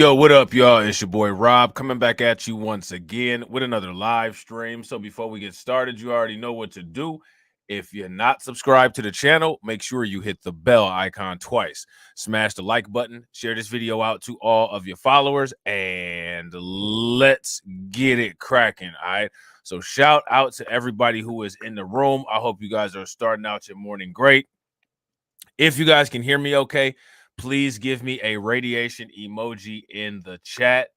Yo, what up, y'all? It's your boy Rob coming back at you once again with another live stream. So before we get started, you already know what to do. If you're not subscribed to the channel, make sure you hit the bell icon twice. Smash the like button, share this video out to all of your followers, and let's get it cracking, all right? So shout out to everybody who is in the room. I hope you guys are starting out your morning great. If you guys can hear me okay, please give me a radiation emoji in the chat.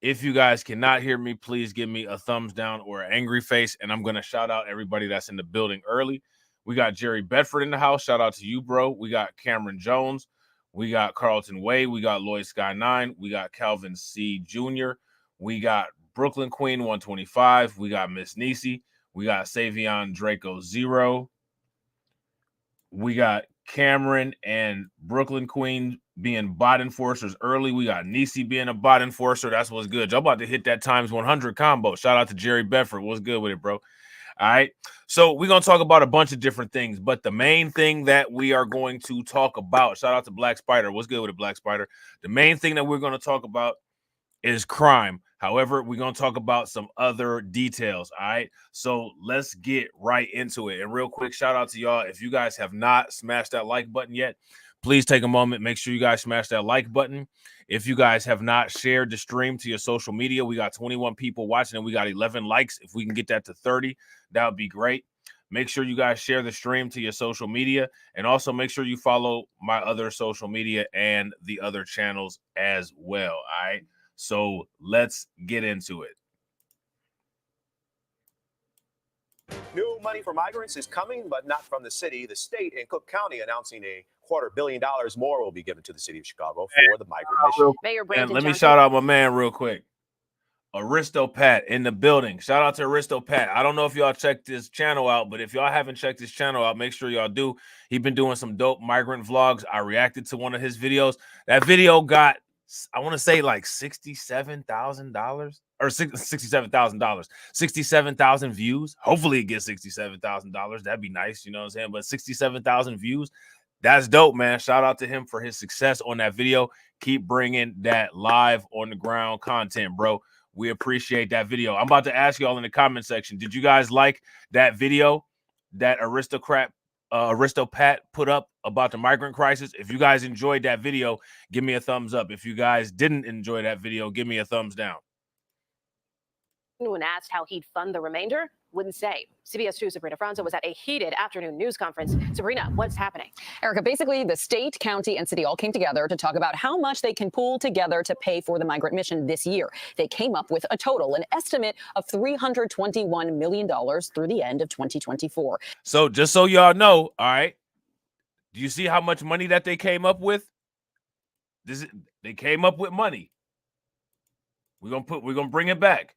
If you guys cannot hear me, please give me a thumbs down or an angry face, and I'm going to shout out everybody that's in the building early. We got Jerry Bedford in the house. Shout out to you, bro. We got Cameron Jones. We got Carlton Way. We got Lloyd Sky 9. We got Calvin C. Jr. We got Brooklyn Queen 125. We got Miss Nisi. We got Savion Draco 0. We got Cameron and Brooklyn Queen being bot enforcers early. We got Nisi being a bot enforcer. That's what's good. Y'all about to hit that times 100 combo. Shout out to Jerry Bedford. What's good with it, bro? All right. So we're going to talk about a bunch of different things, but the main thing that we are going to talk about, shout out to Black Spider. What's good with it, Black Spider? The main thing that we're going to talk about is crime. However, we're going to talk about some other details. All right. So let's get right into it. And real quick, shout out to y'all. If you guys have not smashed that like button yet, please take a moment. Make sure you guys smash that like button. If you guys have not shared the stream to your social media, we got 21 people watching and we got 11 likes. If we can get that to 30, that would be great. Make sure you guys share the stream to your social media, and also make sure you follow my other social media and the other channels as well. All right. So let's get into it. New money for migrants is coming, but not from the city. The state and Cook County announcing $250 million more will be given to the city of Chicago for the migrant mission. Mayor Brandon Let me Johnson. shout out my man real quick. Aristo Pat in the building. Shout out to Aristo Pat. I don't know if y'all checked his channel out, but if y'all haven't checked his channel out, make sure y'all do. He's been doing some dope migrant vlogs. I reacted to one of his videos. That video got, I want to say, like $67,000 or $67,000, 67,000 views. Hopefully it gets $67,000. That'd be nice, you know what I'm saying? But 67,000 views, that's dope, man. Shout out to him for his success on that video. Keep bringing that live on the ground content, bro. We appreciate that video. I'm about to ask y'all in the comment section, did you guys like that video that Aristo Pat put up about the migrant crisis? If you guys enjoyed that video, give me a thumbs up. If you guys didn't enjoy that video, give me a thumbs down. When asked how he'd fund the remainder, wouldn't say. CBS 2's Sabrina Franzo was at a heated afternoon news conference. Sabrina, what's happening? Erica, basically the state, county, and city all came together to talk about how much they can pool together to pay for the migrant mission this year. They came up with a total, an estimate of $321 million through the end of 2024. So just so y'all know, all right, do you see how much money that they came up with? They came up with money. We're gonna bring it back.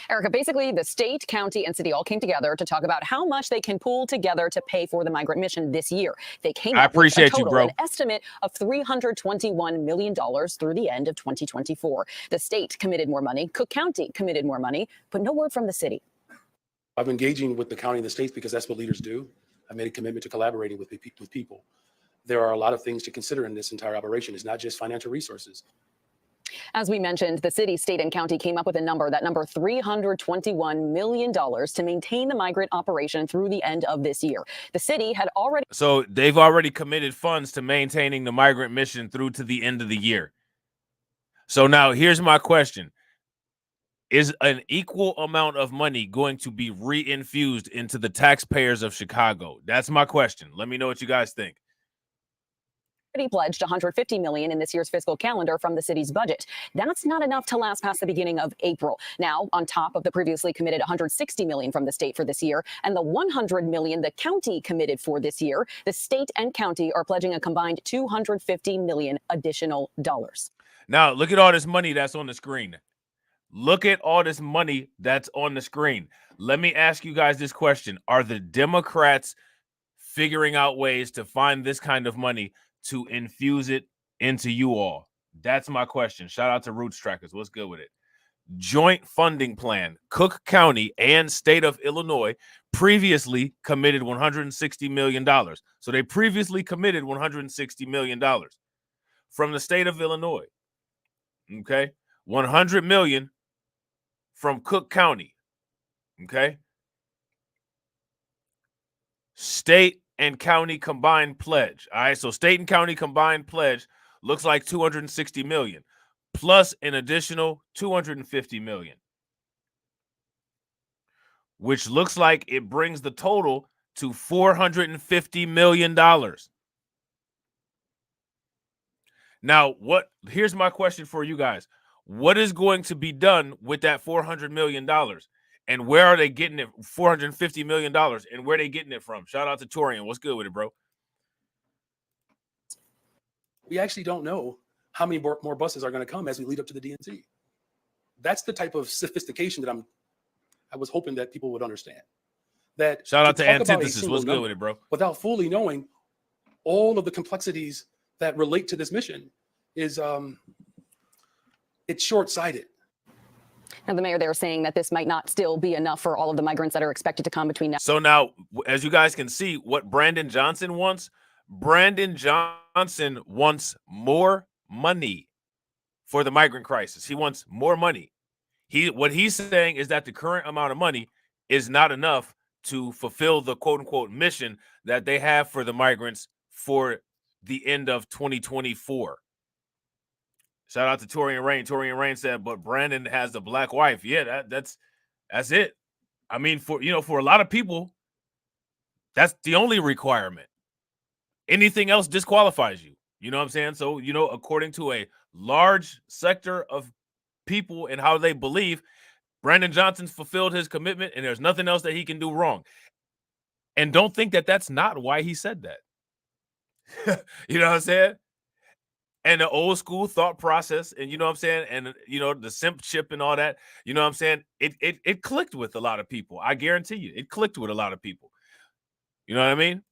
Erica, basically the state, county, and city all came together to talk about how much they can pool together to pay for the migrant mission this year. They came up with a total, an estimate of $321 million through the end of 2024. The state committed more money. Cook County committed more money, but no word from the city. I'm engaging with the county and the states because that's what leaders do. I made a commitment to collaborating with people. There are a lot of things to consider in this entire operation. It's not just financial resources. As we mentioned, the city, state, and county came up with a number, that number $321 million to maintain the migrant operation through the end of this year. The city had already... So they've already committed funds to maintaining the migrant mission through to the end of the year. So now here's my question. Is an equal amount of money going to be reinfused into the taxpayers of Chicago? That's my question. Let me know what you guys think. Pledged $150 million in this year's fiscal calendar from the city's budget. That's not enough to last past the beginning of April. Now, on top of the previously committed $160 million from the state for this year and the $100 million the county committed for this year, the state and county are pledging a combined $250 million additional dollars. Now, look at all this money that's on the screen. Look at all this money that's on the screen. Let me ask you guys this question. Are the Democrats figuring out ways to find this kind of money to infuse it into you all? That's my question. Shout out to Roots Trackers. What's good with it? Joint funding plan. Cook County and state of Illinois previously committed $160 million. So they previously committed $160 million from the state of Illinois. Okay. $100 million from Cook County. Okay. State and county combined pledge. All right, so state and county combined pledge looks like $260 million plus an additional $250 million, which looks like it brings the total to $450 million. Now, here's my question for you guys. What is going to be done with that $400 million? And where are they getting it? $450 million. And where are they getting it from? Shout out to Torian. What's good with it, bro? We actually don't know how many more buses are going to come as we lead up to the DNC. That's the type of sophistication that I was hoping that people would understand. That shout out to talk about a Antithesis. single What's good number with it, bro? without fully knowing all of the complexities that relate to this mission is it's short-sighted. Now, the mayor there saying that this might not still be enough for all of the migrants that are expected to come between now. So now, as you guys can see, what Brandon Johnson wants more money for the migrant crisis. He wants more money. What he's saying is that the current amount of money is not enough to fulfill the quote-unquote mission that they have for the migrants for the end of 2024. Shout out to Torian Rain. Torian Rain said, but Brandon has the black wife. Yeah, that's it. I mean, for a lot of people, that's the only requirement. Anything else disqualifies you. You know what I'm saying? So, according to a large sector of people and how they believe, Brandon Johnson's fulfilled his commitment and there's nothing else that he can do wrong. And don't think that that's not why he said that. You know what I'm saying? And the old school thought process, and you know what I'm saying, and the simp chip and all that, you know what I'm saying, it clicked with a lot of people. I guarantee you, it clicked with a lot of people. You know what I mean?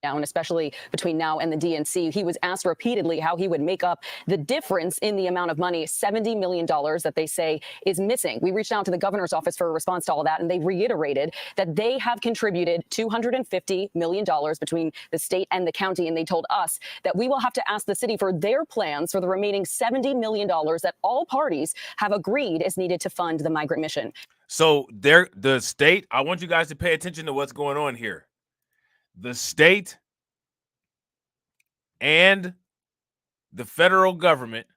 Now, and especially between now and the DNC, he was asked repeatedly how he would make up the difference in the amount of money, $70 million that they say is missing. We reached out to the governor's office for a response to all that, and they reiterated that they have contributed $250 million between the state and the county, and they told us that we will have to ask the city for their plans for the remaining $70 million that all parties have agreed is needed to fund the migrant mission. So the state, I want you guys to pay attention to what's going on here. The state and the federal government,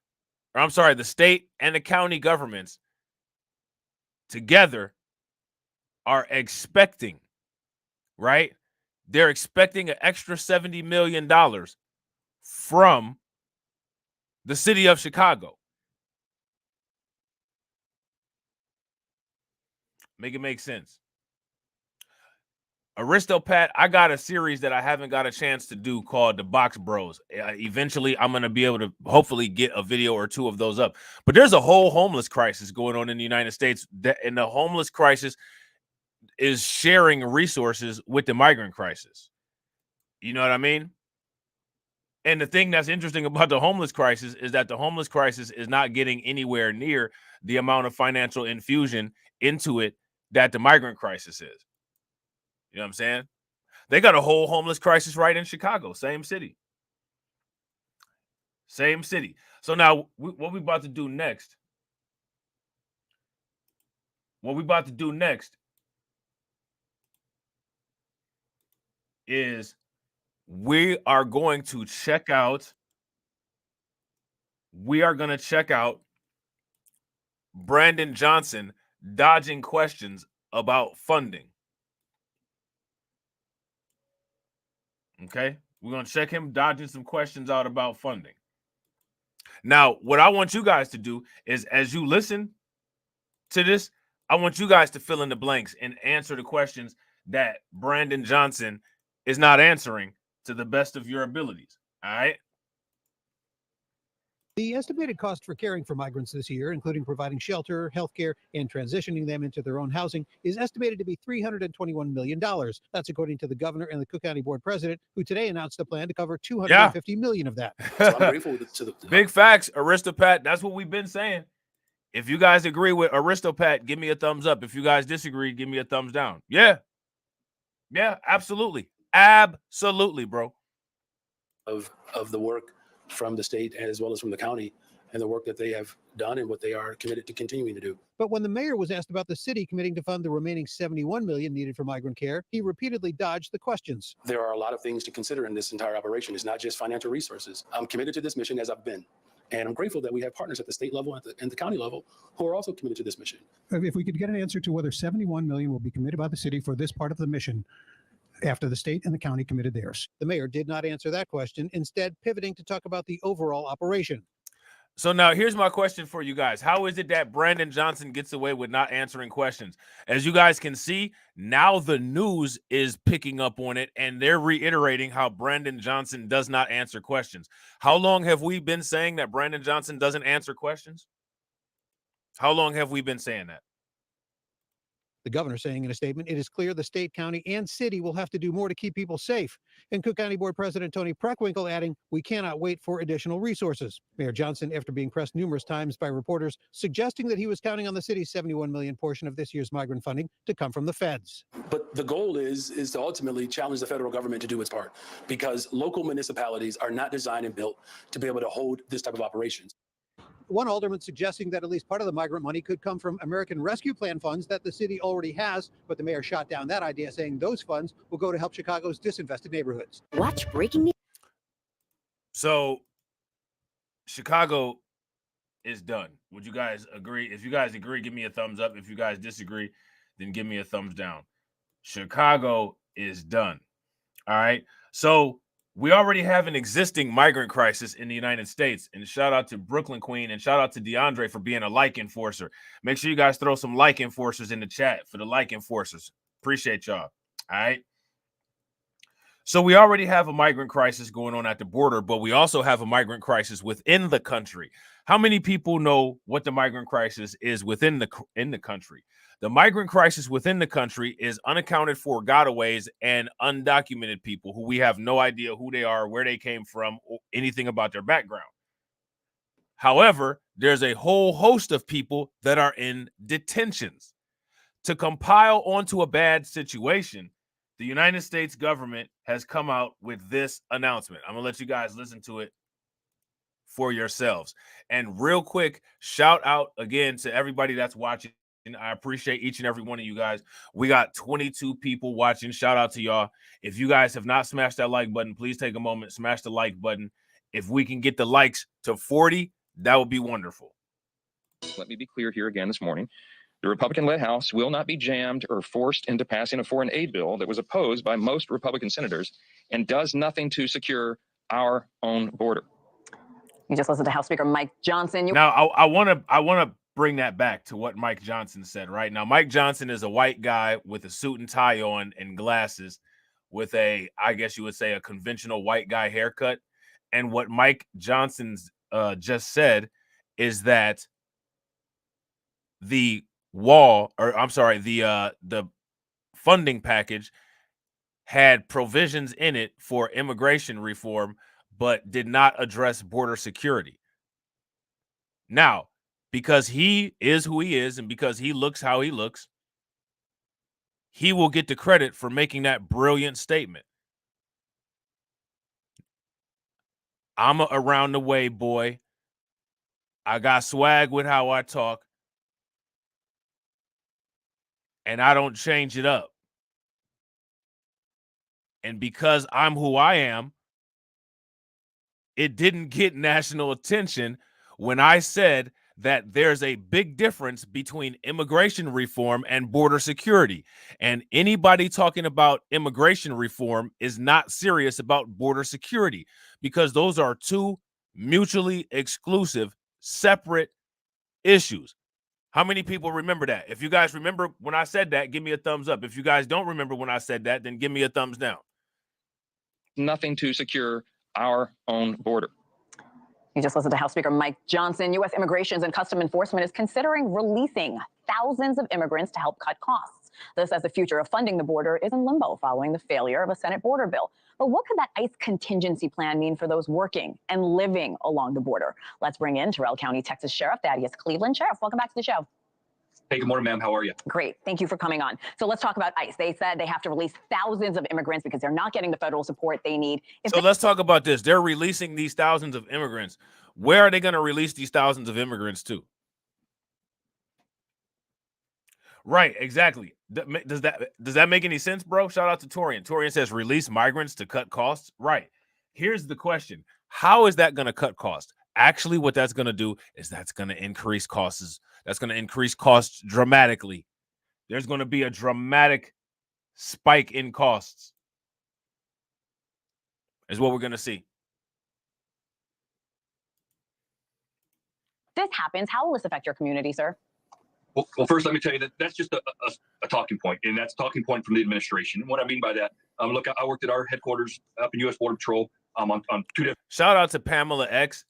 or I'm sorry, the state and the county governments together are expecting, right? They're expecting an extra $70 million from the city of Chicago. Make it make sense. Aristopat, I got a series that I haven't got a chance to do called The Box Bros. Eventually, I'm going to be able to hopefully get a video or two of those up. But there's a whole homeless crisis going on in the United States, and the homeless crisis is sharing resources with the migrant crisis. You know what I mean? And the thing that's interesting about the homeless crisis is that the homeless crisis is not getting anywhere near the amount of financial infusion into it that the migrant crisis is. You know what I'm saying? They got a whole homeless crisis right in Chicago, same city. Same city. So now what we about to do next? What we about to do next is we are going to check out Brandon Johnson dodging questions about funding. Okay, we're going to check him dodging some questions out about funding. Now, what I want you guys to do is, as you listen to this, I want you guys to fill in the blanks and answer the questions that Brandon Johnson is not answering to the best of your abilities. All right. The estimated cost for caring for migrants this year, including providing shelter, health care, and transitioning them into their own housing, is estimated to be $321 million. That's according to the governor and the Cook County Board president, who today announced a plan to cover $250 million of that. So I'm grateful to the Big facts, Aristopat. That's what we've been saying. If you guys agree with Aristopat, give me a thumbs up. If you guys disagree, give me a thumbs down. Yeah, absolutely. Absolutely, bro. of the work from the state as well as from the county and the work that they have done and what they are committed to continuing to do. But when the mayor was asked about the city committing to fund the remaining $71 million needed for migrant care, he repeatedly dodged the questions. There are a lot of things to consider in this entire operation. It's not just financial resources. I'm committed to this mission as I've been. And I'm grateful that we have partners at the state level and the county level who are also committed to this mission. If we could get an answer to whether $71 million will be committed by the city for this part of the mission after the state and the county committed theirs. The mayor did not answer that question, instead pivoting to talk about the overall operation. So now here's my question for you guys. How is it that Brandon Johnson gets away with not answering questions? As you guys can see, now the news is picking up on it, and they're reiterating how Brandon Johnson does not answer questions. How long have we been saying that Brandon Johnson doesn't answer questions? How long have we been saying that? The governor saying in a statement, it is clear the state, county, and city will have to do more to keep people safe. And Cook County Board President Tony Preckwinkle adding, we cannot wait for additional resources. Mayor Johnson, after being pressed numerous times by reporters, suggesting that he was counting on the city's $71 million portion of this year's migrant funding to come from the feds. But the goal is to ultimately challenge the federal government to do its part, because local municipalities are not designed and built to be able to hold this type of operations. One alderman suggesting that at least part of the migrant money could come from American Rescue Plan funds that the city already has, but the mayor shot down that idea, saying those funds will go to help Chicago's disinvested neighborhoods. Watch breaking news. So Chicago is done. Would you guys agree? If you guys agree, give me a thumbs up. If you guys disagree, then give me a thumbs down. Chicago is done. All right. So we already have an existing migrant crisis in the United States. And shout out to Brooklyn Queen and shout out to DeAndre for being a like enforcer. Make sure you guys throw some like enforcers in the chat for the like enforcers. Appreciate y'all. All right. So we already have a migrant crisis going on at the border, but we also have a migrant crisis within the country. How many people know what the migrant crisis is within the country? The migrant crisis within the country is unaccounted for gotaways and undocumented people who we have no idea who they are, where they came from, or anything about their background. However, there's a whole host of people that are in detentions. To compile onto a bad situation, the United States government has come out with this announcement. I'm going to let you guys listen to it for yourselves. And real quick, shout out again to everybody that's watching. I appreciate each and every one of you guys. We got 22 people watching. Shout out to y'all. If you guys have not smashed that like button, please take a moment, smash the like button. If we can get the likes to 40, that would be wonderful. Let me be clear here again this morning. The Republican-led House will not be jammed or forced into passing a foreign aid bill that was opposed by most Republican senators and does nothing to secure our own border. You just listened to House Speaker Mike Johnson. Now, I want to bring that back to what Mike Johnson said, right? Now, Mike Johnson is a white guy with a suit and tie on and glasses with a, I guess you would say, a conventional white guy haircut. And what Mike Johnson's just said is that the funding package had provisions in it for immigration reform, but did not address border security. Now, because he is who he is and because he looks how he looks, he will get the credit for making that brilliant statement. I'm a around the way boy. I got swag with how I talk. And I don't change it up. And because I'm who I am, it didn't get national attention when I said that there's a big difference between immigration reform and border security. And anybody talking about immigration reform is not serious about border security because those are two mutually exclusive, separate issues. How many people remember that? If you guys remember when I said that, give me a thumbs up. If you guys don't remember when I said that, then give me a thumbs down. Nothing to secure our own border. You just listened to House Speaker Mike Johnson. U.S. Immigration and Customs Enforcement is considering releasing thousands of immigrants to help cut costs. This as the future of funding the border is in limbo following the failure of a Senate border bill. But what could that ICE contingency plan mean for those working and living along the border? Let's bring in Terrell County, Texas Sheriff Thaddeus Cleveland. Sheriff, welcome back to the show. Hey, good morning, ma'am. How are you? Great. Thank you for coming on. So let's talk about ICE. They said they have to release thousands of immigrants because they're not getting the federal support they need. Let's talk about this. They're releasing these thousands of immigrants. Where are they going to release these thousands of immigrants to? Right, exactly. Does that make any sense, bro? Shout out to Torian. Torian says release migrants to cut costs. Right. Here's the question. How is that going to cut costs? Actually, what that's going to do is that's going to increase costs. That's going to increase costs dramatically. There's going to be a dramatic spike in costs. Is what we're going to see. this happens, how will this affect your community, sir? Well, first, let me tell you that that's just a talking point, and that's a talking point from the administration. And what I mean by that, look, I worked at our headquarters up in U.S. Border Patrol on 2 different. Shout out to Pamela X.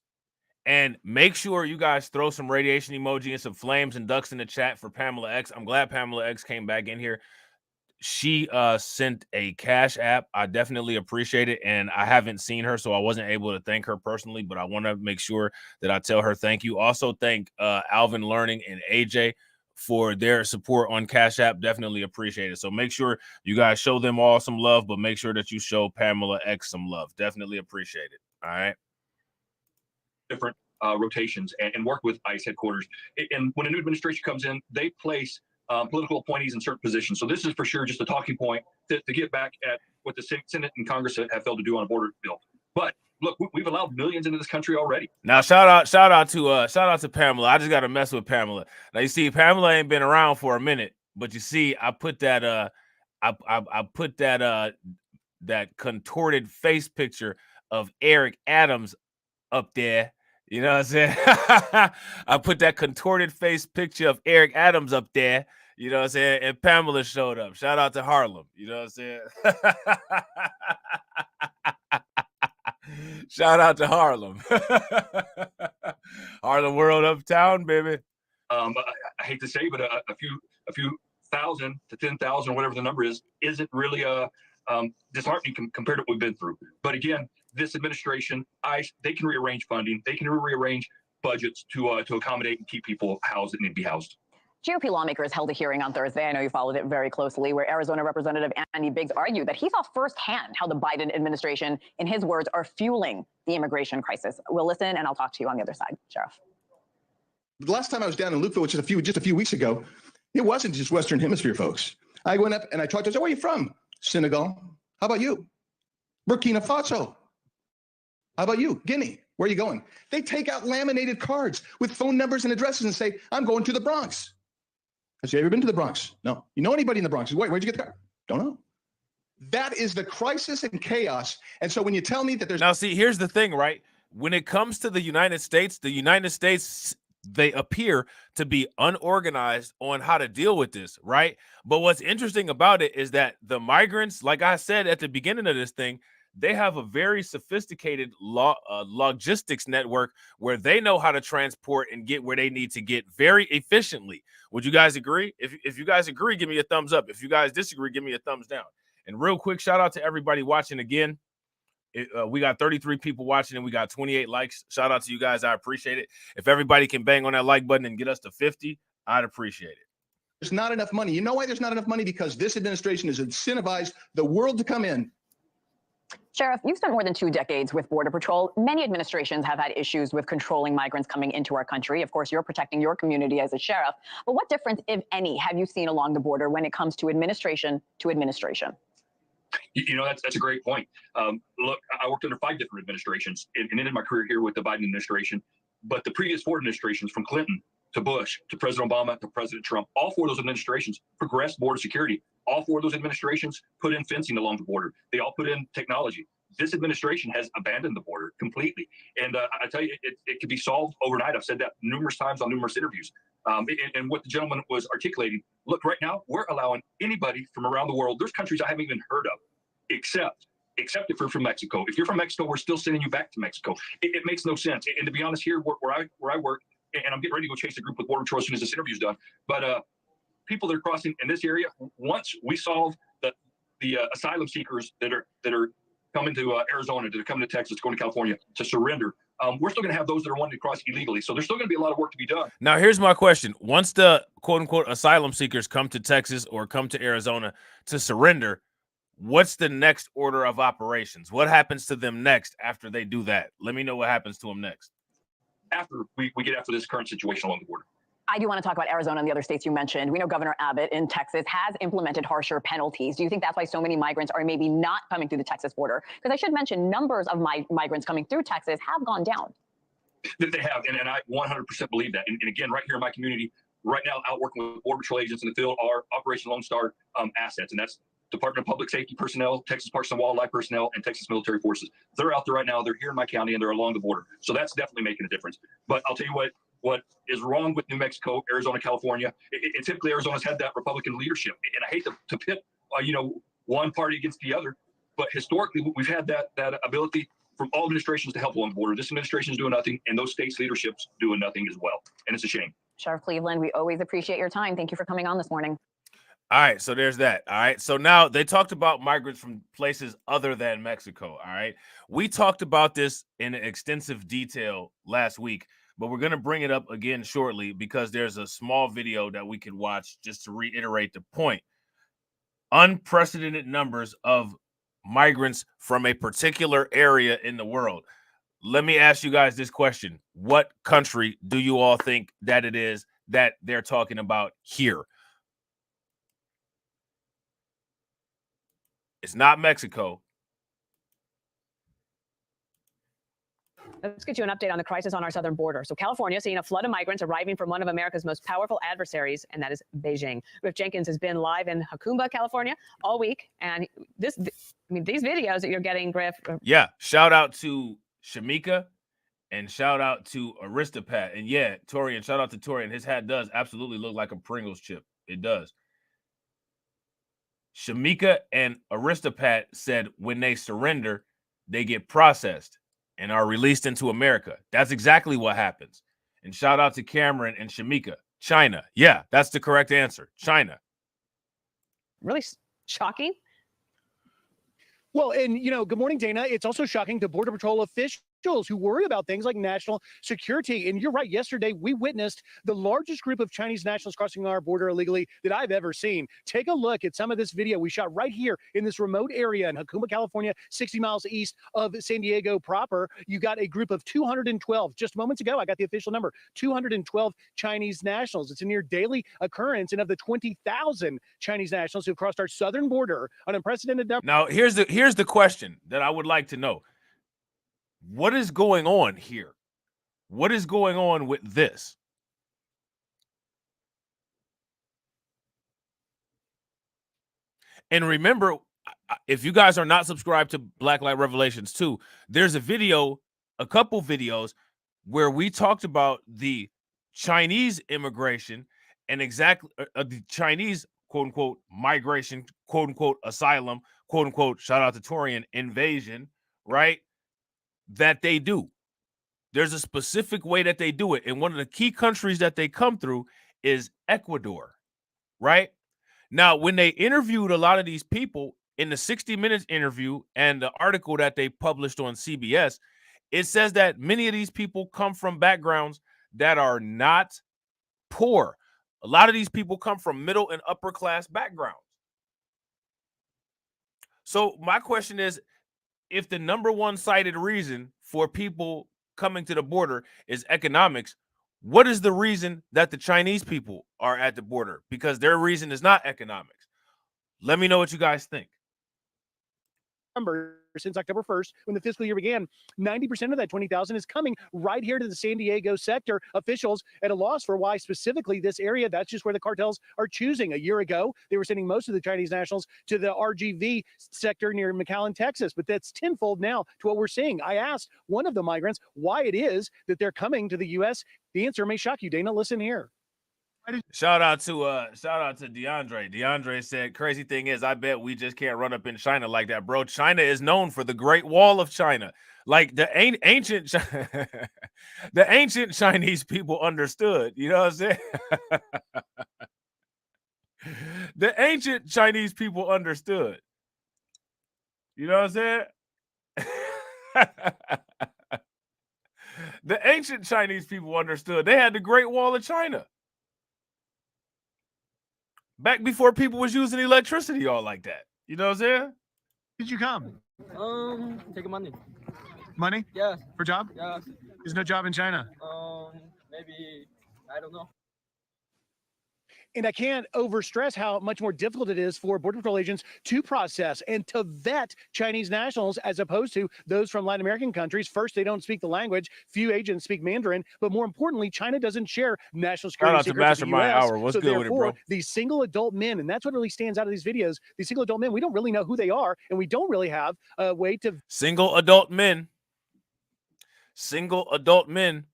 And make sure you guys throw some radiation emoji and some flames and ducks in the chat for Pamela X. I'm glad Pamela X came back in here. She sent a Cash App. I definitely appreciate it. And I haven't seen her, so I wasn't able to thank her personally, but I want to make sure that I tell her thank you. Also, thank Alvin Learning and AJ for their support on Cash App. Definitely appreciate it. So make sure you guys show them all some love, but make sure that you show Pamela X some love. Definitely appreciate it. All right. Different rotations and work with ICE headquarters. And when a new administration comes in, they place political appointees in certain positions. So this is for sure just a talking point to get back at what the Senate and Congress have failed to do on a border bill. But look, we've allowed millions into this country already. Now, shout out to Pamela. I just got to mess with Pamela. Now, you see, Pamela ain't been around for a minute, but you see, I put that that contorted face picture of Eric Adams up there. You know what I'm saying? I put that contorted face picture of Eric Adams up there. You know what I'm saying? And Pamela showed up. Shout out to Harlem. You know what I'm saying? Shout out to Harlem. Harlem World Uptown, baby. I hate to say, but a few thousand to 10,000, whatever the number is, isn't really disheartening compared to what we've been through. But again, this administration, ICE, they can rearrange funding. They can rearrange budgets to accommodate and keep people housed that need to be housed. GOP lawmakers held a hearing on Thursday. I know you followed it very closely, where Arizona Representative Andy Biggs argued that he saw firsthand how the Biden administration, in his words, are fueling the immigration crisis. We'll listen, and I'll talk to you on the other side, Sheriff. The last time I was down in Lukeville, which is just a few weeks ago, it wasn't just Western Hemisphere folks. I went up and I talked to them. I said, where are you from? Senegal. How about you? Burkina Faso. How about you? Guinea. Where are you going? They take out laminated cards with phone numbers and addresses and say, I'm going to the Bronx. I said, have you ever been to the Bronx? No. You know anybody in the Bronx? Wait, where'd you get the card? Don't know. That is the crisis and chaos. And so when you tell me that there's... Now, see, here's the thing, right? When it comes to the United States, they appear to be unorganized on how to deal with this, right? But what's interesting about it is that the migrants, like I said at the beginning of this thing, they have a very sophisticated logistics network where they know how to transport and get where they need to get very efficiently. Would you guys agree? If you guys agree, give me a thumbs up. If you guys disagree, give me a thumbs down. And real quick, shout out to everybody watching again. We got 33 people watching and we got 28 likes. Shout out to you guys. I appreciate it. If everybody can bang on that like button and get us to 50, I'd appreciate it. There's not enough money. You know why there's not enough money? Because this administration has incentivized the world to come in. Sheriff, you've spent more than 2 decades with Border Patrol. Many administrations have had issues with controlling migrants coming into our country. Of course, you're protecting your community as a sheriff. But what difference, if any, have you seen along the border when it comes to administration to administration? You know, that's a great point. Look, I worked under 5 different administrations and ended my career here with the Biden administration. But the previous 4 administrations, from Clinton to Bush to President Obama to President Trump, all 4 of those administrations progressed border security. All 4 of those administrations put in fencing along the border. They all put in technology. This administration has abandoned the border completely. And I tell you, it could be solved overnight. I've said that numerous times on numerous interviews. And what the gentleman was articulating, look, right now, we're allowing anybody from around the world. There's countries I haven't even heard of, except if you're from Mexico. If you're from Mexico, we're still sending you back to Mexico. It makes no sense. And to be honest, here where I work, and I'm getting ready to go chase a group with Border Patrol as soon as this interview is done. But people that are crossing in this area, once we solve the asylum seekers that are coming to Arizona, that are coming to Texas, going to California to surrender, we're still going to have those that are wanting to cross illegally. So there's still going to be a lot of work to be done. Now, here's my question. Once the quote unquote asylum seekers come to Texas or come to Arizona to surrender, what's the next order of operations? What happens to them next after they do that? Let me know what happens to them next. After we get after this current situation along the border. I do want to talk about Arizona and the other states you mentioned. We know Governor Abbott in Texas has implemented harsher penalties. Do you think that's why so many migrants are maybe not coming through the Texas border? Because I should mention, numbers of migrants coming through Texas have gone down. That they have, and I 100% believe that. And again, right here in my community, right now, out working with Border Patrol agents in the field are Operation Lone Star assets, and that's Department of Public Safety personnel, Texas Parks and Wildlife personnel, and Texas Military Forces. They're out there right now. They're here in my county, and they're along the border. So that's definitely making a difference. But I'll tell you what, what is wrong with New Mexico, Arizona, California. And typically Arizona's had that Republican leadership. And I hate to pit, one party against the other, but historically we've had that ability from all administrations to help along the border. This administration is doing nothing, and those states' leaderships doing nothing as well. And it's a shame. Sheriff Cleveland, we always appreciate your time. Thank you for coming on this morning. All right, so there's that. All right, so now they talked about migrants from places other than Mexico. All right, we talked about this in extensive detail last week, but we're going to bring it up again shortly because there's a small video that we could watch just to reiterate the point. Unprecedented numbers of migrants from a particular area in the world. Let me ask you guys this question. What country do you all think that it is that they're talking about here? It's not Mexico. Let's get you an update on the crisis on our southern border. So California seeing a flood of migrants arriving from one of America's most powerful adversaries, and that is Beijing. Griff Jenkins has been live in Jacumba, California all week. And these videos that you're getting, Griff. Yeah, shout out to Shamika and shout out to Aristopat. And yeah, Torian, shout out to Torian. His hat does absolutely look like a Pringles chip. It does. Shamika and Aristopat said when they surrender, they get processed and are released into America. That's exactly what happens. And shout out to Cameron and Shamika. China. Yeah, that's the correct answer. China. Really shocking. Well, and, good morning, Dana. It's also shocking to Border Patrol officials who worry about things like national security. And you're right. Yesterday, we witnessed the largest group of Chinese nationals crossing our border illegally that I've ever seen. Take a look at some of this video we shot right here in this remote area in Jacumba, California, 60 miles east of San Diego proper. You got a group of 212. Just moments ago, I got the official number, 212 Chinese nationals. It's a near daily occurrence. And of the 20,000 Chinese nationals who have crossed our southern border, an unprecedented number. Now, here's the question that I would like to know. What is going on here? What is going on with this? And remember, if you guys are not subscribed to Black Light Revelations 2, there's a couple videos where we talked about the Chinese immigration and exactly the Chinese quote unquote migration, quote unquote asylum, quote unquote, shout out to Torian, invasion, right? That they do. There's a specific way that they do it. And one of the key countries that they come through is Ecuador, right? Now, when they interviewed a lot of these people in the 60 Minutes interview and the article that they published on CBS, it says that many of these people come from backgrounds that are not poor. A lot of these people come from middle and upper class backgrounds. So my question is, if the number one cited reason for people coming to the border is economics, what is the reason that the Chinese people are at the border? Because their reason is not economics. Let me know what you guys think. Since October 1st, when the fiscal year began, 90% of that 20,000 is coming right here to the San Diego sector. Officials at a loss for why specifically this area. That's just where the cartels are choosing. A year ago, they were sending most of the Chinese nationals to the RGV sector near McAllen, Texas. But that's tenfold now to what we're seeing. I asked one of the migrants why it is that they're coming to the U.S. The answer may shock you, Dana. Listen here. Shout out to DeAndre. DeAndre said, crazy thing is, I bet we just can't run up in China like that, bro. China is known for the Great Wall of China. Like the ancient the ancient Chinese people understood. You know what I'm saying? The ancient Chinese people understood. You know what I'm saying? The ancient Chinese people understood. They had the Great Wall of China. Back before people was using electricity all like that. You know what I'm saying? Did you come? Take money. Money? Yeah. For job? Yeah. There's no job in China. Maybe, I don't know. And I can't overstress how much more difficult it is for Border Patrol agents to process and to vet Chinese nationals as opposed to those from Latin American countries. First, they don't speak the language. Few agents speak Mandarin. But more importantly, China doesn't share national security secrets with the US. Hour. What's good with it, bro? These single adult men, and that's what really stands out of these videos, these single adult men, we don't really know who they are, and we don't really have a way to... Single adult men. Single adult men.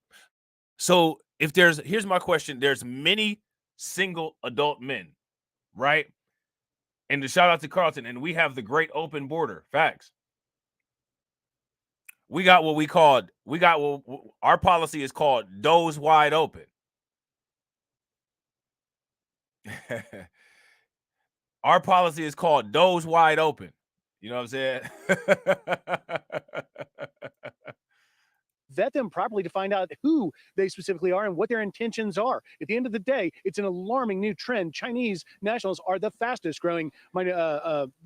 So if here's my question, there's many single adult men, right? And to shout out to Carlton, and we have the great open border. Facts. We got what our policy is called doors wide open. Our policy is called doors wide open. You know what I'm saying? Vet them properly to find out who they specifically are and what their intentions are. At the end of the day, it's an alarming new trend. Chinese nationals are the fastest growing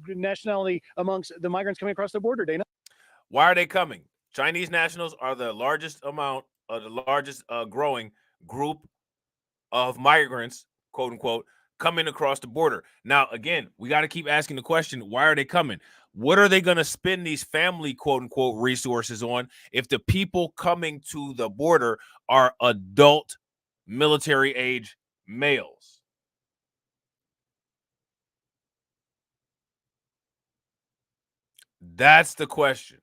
nationality amongst the migrants coming across the border, Dana. Why are they coming? Chinese nationals are the largest growing group of migrants, quote unquote, coming across the border. Now, again, we got to keep asking the question, why are they coming? What are they going to spend these family, quote unquote, resources on if the people coming to the border are adult military age males? That's the question.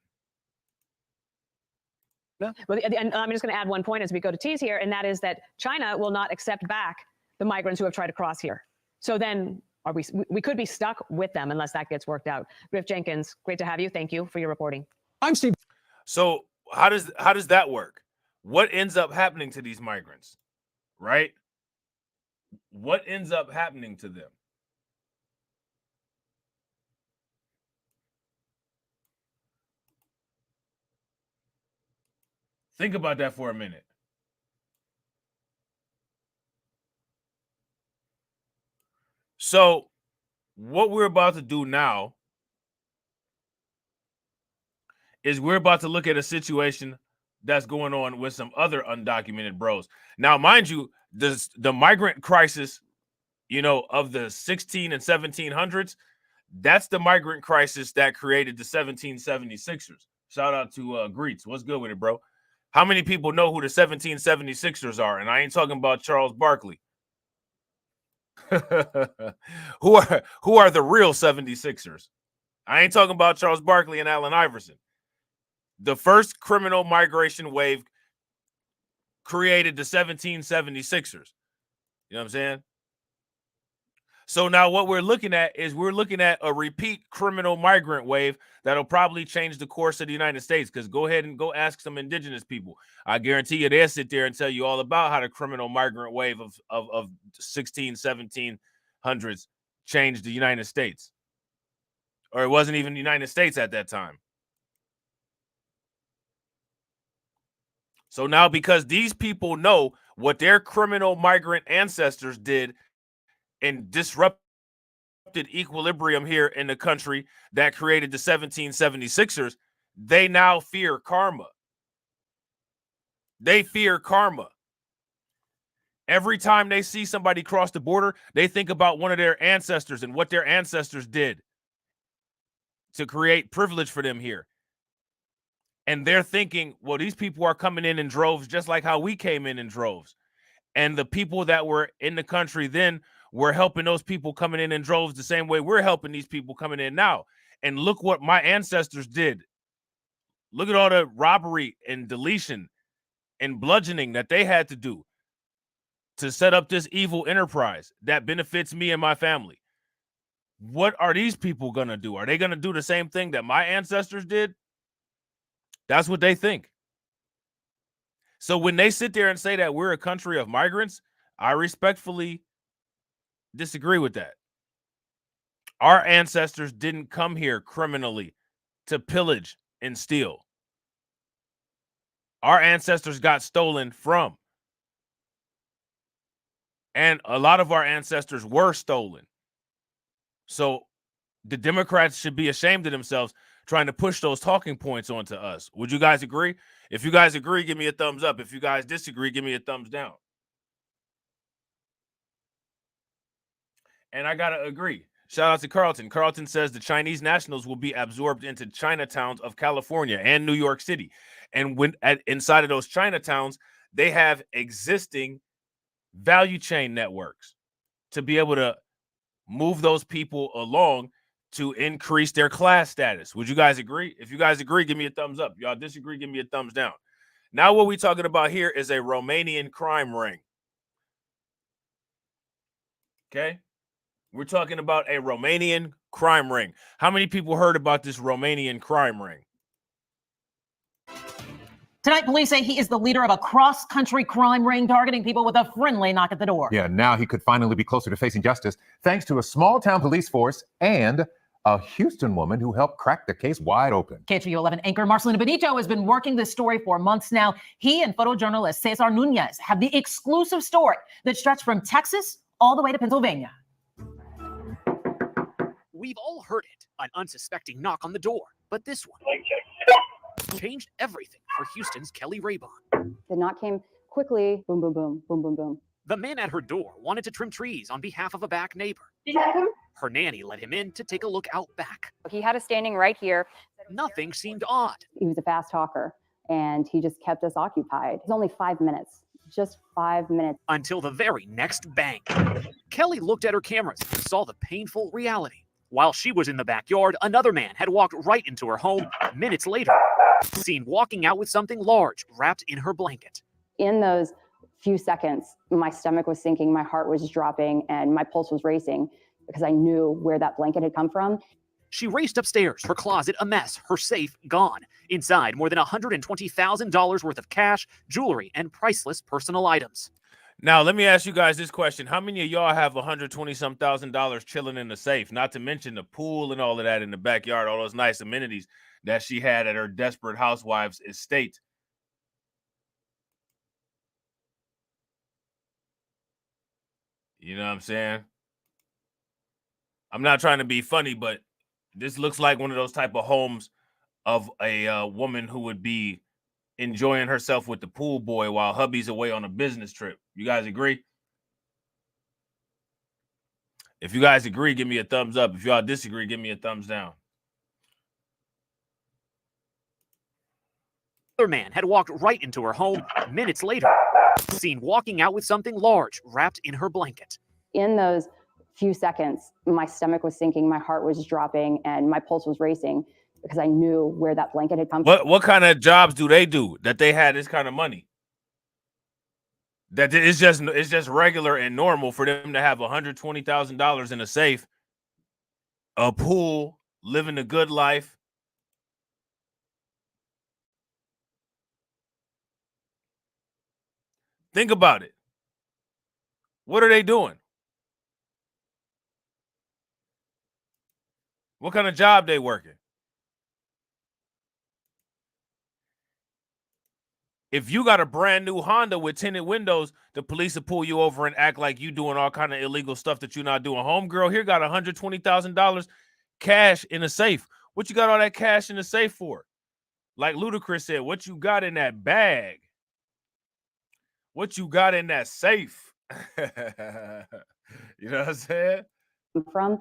Well, and I'm just going to add one point as we go to tease here, and that is that China will not accept back the migrants who have tried to cross here. So then we could be stuck with them unless that gets worked out. Griff Jenkins, great to have you. Thank you for your reporting. I'm Steve. So how does that work? What ends up happening to these migrants, right? What ends up happening to them? Think about that for a minute. So what we're about to do now is we're about to look at a situation that's going on with some other undocumented bros. Now, mind you, the migrant crisis, you know, of the 16 and 1700s, that's the migrant crisis that created the 1776ers. Shout out to Greets. What's good with it, bro? How many people know who the 1776ers are? And I ain't talking about Charles Barkley. Who are the real 76ers? I ain't talking about Charles Barkley and Allen Iverson. The first criminal migration wave created the 1776ers. You know what I'm saying? So now what we're looking at is a repeat criminal migrant wave that'll probably change the course of the United States. Because go ahead and go ask some indigenous people. I guarantee you they'll sit there and tell you all about how the criminal migrant wave of 16, 1700s changed the United States. Or it wasn't even the United States at that time. So now because these people know what their criminal migrant ancestors did and disrupted equilibrium here in the country that created the 1776ers, they now fear karma. They fear karma. Every time they see somebody cross the border, they think about one of their ancestors and what their ancestors did to create privilege for them here. And they're thinking, well, these people are coming in droves just like how we came in droves. And the people that were in the country then were helping those people coming in droves the same way we're helping these people coming in now. And look what my ancestors did. Look at all the robbery and deletion and bludgeoning that they had to do to set up this evil enterprise that benefits me and my family. What are these people going to do? Are they going to do the same thing that my ancestors did? That's what they think. So when they sit there and say that we're a country of migrants, I respectfully disagree with that. Our ancestors didn't come here criminally to pillage and steal. Our ancestors got stolen from. And a lot of our ancestors were stolen. So the Democrats should be ashamed of themselves trying to push those talking points onto us. Would you guys agree? If you guys agree, give me a thumbs up. If you guys disagree, give me a thumbs down. And I got to agree. Shout out to Carlton. Carlton says the Chinese nationals will be absorbed into Chinatowns of California and New York City. And when inside of those Chinatowns, they have existing value chain networks to be able to move those people along to increase their class status. Would you guys agree? If you guys agree, give me a thumbs up. Y'all disagree, give me a thumbs down. Now what we're talking about here is a Romanian crime ring. Okay? We're talking about a Romanian crime ring. How many people heard about this Romanian crime ring? Tonight, police say he is the leader of a cross-country crime ring targeting people with a friendly knock at the door. Yeah, now he could finally be closer to facing justice thanks to a small-town police force and a Houston woman who helped crack the case wide open. KHVU 11 anchor Marcelino Benito has been working this story for months now. He and photojournalist Cesar Nunez have the exclusive story that stretched from Texas all the way to Pennsylvania. We've all heard it, an unsuspecting knock on the door, but this one changed everything for Houston's Kelly Raybon. The knock came quickly, boom, boom, boom, boom, boom, boom. The man at her door wanted to trim trees on behalf of a back neighbor. Her nanny let him in to take a look out back. He had us standing right here. Nothing seemed odd. He was a fast talker, and he just kept us occupied. It was only 5 minutes, just 5 minutes. Until the very next bang. Kelly looked at her cameras and saw the painful reality. While she was in the backyard, another man had walked right into her home. Minutes later, seen walking out with something large wrapped in her blanket. In those few seconds, my stomach was sinking, my heart was dropping, and my pulse was racing because I knew where that blanket had come from. She raced upstairs, her closet a mess, her safe gone. Inside, more than $120,000 worth of cash, jewelry, and priceless personal items. Now, let me ask you guys this question. How many of y'all have $120,000 chilling in the safe? Not to mention the pool and all of that in the backyard, all those nice amenities that she had at her Desperate Housewives estate. You know what I'm saying? I'm not trying to be funny, but this looks like one of those type of homes of a woman who would be enjoying herself with the pool boy while hubby's away on a business trip. You guys agree? If you guys agree, give me a thumbs up. If y'all disagree, give me a thumbs down. Another man had walked right into her home. Minutes later, seen walking out with something large wrapped in her blanket. In those few seconds, my stomach was sinking, my heart was dropping, and my pulse was racing because I knew where that blanket had come from. What kind of jobs do they do that they had this kind of money? That it's just regular and normal for them to have $120,000 in a safe, a pool, living a good life. Think about it. What are they doing? What kind of job they working? If you got a brand new Honda with tinted windows, the police will pull you over and act like you doing all kind of illegal stuff that you're not doing. Homegirl here got $120,000 cash in a safe. What you got all that cash in the safe for? Like Ludacris said, what you got in that bag? What you got in that safe? You know what I'm saying? From.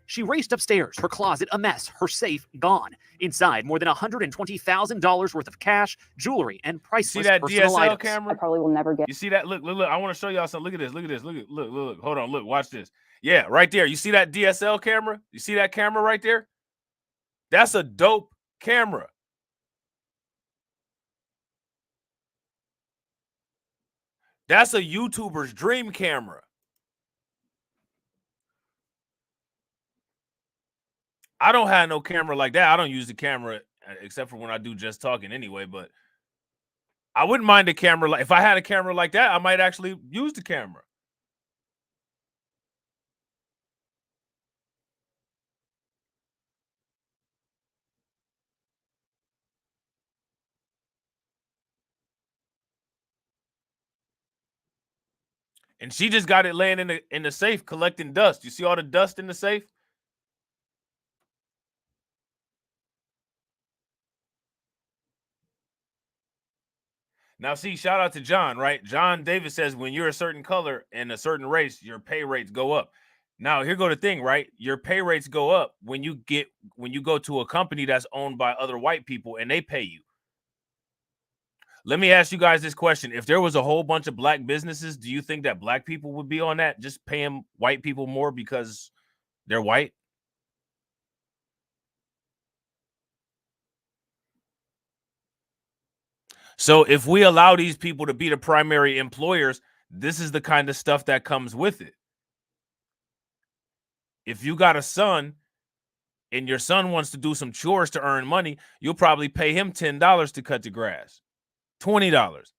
She raced upstairs, her closet a mess, her safe gone. Inside, more than $120,000 worth of cash, jewelry, and priceless personal items. Camera? I probably will never get. You see that? Look. I want to show y'all something. Look at this. Look. Hold on. Look. Watch this. Yeah, right there. You see that DSL camera? You see that camera right there? That's a dope camera. That's a YouTuber's dream camera. I don't have no camera like that. I don't use the camera except for when I do just talking anyway, but I wouldn't mind a camera. If I had a camera like that, I might actually use the camera. And she just got it laying in the safe collecting dust. You see all the dust in the safe? Now, see, shout out to John, right? John Davis says when you're a certain color and a certain race, your pay rates go up. Now, here go the thing, right? Your pay rates go up when you go to a company that's owned by other white people and they pay you. Let me ask you guys this question. If there was a whole bunch of black businesses, do you think that black people would be on that, just paying white people more because they're white? So if we allow these people to be the primary employers, this is the kind of stuff that comes with it. If you got a son and your son wants to do some chores to earn money, you'll probably pay him $10 to cut the grass, $20.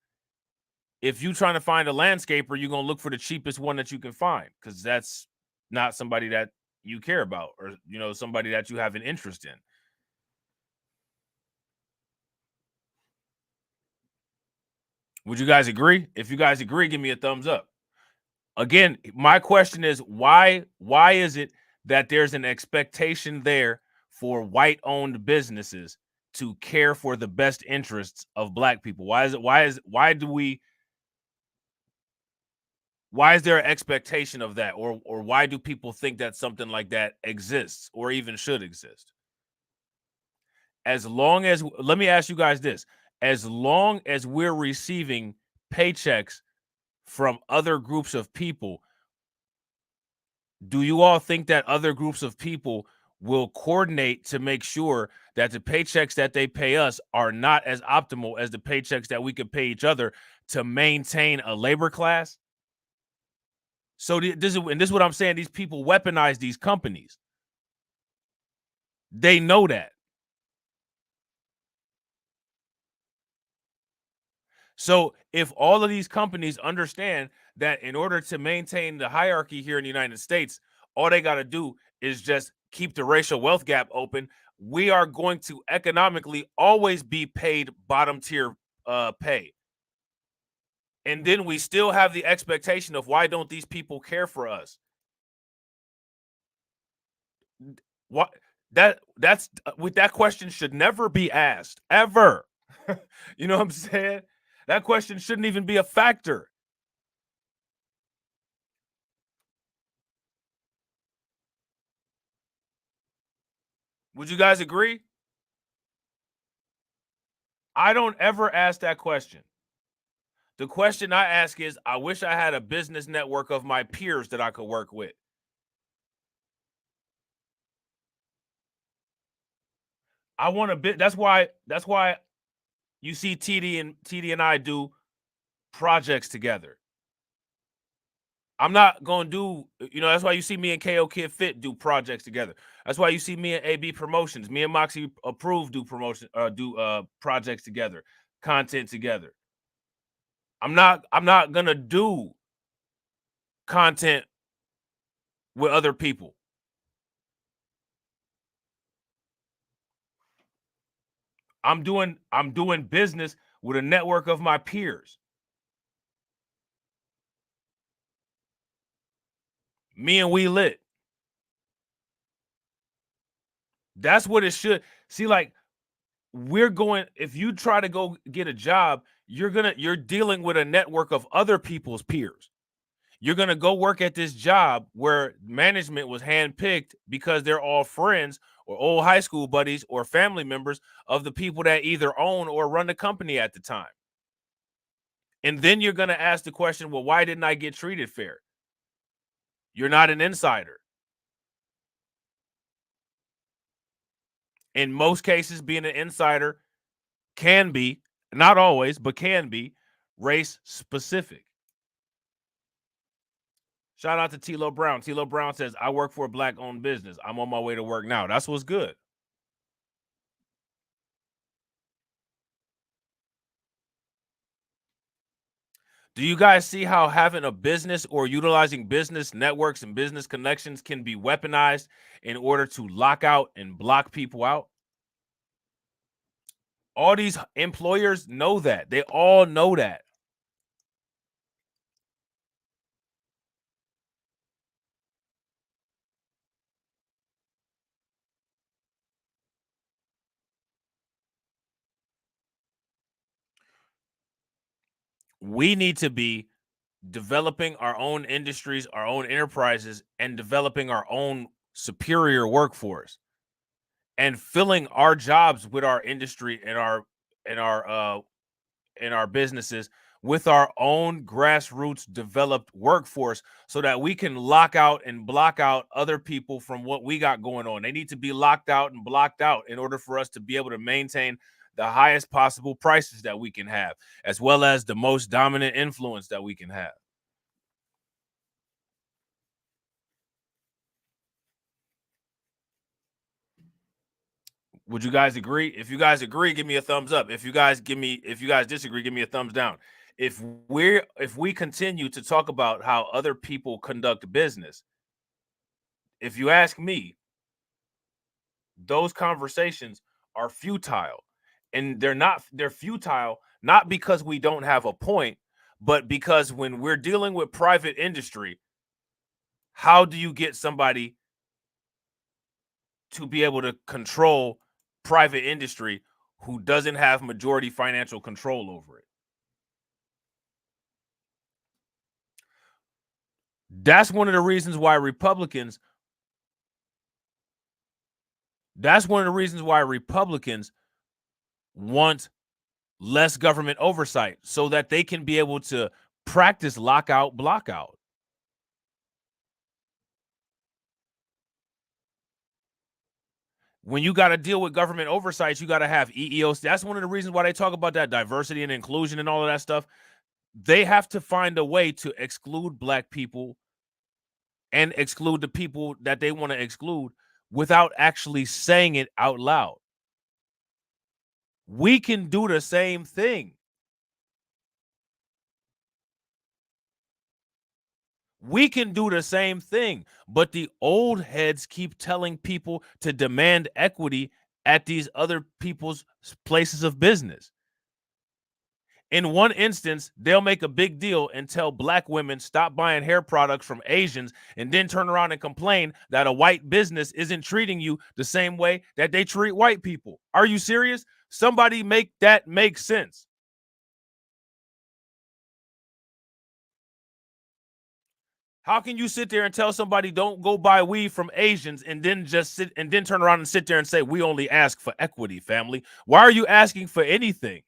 If you're trying to find a landscaper, you're going to look for the cheapest one that you can find, because that's not somebody that you care about, or, you know, somebody that you have an interest in. Would you guys agree? If you guys agree, give me a thumbs up. Again, my question is, why is it that there's an expectation there for white-owned businesses to care for the best interests of black people? Why is there an expectation of that? Or why do people think that something like that exists or even should exist? As long as, let me ask you guys this, as long as we're receiving paychecks from other groups of people, do you all think that other groups of people will coordinate to make sure that the paychecks that they pay us are not as optimal as the paychecks that we could pay each other to maintain a labor class? So this is what I'm saying. These people weaponize these companies. They know that. So if all of these companies understand that in order to maintain the hierarchy here in the United States, all they got to do is just keep the racial wealth gap open, we are going to economically always be paid bottom tier pay. And then we still have the expectation of, why don't these people care for us? What that's with that question should never be asked, ever. You know what I'm saying? That question shouldn't even be a factor. Would you guys agree? I don't ever ask that question. The question I ask is, I wish I had a business network of my peers that I could work with. I want a bit. That's why you see TD and I do projects together. I'm not going to do, you know, that's why you see me and KO Kid Fit do projects together. That's why you see me and AB Promotions, me and Moxie Approved do projects together, content together. I'm not going to do content with other people. I'm doing business with a network of my peers. Me and We Lit. That's what it should. See, like, we're going, if you try to go get a job, you're dealing with a network of other people's peers. You're going to go work at this job where management was handpicked because they're all friends or old high school buddies or family members of the people that either own or run the company at the time. And then you're going to ask the question, well, why didn't I get treated fair? You're not an insider. In most cases, being an insider can be, not always, but can be race specific. Shout out to T-Lo Brown. T-Lo Brown says, I work for a black-owned business. I'm on my way to work now. That's what's good. Do you guys see how having a business or utilizing business networks and business connections can be weaponized in order to lock out and block people out? All these employers know that. They all know that. We need to be developing our own industries, our own enterprises, and developing our own superior workforce, and filling our jobs with our industry and our businesses with our own grassroots developed workforce, so that we can lock out and block out other people from what we got going on. They need to be locked out and blocked out in order for us to be able to maintain the highest possible prices that we can have, as well as the most dominant influence that we can have. Would you guys agree? If you guys agree, give me a thumbs up. If you guys disagree, give me a thumbs down. If we continue to talk about how other people conduct business, if you ask me, those conversations are futile. And they're futile not because we don't have a point, but because when we're dealing with private industry, how do you get somebody to be able to control private industry who doesn't have majority financial control over it? That's one of the reasons why Republicans want less government oversight so that they can be able to practice lockout, blockout. When you got to deal with government oversight, you got to have EEOC. That's one of the reasons why they talk about that diversity and inclusion and all of that stuff. They have to find a way to exclude Black people and exclude the people that they want to exclude without actually saying it out loud. We can do the same thing. We can do the same thing, but the old heads keep telling people to demand equity at these other people's places of business. In one instance, they'll make a big deal and tell Black women stop buying hair products from Asians, and then turn around and complain that a white business isn't treating you the same way that they treat white people. Are you serious? Somebody make that make sense. How can you sit there and tell somebody don't go buy weed from Asians and then just sit and then turn around and sit there and say we only ask for equity, family? Why are you asking for anything?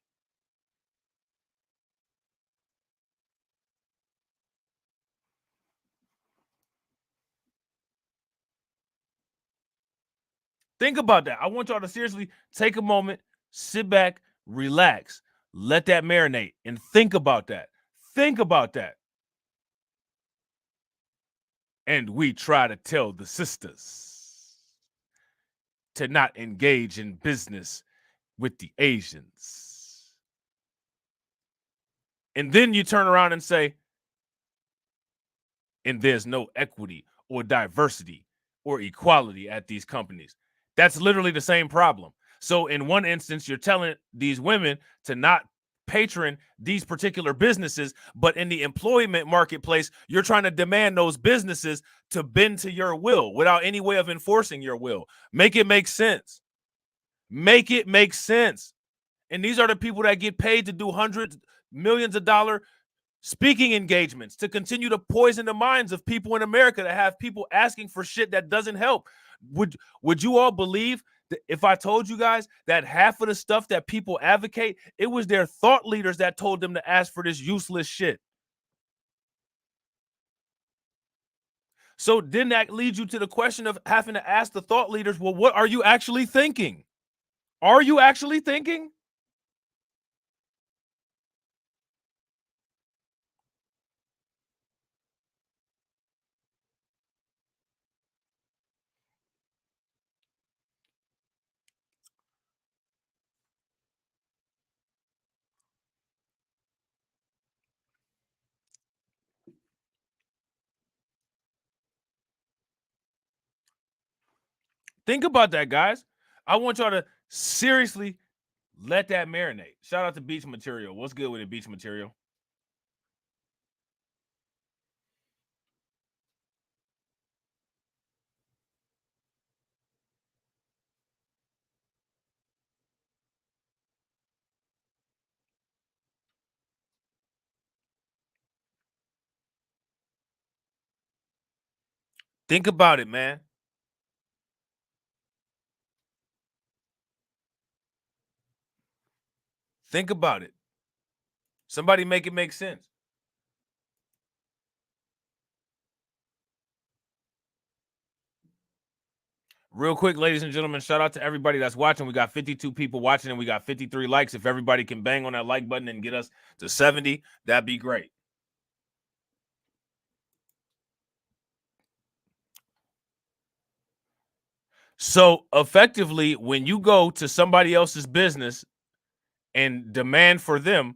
Think about that. I want y'all to seriously take a moment, sit back, relax, let that marinate, and think about that. Think about that. And we try to tell the sisters to not engage in business with the Asians. And then you turn around and say, and there's no equity or diversity or equality at these companies. That's literally the same problem. So in one instance, you're telling these women to not patron these particular businesses, but in the employment marketplace, you're trying to demand those businesses to bend to your will without any way of enforcing your will. Make it make sense. Make it make sense. And these are the people that get paid to do hundreds, millions of dollars speaking engagements to continue to poison the minds of people in America, to have people asking for shit that doesn't help. Would you all believe that if I told you guys that half of the stuff that people advocate, it was their thought leaders that told them to ask for this useless shit? So then that leads you to the question of having to ask the thought leaders, well, what are you actually thinking? Are you actually thinking? Think about that, guys. I want y'all to seriously let that marinate. Shout out to Beach Material. What's good with it, Beach Material? Think about it, man. Think about it. Somebody make it make sense. Real quick, ladies and gentlemen, shout out to everybody that's watching. We got 52 people watching and we got 53 likes. If everybody can bang on that like button and get us to 70, that'd be great. So effectively, when you go to somebody else's business and demand for them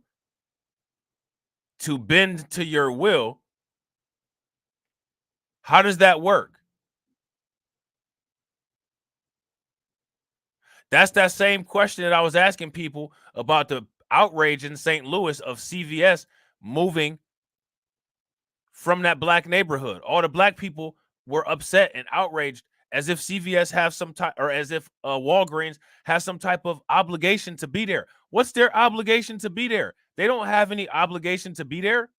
to bend to your will, how does that work? That's that same question that I was asking people about the outrage in St. Louis of CVS moving from that black neighborhood. All the black people were upset and outraged as if CVS has some type, or as if Walgreens has some type of obligation to be there. What's their obligation to be there? They don't have any obligation to be there.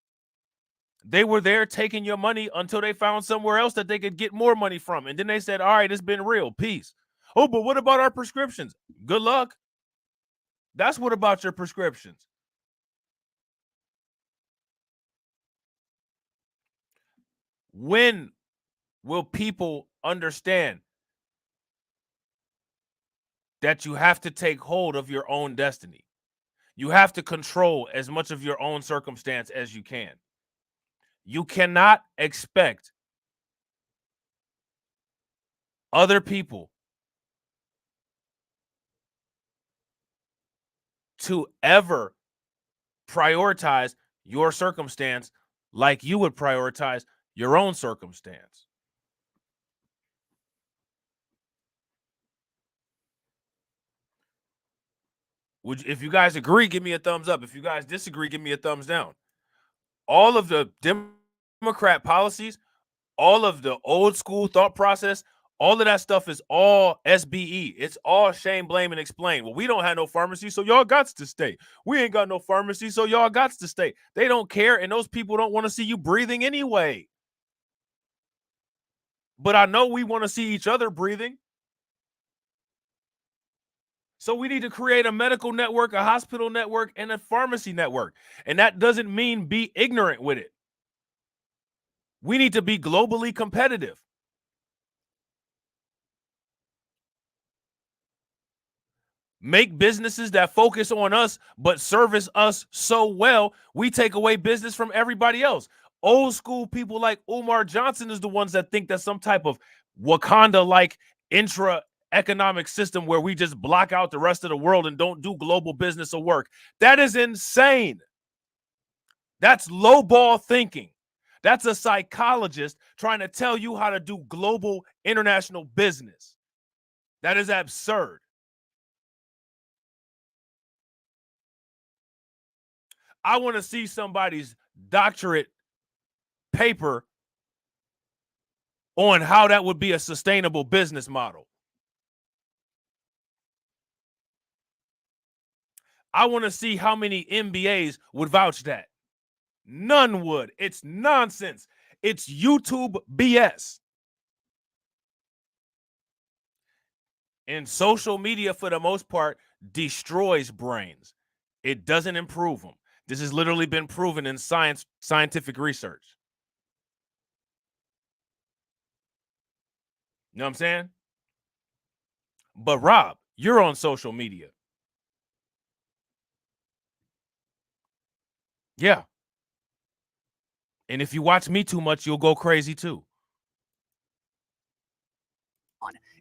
They were there taking your money until they found somewhere else that they could get more money from. And then they said, all right, it's been real. Peace. Oh, but what about our prescriptions? Good luck. That's what about your prescriptions. When will people understand that you have to take hold of your own destiny? You have to control as much of your own circumstance as you can. You cannot expect other people to ever prioritize your circumstance like you would prioritize your own circumstance. If you guys agree, give me a thumbs up. If you guys disagree, give me a thumbs down. All of the Democrat policies, all of the old school thought process, all of that stuff is all SBE. It's all shame, blame, and explain. Well, we don't have no pharmacy, so y'all got to stay. We ain't got no pharmacy, so y'all got to stay. They don't care, and those people don't want to see you breathing anyway. But I know we want to see each other breathing. So we need to create a medical network, a hospital network, and a pharmacy network. And that doesn't mean be ignorant with it. We need to be globally competitive. Make businesses that focus on us but service us so well, we take away business from everybody else. Old school people like Umar Johnson is the ones that think that some type of Wakanda-like intra-economic system where we just block out the rest of the world and don't do global business or work. That is insane. That's lowball thinking. That's a psychologist trying to tell you how to do global international business. That is absurd. I want to see somebody's doctorate paper on how that would be a sustainable business model. I want to see how many MBAs would vouch that. None would. It's nonsense. It's YouTube BS. And social media, for the most part, destroys brains. It doesn't improve them. This has literally been proven in scientific research. You know what I'm saying? But Rob, you're on social media. Yeah. And if you watch me too much, you'll go crazy too.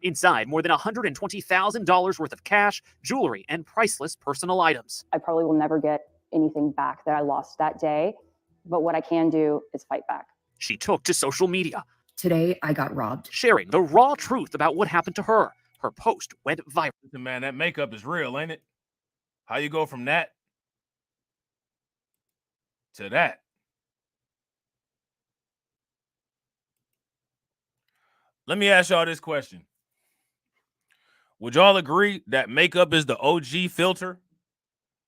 Inside, more than $120,000 worth of cash, jewelry, and priceless personal items. I probably will never get anything back that I lost that day, but what I can do is fight back. She took to social media. Today, I got robbed. Sharing the raw truth about what happened to her. Her post went viral. Listen, man, that makeup is real, ain't it? How you go from that to that? Let me ask y'all this question. Would y'all agree that makeup is the OG filter?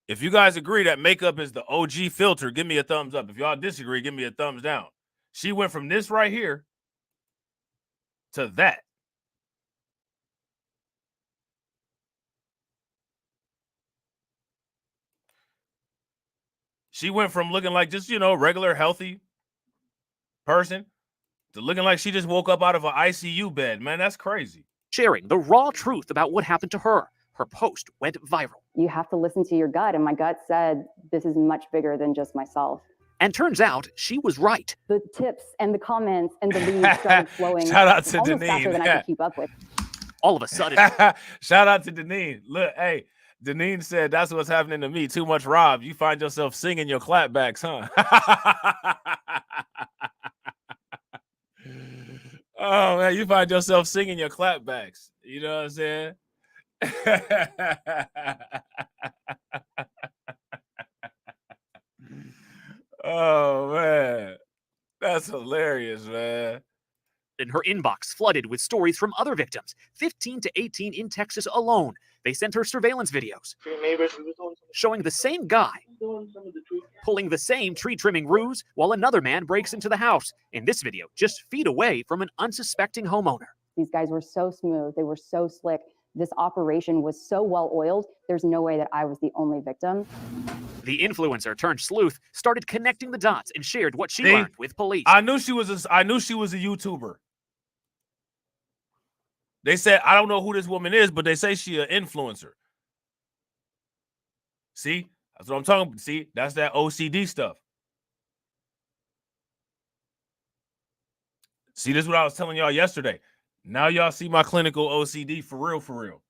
If you guys agree that makeup is the OG filter, give me a thumbs up. If y'all disagree, give me a thumbs down. She went from this right here to that. She went from looking like just, regular healthy person to looking like she just woke up out of an ICU bed. Man, that's crazy. sharing the raw truth about what happened to her. Her post went viral. You have to listen to your gut, and my gut said this is much bigger than just myself. And turns out she was right. The tips and the comments and the leads started flowing Shout out to almost faster than I could keep up with. All of a sudden. Shout out to Deneen. Look, hey, Deneen said that's what's happening to me. Too much Rob. You find yourself singing your clapbacks, huh? Oh, man, you find yourself singing your clapbacks. You know what I'm saying? Oh, man. That's hilarious, man. And her inbox flooded with stories from other victims, 15 to 18 in Texas alone. They sent her surveillance videos showing the same guy pulling the same tree trimming ruse while another man breaks into the house. In this video, just feet away from an unsuspecting homeowner. These guys were so smooth. They were so slick. This operation was so well oiled. There's no way that I was the only victim. The influencer turned sleuth started connecting the dots and shared what she learned with police. I knew she was a YouTuber. They said, I don't know who this woman is, but they say she an influencer. See? That's what I'm talking about. See? That's that OCD stuff. See, this is what I was telling y'all yesterday. Now y'all see my clinical OCD for real, for real.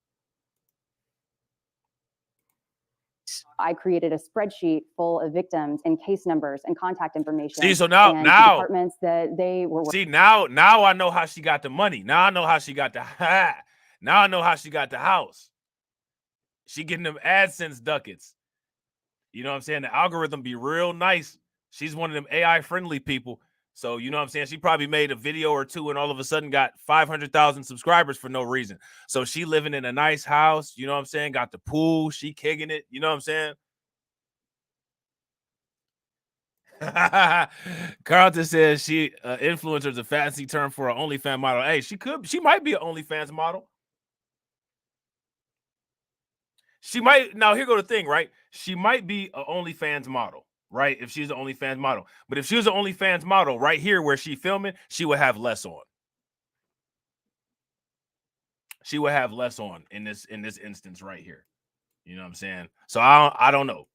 I created a spreadsheet full of victims and case numbers and contact information. See, so now the departments that they were. See, now I know how she got the money. Now I know how she got the now I know how she got the house. She getting them AdSense ducats. You know what I'm saying? The algorithm be real nice. She's one of them AI friendly people. So, you know what I'm saying? She probably made a video or two and all of a sudden got 500,000 subscribers for no reason. So she living in a nice house, you know what I'm saying? Got the pool, she kicking it, you know what I'm saying? Carlton says she influencer is a fancy term for an OnlyFans model. Hey, she might be an OnlyFans model. She might, now here go the thing, right? She might be an OnlyFans model, right? If she's an OnlyFans model. But if she was an OnlyFans model right here where she filming, she would have less on. She would have less on in this instance right here. You know what I'm saying? So I don't know.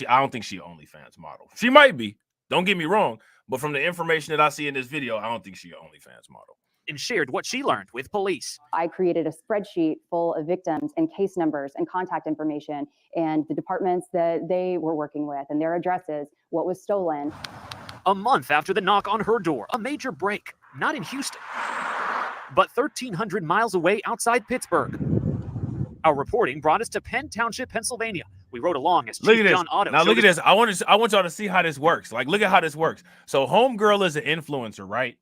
I don't think she an OnlyFans model. She might be. Don't get me wrong. But from the information that I see in this video, I don't think she an OnlyFans model. And shared what she learned with police. I created a spreadsheet full of victims and case numbers and contact information and the departments that they were working with and their addresses, what was stolen. A month after the knock on her door, a major break, not in Houston, but 1,300 miles away outside Pittsburgh. Our reporting brought us to Penn Township, Pennsylvania. We rode along as Chief John Otto. Now look at this. I want y'all to see how this works. Like, look at how this works. So homegirl is an influencer, right?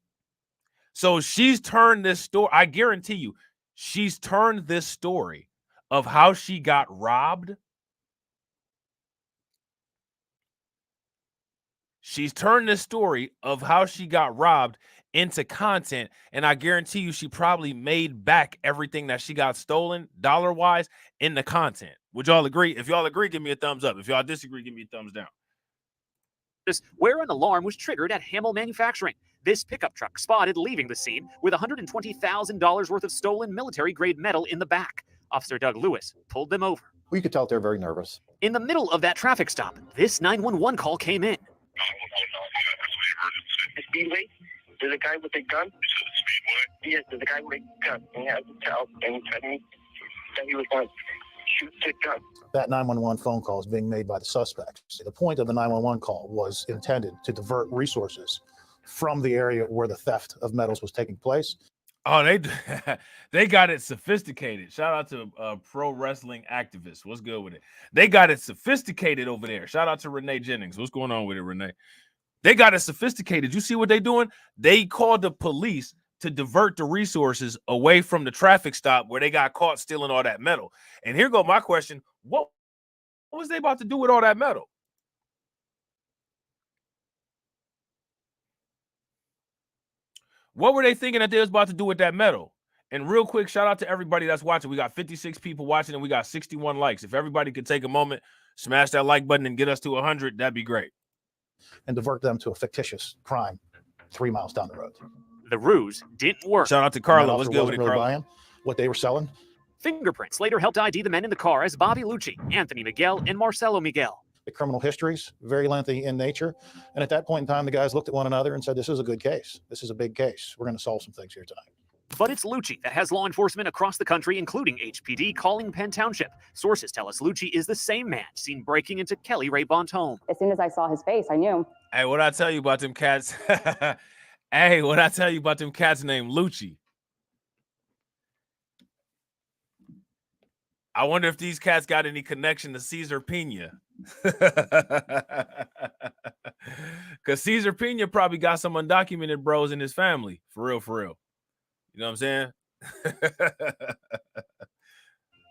So she's turned this story. I guarantee you, she's turned this story of how she got robbed. She's turned this story of how she got robbed into content. And I guarantee you, she probably made back everything that she got stolen dollar-wise in the content. Would y'all agree? If y'all agree, give me a thumbs up. If y'all disagree, give me a thumbs down. Where an alarm was triggered at Hamel Manufacturing. This pickup truck spotted leaving the scene with $120,000 worth of stolen military-grade metal in the back. Officer Doug Lewis pulled them over. Well, you could tell they're very nervous. In the middle of that traffic stop, this 911 call came in. Speedway? There's a guy with a gun? Yes, there's a guy with a gun. And he had to tell and he told me that he was going to shoot the gun. That 911 phone call is being made by the suspects. The point of the 911 call was intended to divert resources from the area where the theft of metals was taking place. Oh, they got it sophisticated. Shout out to pro wrestling activists. What's good with it? They got it sophisticated over there. Shout out to Renee Jennings. What's going on with it, Renee? They got it sophisticated. You see what they doing? They called the police to divert the resources away from the traffic stop where they got caught stealing all that metal. And here go my question. What was they about to do with all that metal? What were they thinking that they was about to do with that metal? And real quick, shout out to everybody that's watching. We got 56 people watching and we got 61 likes. If everybody could take a moment, smash that like button and get us to 100, that'd be great. And divert them to a fictitious crime 3 miles down the road. The ruse didn't work. Shout out to Carla. What's good with it, Really Carla? what they were selling. Fingerprints later helped ID the men in the car as Bobby Lucci, Anthony Miguel, and Marcelo Miguel. The criminal histories, very lengthy in nature. And at that point in time, the guys looked at one another and said, this is a good case. This is a big case. We're going to solve some things here tonight. But it's Lucci that has law enforcement across the country, including HPD, calling Penn Township. Sources tell us Lucci is the same man seen breaking into Kelly Ray Bond's home. As soon as I saw his face, I knew. Hey, what I tell you about them cats? Hey, what I tell you about them cats named Lucci? I wonder if these cats got any connection to Cesar Pena. Because Cesar Pena probably got some undocumented bros in his family. For real, for real. You know what I'm saying?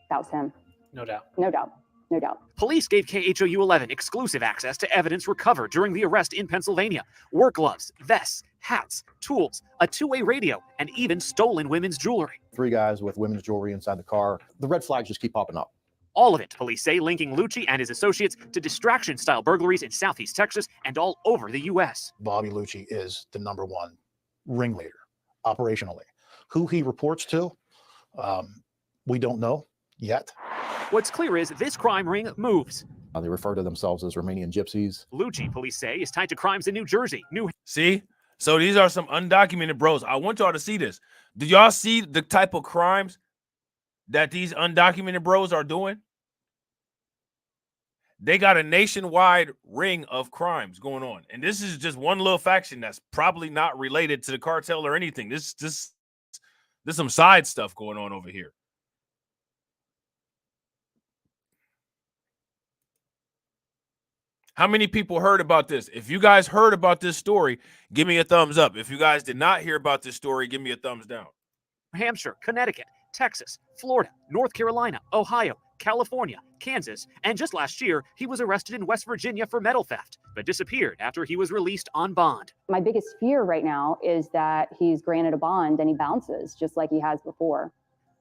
That was him. No doubt. No doubt. No doubt. Police gave KHOU 11 exclusive access to evidence recovered during the arrest in Pennsylvania. Work gloves, vests, hats, tools, a two-way radio, and even stolen women's jewelry. 3 guys with women's jewelry inside the car. The red flags just keep popping up. All of it, police say, linking Lucci and his associates to distraction-style burglaries in Southeast Texas and all over the U.S. Bobby Lucci is the #1 ringleader operationally. Who he reports to, we don't know yet. What's clear is this crime ring moves. They refer to themselves as Romanian gypsies. Lucci, police say, is tied to crimes in New Jersey. See? So these are some undocumented bros. I want y'all to see this. Did y'all see the type of crimes that these undocumented bros are doing? They got a nationwide ring of crimes going on. And this is just one little faction that's probably not related to the cartel or anything. There's some side stuff going on over here. How many people heard about this? If you guys heard about this story, give me a thumbs up. If you guys did not hear about this story, give me a thumbs down. Hampshire, Connecticut, Texas, Florida, North Carolina, Ohio, California, Kansas, and just last year, he was arrested in West Virginia for metal theft, but disappeared after he was released on bond. My biggest fear right now is that he's granted a bond and he bounces just like he has before.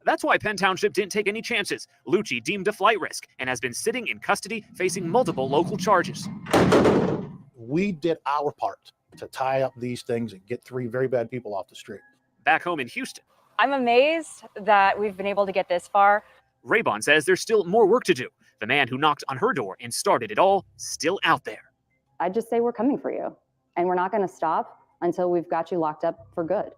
That's why Penn Township didn't take any chances. Lucci deemed a flight risk and has been sitting in custody facing multiple local charges. We did our part to tie up these things and get 3 very bad people off the street. Back home in Houston, I'm amazed that we've been able to get this far. Raybon says there's still more work to do. The man who knocked on her door and started it all, still out there. I just say we're coming for you, and we're not going to stop until we've got you locked up for good.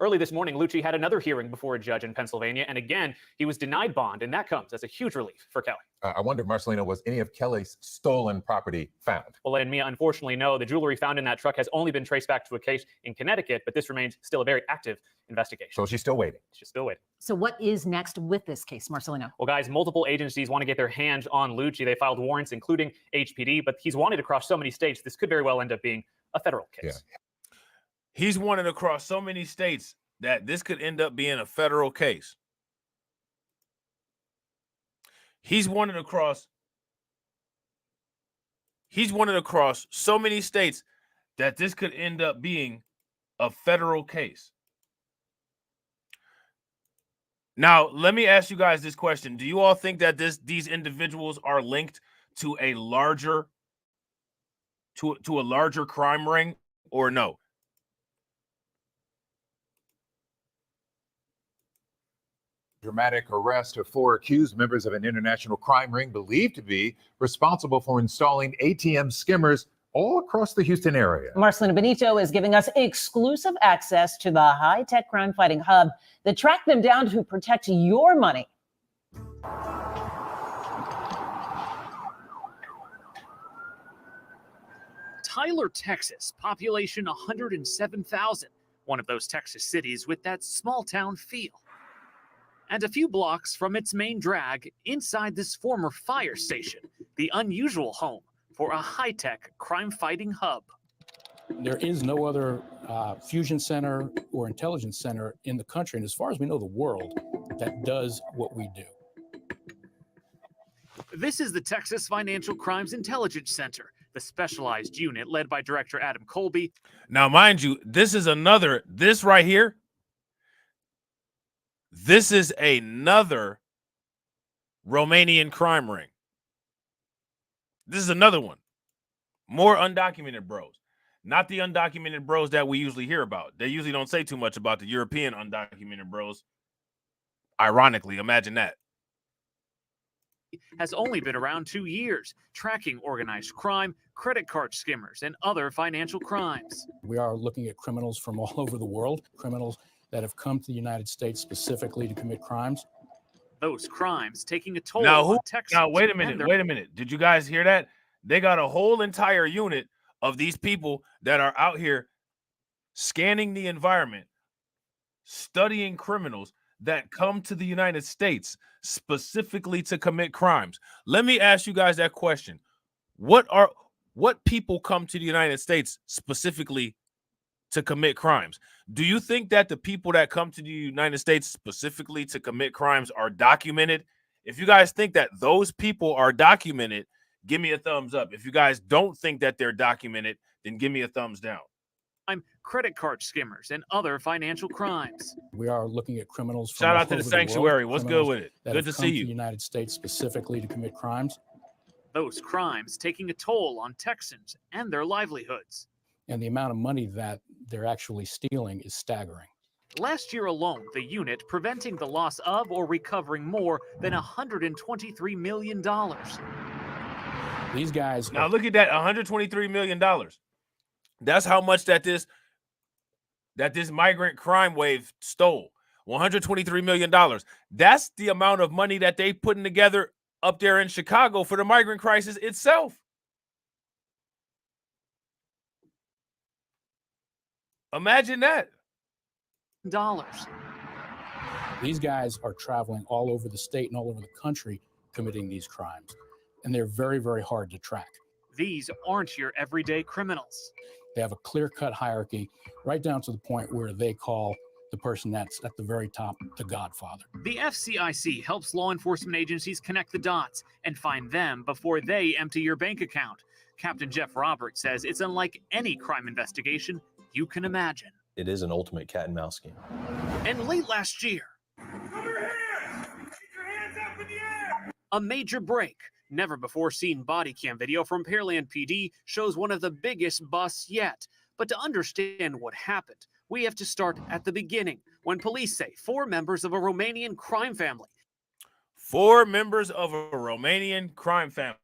Early this morning, Lucci had another hearing before a judge in Pennsylvania, and again, he was denied bond, and that comes as a huge relief for Kelly. I wonder, Marcelino, was any of Kelly's stolen property found? Well, and Mia, unfortunately, no. The jewelry found in that truck has only been traced back to a case in Connecticut, but this remains still a very active investigation. So she's still waiting? She's still waiting. So what is next with this case, Marcelino? Well, guys, multiple agencies want to get their hands on Lucci. They filed warrants, including HPD, but he's wanted across so many states, this could very well end up being a federal case. Yeah. He's wanted across so many states that this could end up being a federal case. He's wanted across so many states that this could end up being a federal case. Now, let me ask you guys this question. Do you all think that these individuals are linked to a larger crime ring or no? Dramatic arrest of 4 accused members of an international crime ring believed to be responsible for installing ATM skimmers all across the Houston area. Marcelino Benito is giving us exclusive access to the high-tech crime-fighting hub that tracked them down to protect your money. Tyler, Texas, population 107,000. One of those Texas cities with that small-town feel. And a few blocks from its main drag, inside this former fire station, the unusual home for a high-tech crime-fighting hub. There is no other fusion center or intelligence center in the country, and as far as we know, the world, that does what we do. This is the Texas Financial Crimes Intelligence Center, the specialized unit led by Director Adam Colby. Now, mind you, this right here, this is another Romanian crime ring. This is another one. More undocumented bros. Not the undocumented bros that we usually hear about. They usually don't say too much about the European undocumented bros. Ironically, imagine that. Has only been around 2 years, tracking organized crime, credit card skimmers, and other financial crimes. We are looking at criminals from all over the world, criminals that have come to the United States specifically to commit crimes. Those crimes taking a toll Now, on Texans. now wait a minute. Did you guys hear that? They got a whole entire unit of these people that are out here scanning the environment, studying criminals that come to the United States specifically to commit crimes. Let me ask you guys that question. What people come to the United States specifically to commit crimes? Do you think that the people that come to the United States specifically to commit crimes are documented? If you guys think that those people are documented, give me a thumbs up. If you guys don't think that they're documented, then give me a thumbs down. Credit card skimmers and other financial crimes. We are looking at criminals from Shout all out to the over Sanctuary. world, What's good criminals with it? that Good have to come see the you. United States specifically to commit crimes. Those crimes taking a toll on Texans and their livelihoods. And the amount of money that they're actually stealing is staggering. Last year alone, the unit preventing the loss of or recovering more than $123 million. These guys. Now look at that, $123 million. That's how much that this migrant crime wave stole. $123 million. That's the amount of money that they putting together up there in Chicago for the migrant crisis itself. Imagine that. These guys are traveling all over the state and all over the country committing these crimes. And they're very, very hard to track. These aren't your everyday criminals. They have a clear-cut hierarchy right down to the point where they call the person that's at the very top the Godfather. The FCIC helps law enforcement agencies connect the dots and find them before they empty your bank account. Captain Jeff Roberts says it's unlike any crime investigation you can imagine. It is an ultimate cat and mouse game. And late last year, a major break. Never before seen body cam video from Pearland PD shows one of the biggest busts yet. But to understand what happened, we have to start at the beginning, when police say 4 members of a Romanian crime family. 4 members of a Romanian crime family.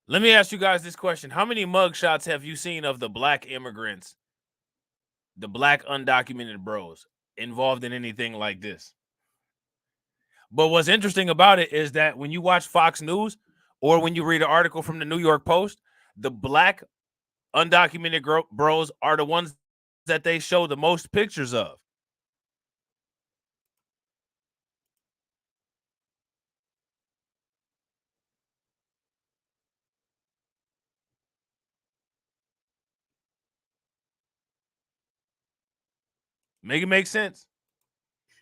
Let me ask you guys this question. How many mugshots have you seen of the black immigrants, the black undocumented bros involved in anything like this? But what's interesting about it is that when you watch Fox News or when you read an article from the New York Post, the black undocumented bros are the ones that they show the most pictures of. Make it make sense.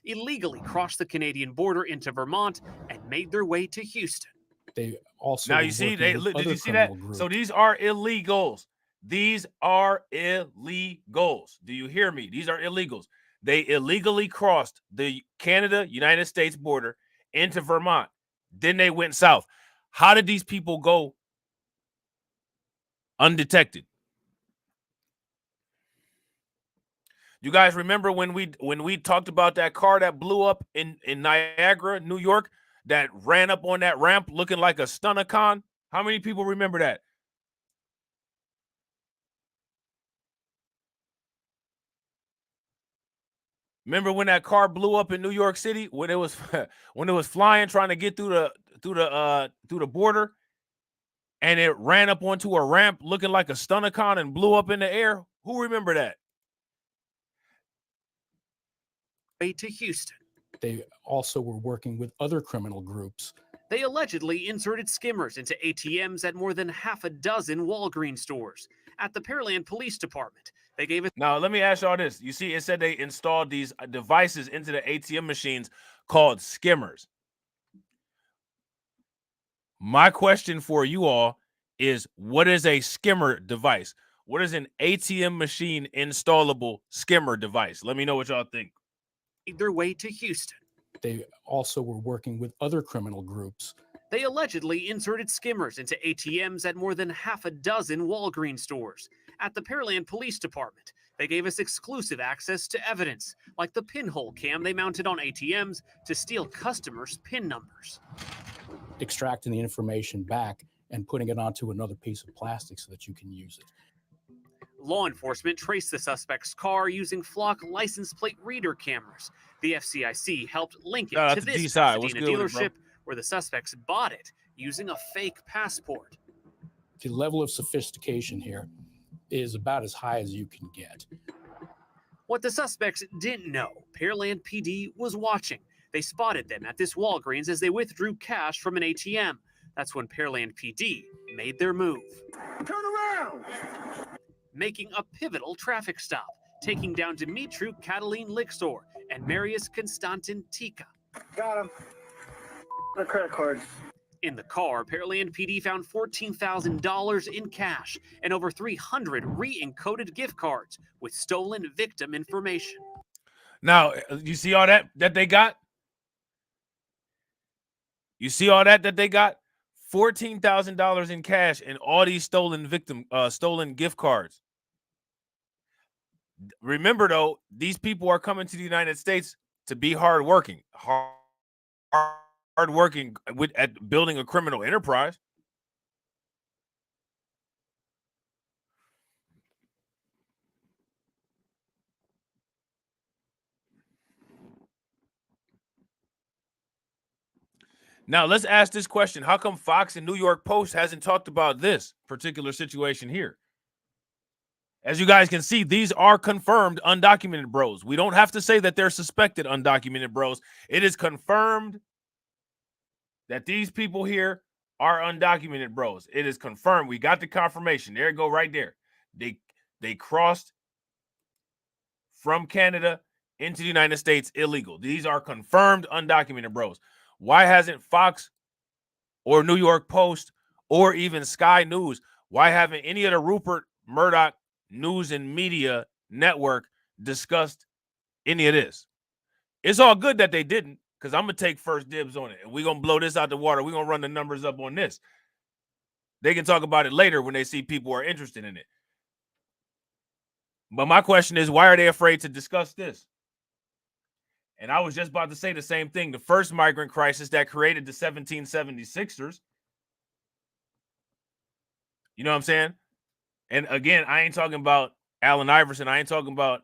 Illegally crossed the Canadian border into Vermont and made their way to Houston. They also now you see did you see that? So these are illegals. These are illegals. Do you hear me? These are illegals. They illegally crossed the Canada-United States border into Vermont. Then they went south. How did these people go undetected? You guys remember when we talked about that car that blew up in Niagara, New York, that ran up on that ramp looking like a stunner-con? How many people remember that? Remember when that car blew up in New York City when it was flying trying to get through the border, and it ran up onto a ramp looking like a stunner-con and blew up in the air? Who remember that? To Houston. They also were working with other criminal groups. They allegedly inserted skimmers into ATMs at more than half a dozen Walgreens stores. At the Pearland Police Department, they gave it. Now, let me ask y'all this. You see, it said they installed these devices into the ATM machines called skimmers. My question for you all is, what is a skimmer device? What is an ATM machine installable skimmer device? Let me know what y'all think. Their way to Houston. They also were working with other criminal groups. They allegedly inserted skimmers into ATMs at more than half a dozen Walgreens stores. At the Pearland Police Department, they gave us exclusive access to evidence, like the pinhole cam they mounted on ATMs to steal customers' PIN numbers. Extracting the information back and putting it onto another piece of plastic so that you can use it. Law enforcement traced the suspect's car using flock license plate reader cameras. The FCIC helped link it Shout out to to this G-Side. What's Pasadena good with it, bro? dealership where the suspects bought it using a fake passport. The level of sophistication here is about as high as you can get. What the suspects didn't know, Pearland PD was watching. They spotted them at this Walgreens as they withdrew cash from an ATM. That's when Pearland PD made their move. Turn around! Making a pivotal traffic stop, taking down Dimitru Catalin Lixor and Marius Constantin Tika. Got him. The credit cards. In the car, Pearland PD found $14,000 in cash and over 300 re-encoded gift cards with stolen victim information. Now, you see all that they got? You see all that they got? $14,000 in cash and all these stolen gift cards. Remember, though, these people are coming to the United States to be hardworking at building a criminal enterprise. Now, let's ask this question. How come Fox and New York Post hasn't talked about this particular situation here? As you guys can see, these are confirmed undocumented bros. We don't have to say that they're suspected undocumented bros. It is confirmed that these people here are undocumented bros. It is confirmed. We got the confirmation. There you go, right there. They crossed from Canada into the United States illegal. These are confirmed undocumented bros. Why hasn't Fox or New York Post or even Sky News, why haven't any of the Rupert Murdoch news and media network discussed any of this? It's all good that they didn't, because I'm going to take first dibs on it. And we're going to blow this out the water. We're going to run the numbers up on this. They can talk about it later when they see people are interested in it. But my question is, why are they afraid to discuss this? And I was just about to say the same thing. The first migrant crisis that created the 1776ers. You know what I'm saying? And again, I ain't talking about Allen Iverson. I ain't talking about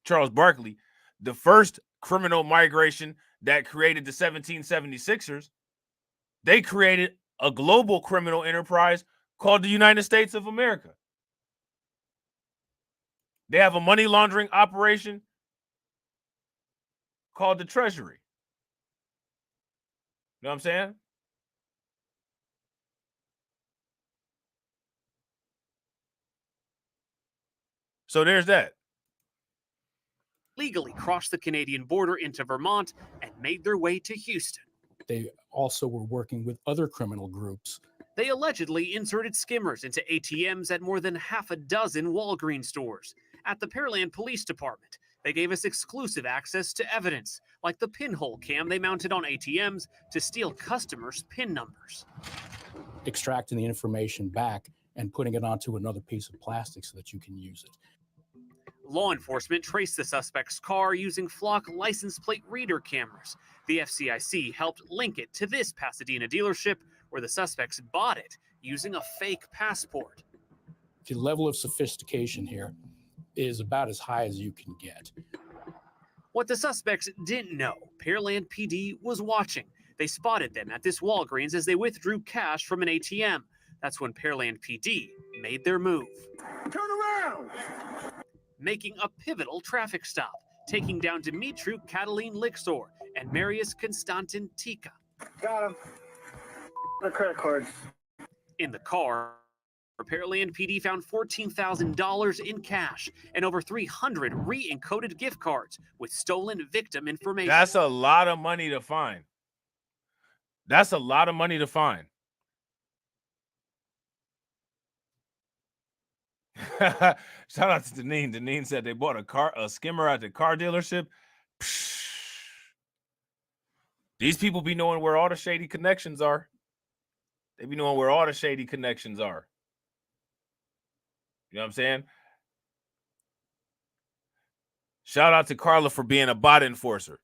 Charles Barkley. The first criminal migration that created the 1776ers, they created a global criminal enterprise called the United States of America. They have a money laundering operation called the Treasury. You know what I'm saying? So there's that. Legally crossed the Canadian border into Vermont and made their way to Houston. They also were working with other criminal groups. They allegedly inserted skimmers into ATMs at more than half a dozen Walgreens stores. At the Pearland Police Department, they gave us exclusive access to evidence, like the pinhole cam they mounted on ATMs to steal customers' PIN numbers. Extracting the information back and putting it onto another piece of plastic so that you can use it. Law enforcement traced the suspect's car using flock license plate reader cameras. The FCIC helped link it to this Pasadena dealership where the suspects bought it using a fake passport. The level of sophistication here is about as high as you can get. What the suspects didn't know, Pearland PD was watching. They spotted them at this Walgreens as they withdrew cash from an ATM. That's when Pearland PD made their move. Turn around! Making a pivotal traffic stop, taking down Dimitru Catalin Lixor and Marius Constantin Tika. Got him. The credit cards. In the car, Pearland PD found $14,000 in cash and over 300 re-encoded gift cards with stolen victim information. That's a lot of money to find. That's a lot of money to find. Shout out to Deneen. Deneen said they bought a skimmer at the car dealership. Psh. These people be knowing where all the shady connections are. They be knowing where all the shady connections are. You know what I'm saying? Shout out to Carla for being a bot enforcer.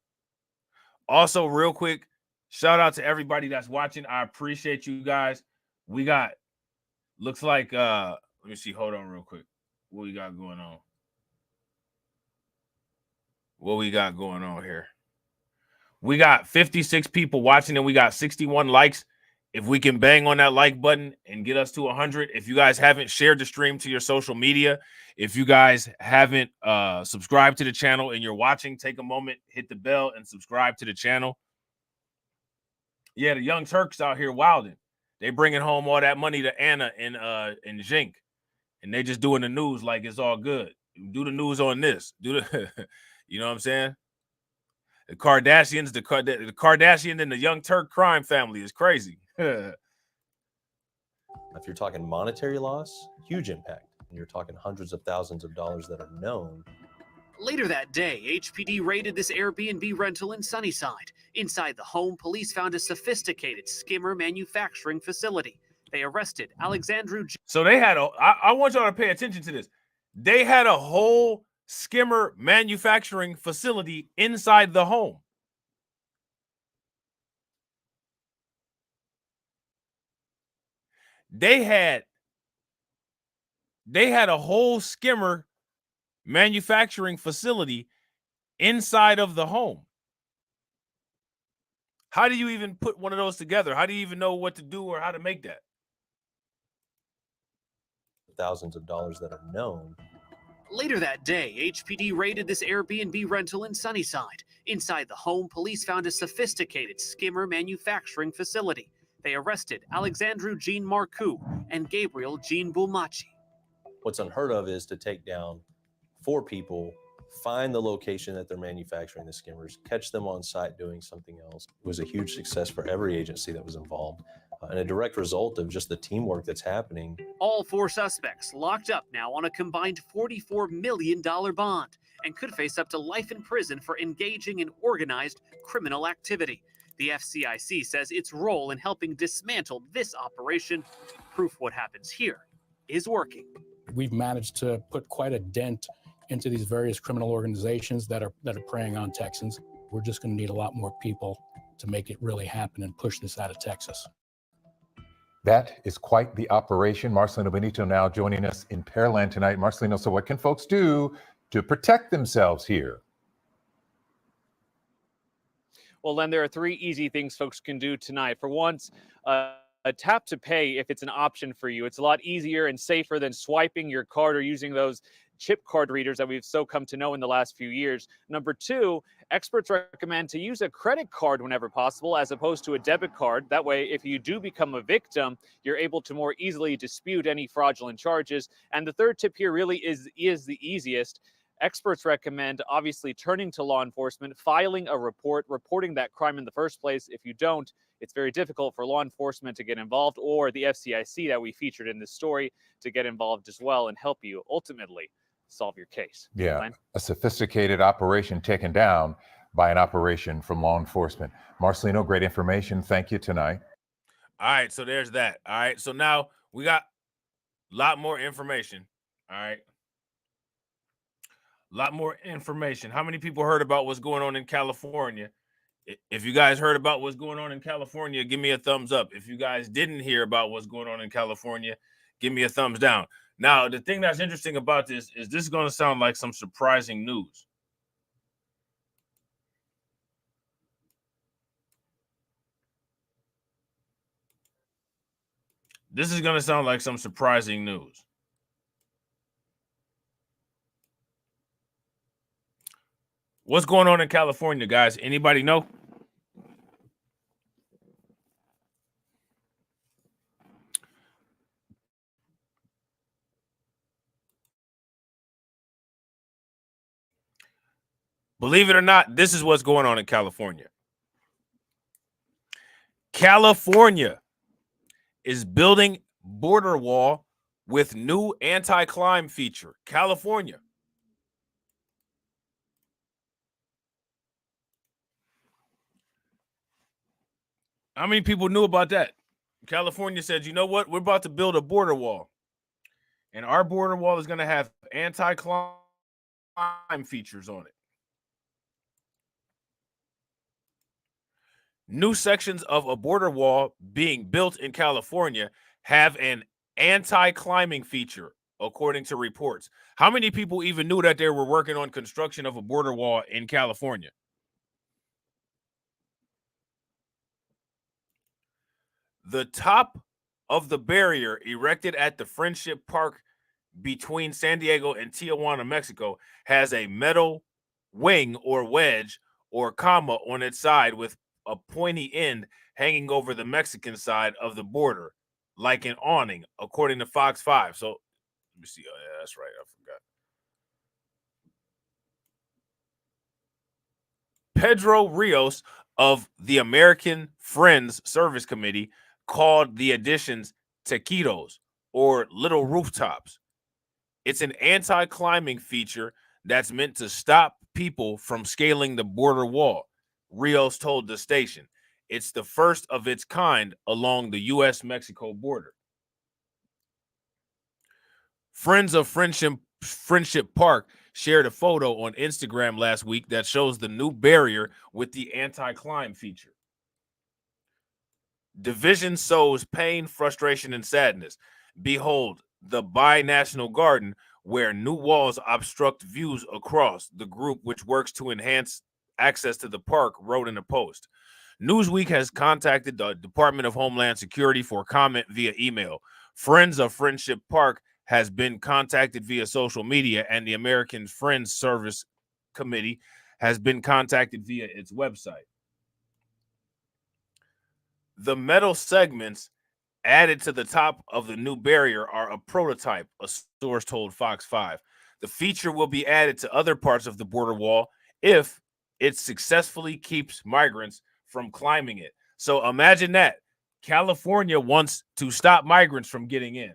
Also, real quick, shout out to everybody that's watching. I appreciate you guys. We got, looks like, let me see. Hold on real quick. What we got going on? What we got going on here? We got 56 people watching and we got 61 likes. If we can bang on that like button and get us to 100, if you guys haven't shared the stream to your social media, if you guys haven't subscribed to the channel and you're watching, take a moment, hit the bell and subscribe to the channel. Yeah, the Young Turks out here wilding. They bringing home all that money to Anna and Zink, and they just doing the news like it's all good. Do the news on this. Do the, you know what I'm saying? The Kardashians, the Kardashian and the Young Turk crime family is crazy. If you're talking monetary loss, huge impact. And you're talking hundreds of thousands of dollars that are known. Later that day, HPD raided this Airbnb rental in Sunnyside. Inside the home, police found a sophisticated skimmer manufacturing facility. They arrested Alexandru. So they had I want y'all to pay attention to this. They had a whole skimmer manufacturing facility inside the home. They had a whole skimmer manufacturing facility inside of the home. How do you even put one of those together? How do you even know what to do or how to make that? Thousands of dollars that are known. Later that day, HPD raided this Airbnb rental in Sunnyside. Inside the home, police found a sophisticated skimmer manufacturing facility. They arrested Alexandru Jean Marcoux and Gabriel Jean Bulmachi. What's unheard of is to take down 4 people, find the location that they're manufacturing the skimmers, catch them on site doing something else. It was a huge success for every agency that was involved, and a direct result of just the teamwork that's happening. All 4 suspects locked up now on a combined $44 million bond and could face up to life in prison for engaging in organized criminal activity. The FCIC says its role in helping dismantle this operation, proof what happens here, is working. We've managed to put quite a dent into these various criminal organizations that are preying on Texans. We're just going to need a lot more people to make it really happen and push this out of Texas. That is quite the operation. Marcelino Benito now joining us in Pearland tonight. Marcelino, so what can folks do to protect themselves here? Well, Len, there are 3 easy things folks can do tonight. For once, tap to pay if it's an option for you. It's a lot easier and safer than swiping your card or using those chip card readers that we've so come to know in the last few years. Number 2, experts recommend to use a credit card whenever possible as opposed to a debit card. That way, if you do become a victim, you're able to more easily dispute any fraudulent charges. And the 3rd tip here really is the easiest. Experts recommend, obviously, turning to law enforcement, filing a report, reporting that crime in the first place. If you don't, it's very difficult for law enforcement to get involved, or the FCIC that we featured in this story to get involved as well and help you ultimately solve your case. Yeah, Glenn? a sophisticated operation taken down by an operation from law enforcement. Marcelino, great information. Thank you tonight. All right, so there's that. All right, so now we got a lot more information. All right. A lot more information. How many people heard about what's going on in California? If you guys heard about what's going on in California, give me a thumbs up. If you guys didn't hear about what's going on in California, give me a thumbs down. Now, the thing that's interesting about this is going to sound like some surprising news. This is going to sound like some surprising news. What's going on in California, guys? Anybody know? Believe it or not, this is what's going on in California. California is building border wall with new anti-crime feature. California. How many people knew about that? California said, you know what? We're about to build a border wall. And our border wall is going to have anti-crime features on it. New sections of a border wall being built in California have an anti-climbing feature, according to reports. How many people even knew that they were working on construction of a border wall in California? The top of the barrier erected at the Friendship Park between San Diego and Tijuana, Mexico, has a metal wing or wedge or comma on its side with a pointy end hanging over the Mexican side of the border, like an awning, according to Fox 5. So, let me see. Oh, yeah, that's right. I forgot. Pedro Rios of the American Friends Service Committee called the additions taquitos, or little rooftops. It's an anti-climbing feature that's meant to stop people from scaling the border wall, Rios told the station. It's the first of its kind along the U.S.-Mexico border. Friends of Friendship Park shared a photo on Instagram last week that shows the new barrier with the anti-climb feature. Division sows pain, frustration, and sadness. Behold, the Bi-National Garden, where new walls obstruct views across. The group, which works to enhance access to the park, wrote in a post. Newsweek has contacted the Department of Homeland Security for comment via email. Friends of Friendship Park has been contacted via social media, and the American Friends Service Committee has been contacted via its website. The metal segments added to the top of the new barrier are a prototype, a source told Fox 5. The feature will be added to other parts of the border wall if it successfully keeps migrants from climbing it. So imagine that. California wants to stop migrants from getting in.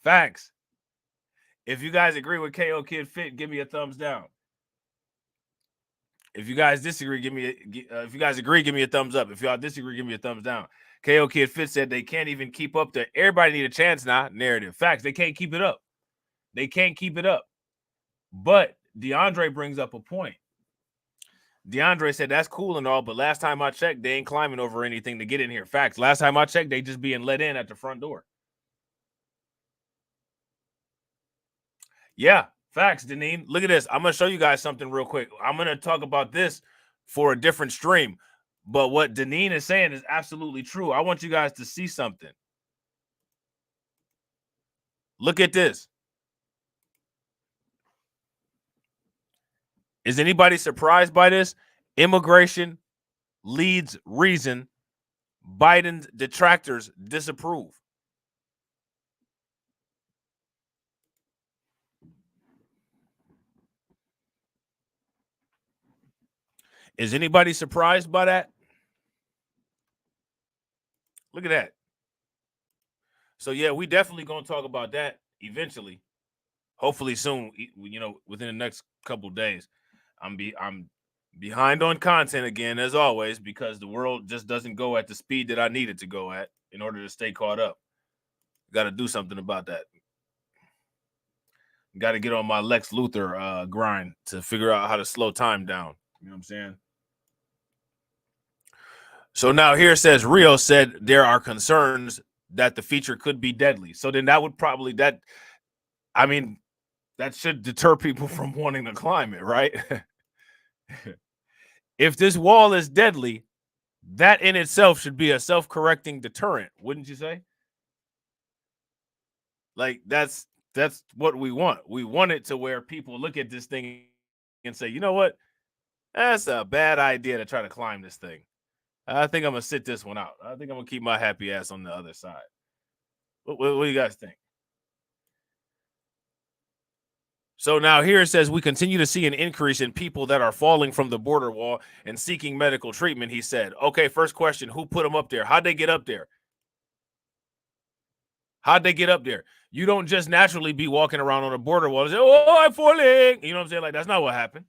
Facts. If you guys agree with KO Kid Fit, give me a thumbs down. If you guys disagree, if you guys agree, give me a thumbs up. If y'all disagree, give me a thumbs down. KO Kid Fit said they can't even keep up the everybody need a chance now narrative. Facts. They can't keep it up. They can't keep it up. But DeAndre brings up a point. DeAndre said that's cool and all, but last time I checked, they ain't climbing over anything to get in here. Facts. Last time I checked, they just being let in at the front door. Yeah. Facts, Deneen. Look at this. I'm going to show you guys something real quick. I'm going to talk about this for a different stream. But what Deneen is saying is absolutely true. I want you guys to see something. Look at this. Is anybody surprised by this? Immigration leads reason Biden's detractors disapprove. Is anybody surprised by that? Look at that. So, yeah, we definitely going to talk about that eventually. Hopefully soon, you know, within the next couple of days. I'm behind on content again, as always, because the world just doesn't go at the speed that I need it to go at in order to stay caught up. Got to do something about that. Got to get on my Lex Luthor grind to figure out how to slow time down. You know what I'm saying? So now here it says Rio said there are concerns that the feature could be deadly. So then that would probably that should deter people from wanting to climb it, right? If this wall is deadly, that in itself should be a self-correcting deterrent, wouldn't you say? Like that's what we want. We want it to where people look at this thing and say, you know what? That's a bad idea to try to climb this thing. I think I'm going to sit this one out. I think I'm going to keep my happy ass on the other side. What do you guys think? So now here it says we continue to see an increase in people that are falling from the border wall and seeking medical treatment, he said. Okay, first question, who put them up there? How'd they get up there? How'd they get up there? You don't just naturally be walking around on a border wall and say, oh, I'm falling. You know what I'm saying? Like, that's not what happened.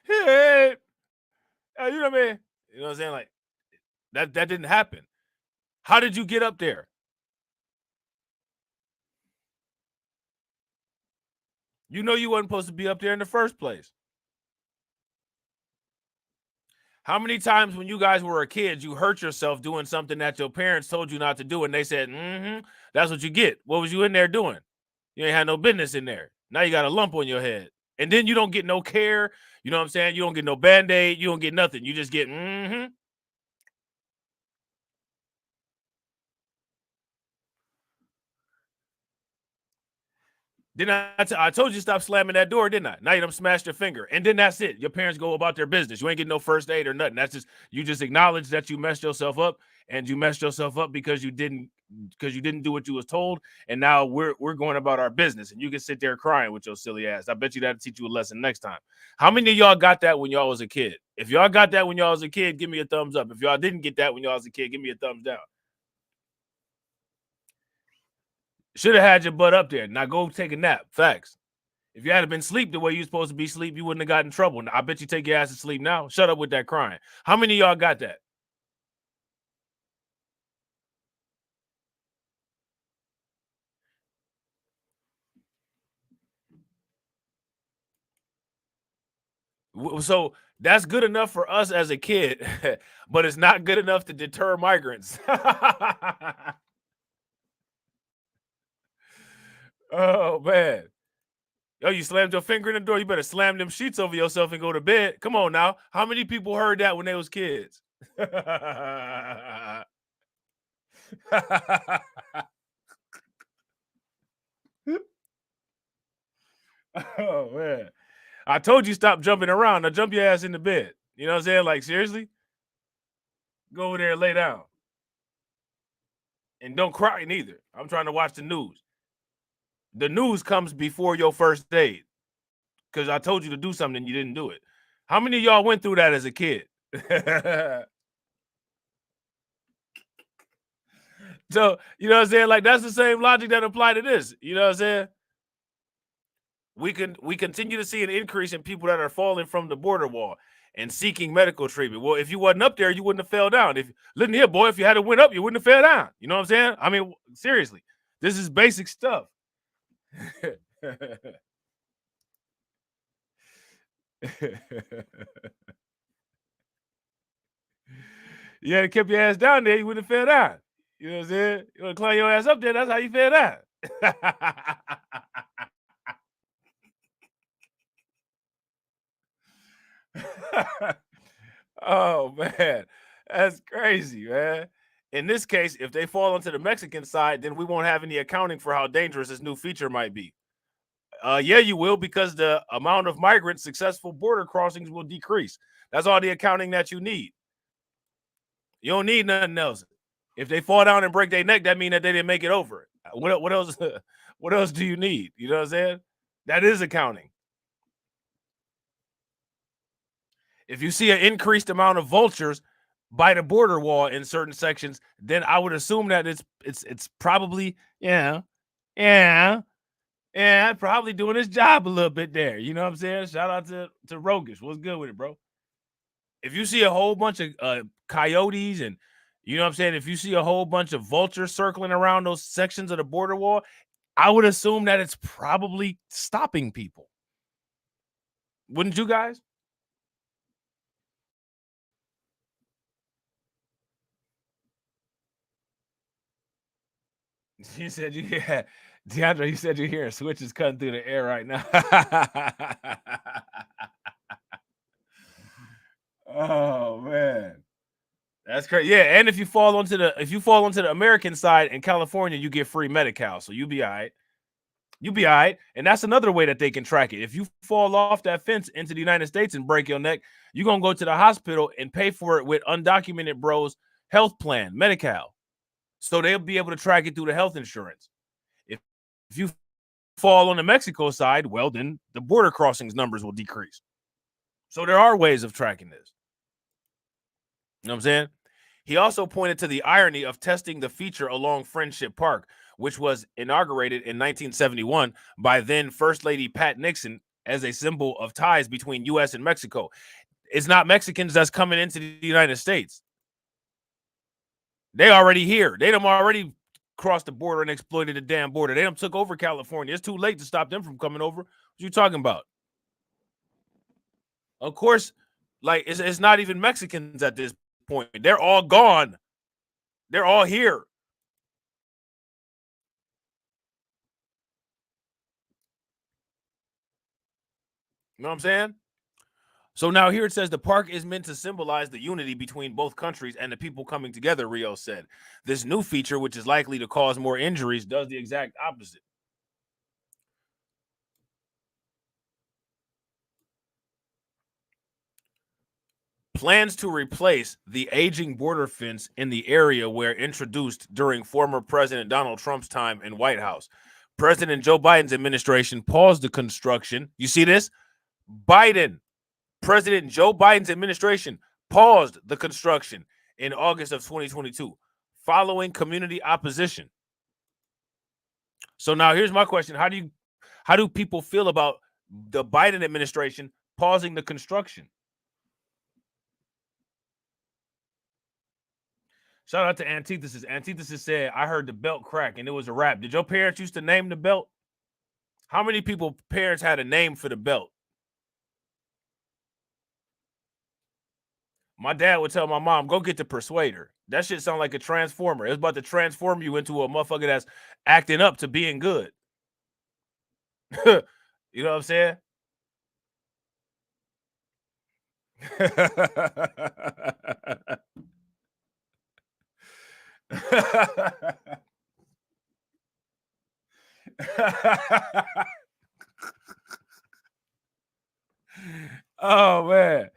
hey, you know what I mean? You know what I'm saying? Like that didn't happen. How did you get up there? You know you wasn't supposed to be up there in the first place. How many times when you guys were a kid, you hurt yourself doing something that your parents told you not to do, and they said, that's what you get. What was you in there doing? You ain't had no business in there. Now you got a lump on your head. And then you don't get no care. You know what I'm saying? You don't get no Band-Aid. You don't get nothing. You just get, Then I told you stop slamming that door, didn't I? Now you done smashed your finger. And then that's it. Your parents go about their business. You ain't getting no first aid or nothing. That's just, you just acknowledge that you messed yourself up, and you messed yourself up because you didn't do what you was told. And now we're going about our business, and you can sit there crying with your silly ass. I bet you that'll teach you a lesson next time. How many of y'all got that when y'all was a kid? If y'all got that when y'all was a kid, give me a thumbs up. If y'all didn't get that when y'all was a kid, give me a thumbs down. Should have had your butt up there. Now go take a nap. Facts. If you had been asleep the way you supposed to be asleep, you wouldn't have gotten in trouble. I bet you take your ass to sleep now. Shut up with that crying. How many of y'all got that? So that's good enough for us as a kid, but it's not good enough to deter migrants. Oh, man. Yo, you slammed your finger in the door. You better slam them sheets over yourself and go to bed. Come on now. How many people heard that when they was kids? Oh, man. I told you stop jumping around. Now jump your ass in the bed. You know what I'm saying? Like, seriously? Go over there and lay down. And don't cry neither. I'm trying to watch the news. The news comes before your first aid, because I told you to do something and you didn't do it. How many of y'all went through that as a kid? So, you know what I'm saying? Like, that's the same logic that applied to this. You know what I'm saying? We continue to see an increase in people that are falling from the border wall and seeking medical treatment. Well, if you wasn't up there, you wouldn't have fell down. Listen here, boy, if you had went up, you wouldn't have fell down. You know what I'm saying? I mean, seriously, this is basic stuff. You had to keep your ass down there, you wouldn't have fell down. You know what I'm saying? You want to climb your ass up there, that's how you fell down. Oh, man. That's crazy, man. In this case, if they fall onto the Mexican side, then we won't have any accounting for how dangerous this new feature might be. Yeah, you will, because the amount of migrant successful border crossings will decrease. That's all the accounting that you need. You don't need nothing else. If they fall down and break their neck, that means that they didn't make it over. What else? What else do you need? You know what I'm saying? That is accounting. If you see an increased amount of vultures by the border wall in certain sections, then I would assume that it's probably probably doing his job a little bit there. You know what I'm saying? Shout out to Rogish. What's good with it, bro? If you see a whole bunch of coyotes and, you know what I'm saying, if you see a whole bunch of vultures circling around those sections of the border wall, I would assume that it's probably stopping people. Wouldn't you guys? You said DeAndre, you said you're hearing switches cutting through the air right now. Oh, man. That's crazy. Yeah, and if you fall onto the American side in California, you get free Medi-Cal, so you'll be all right. You'll be all right. And that's another way that they can track it. If you fall off that fence into the United States and break your neck, you're going to go to the hospital and pay for it with undocumented bros health plan, Medi-Cal. So they'll be able to track it through the health insurance. If you fall on the Mexico side, well, then the border crossings numbers will decrease. So there are ways of tracking this. You know what I'm saying? He also pointed to the irony of testing the feature along Friendship Park, which was inaugurated in 1971 by then First Lady Pat Nixon as a symbol of ties between U.S. and Mexico. It's not Mexicans that's coming into the United States. They already here. They done already crossed the border and exploited the damn border. They done took over California. It's too late to stop them from coming over. What you talking about? Of course, like it's not even Mexicans at this point. They're all gone. They're all here. You know what I'm saying? So now here it says the park is meant to symbolize the unity between both countries and the people coming together, Rio said. This new feature, which is likely to cause more injuries, does the exact opposite. Plans to replace the aging border fence in the area were introduced during former President Donald Trump's time in White House. President Joe Biden's administration paused the construction. You see this? President Joe Biden's administration paused the construction in August of 2022 following community opposition. So now here's my question. How do people feel about the Biden administration pausing the construction? Shout out to Antithesis. Antithesis said, I heard the belt crack and it was a wrap. Did your parents used to name the belt? How many people parents had a name for the belt? My dad would tell my mom, go get the Persuader. That shit sound like a transformer. It's about to transform you into a motherfucker that's acting up to being good. You know what I'm saying? Oh man,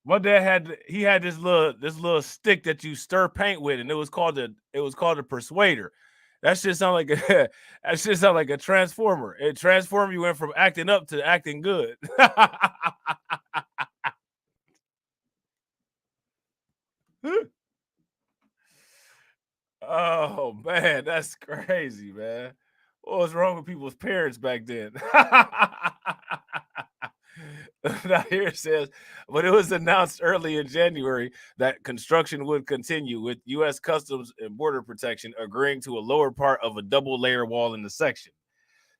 my dad had this little stick that you stir paint with, and it was called a Persuader. That shit sound like a transformer. It transformed you, went from acting up to acting good. Oh man, that's crazy, man. What was wrong with people's parents back then? Now here it says, but it was announced early in January that construction would continue, with U.S. Customs and Border Protection agreeing to a lower part of a double-layer wall in the section.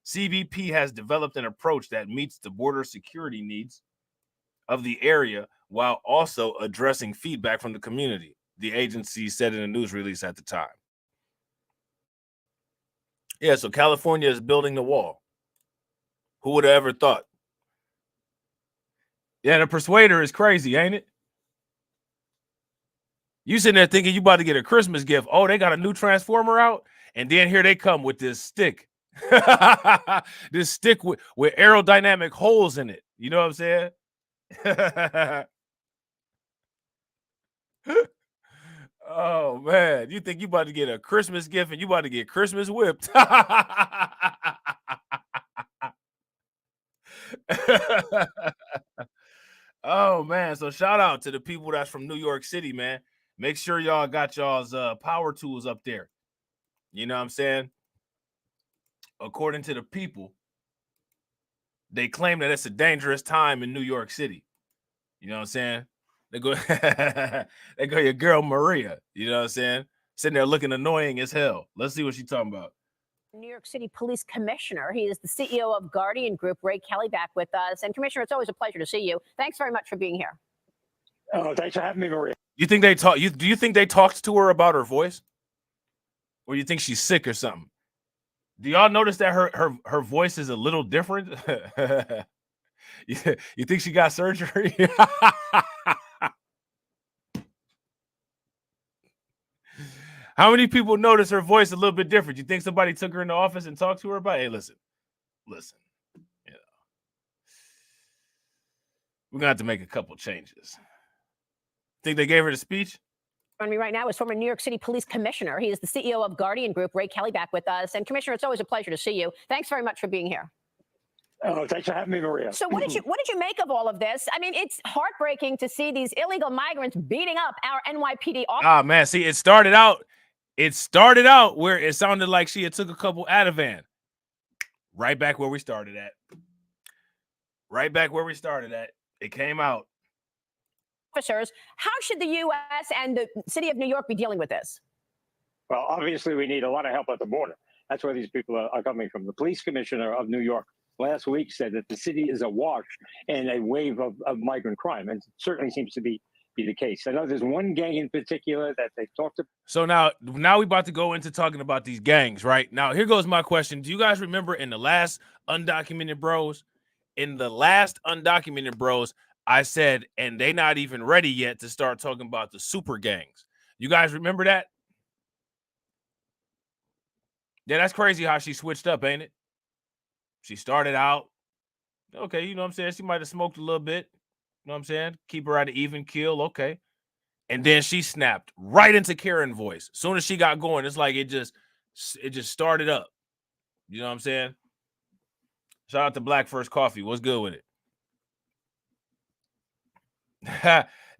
CBP has developed an approach that meets the border security needs of the area while also addressing feedback from the community, the agency said in a news release at the time. Yeah, so California is building the wall. Who would have ever thought? Yeah, the Persuader is crazy, ain't it? You sitting there thinking you about to get a Christmas gift. Oh, they got a new transformer out, and then here they come with this stick. This stick with aerodynamic holes in it. You know what I'm saying? Oh man, you think you about to get a Christmas gift and you about to get Christmas whipped? Oh man, so shout out to the people that's from New York City, man. Make sure y'all got y'all's power tools up there. You know what I'm saying? According to the people, they claim that it's a dangerous time in New York City. You know what I'm saying? They go your girl Maria. You know what I'm saying? Sitting there looking annoying as hell. Let's see what she's talking about. New York City Police Commissioner. He is the CEO of Guardian Group. Ray Kelly back with us. And Commissioner, it's always a pleasure to see you. Thanks very much for being here. Oh, thanks for having me, Maria. You think they talk? Do you think they talked to her about her voice, or you think she's sick or something? Do y'all notice that her voice is a little different? You think she got surgery? How many people notice her voice a little bit different? You think somebody took her in the office and talked to her about, hey, listen. You know, we're gonna have to make a couple changes. Think they gave her the speech? Joining me right now is former New York City Police Commissioner. He is the CEO of Guardian Group. Ray Kelly back with us. And Commissioner, it's always a pleasure to see you. Thanks very much for being here. Oh, thanks for having me, Maria. So what did you make of all of this? I mean, it's heartbreaking to see these illegal migrants beating up our NYPD officers. Ah, man, see, it started out where it sounded like she had took a couple Ativan. Right back where we started at. Right back where we started at. It came out. Officers, how should the U.S. and the city of New York be dealing with this? Well, obviously, we need a lot of help at the border. That's where these people are coming from. The police commissioner of New York last week said that the city is awash in a wave of migrant crime, and it certainly seems to be the case. I know there's one gang in particular that they've talked about. So now we're about to go into talking about these gangs, right? Now, here goes my question. Do you guys remember in the last Undocumented Bros? In the last Undocumented Bros, I said, and they not even ready yet to start talking about the super gangs. You guys remember that? Yeah, that's crazy how she switched up, ain't it? She started out, okay, you know what I'm saying? She might have smoked a little bit. You know what I'm saying? Keep her at an even keel, okay. And then she snapped right into Karen voice. As soon as she got going, it's like it just started up. You know what I'm saying? Shout out to Black First Coffee. What's good with it?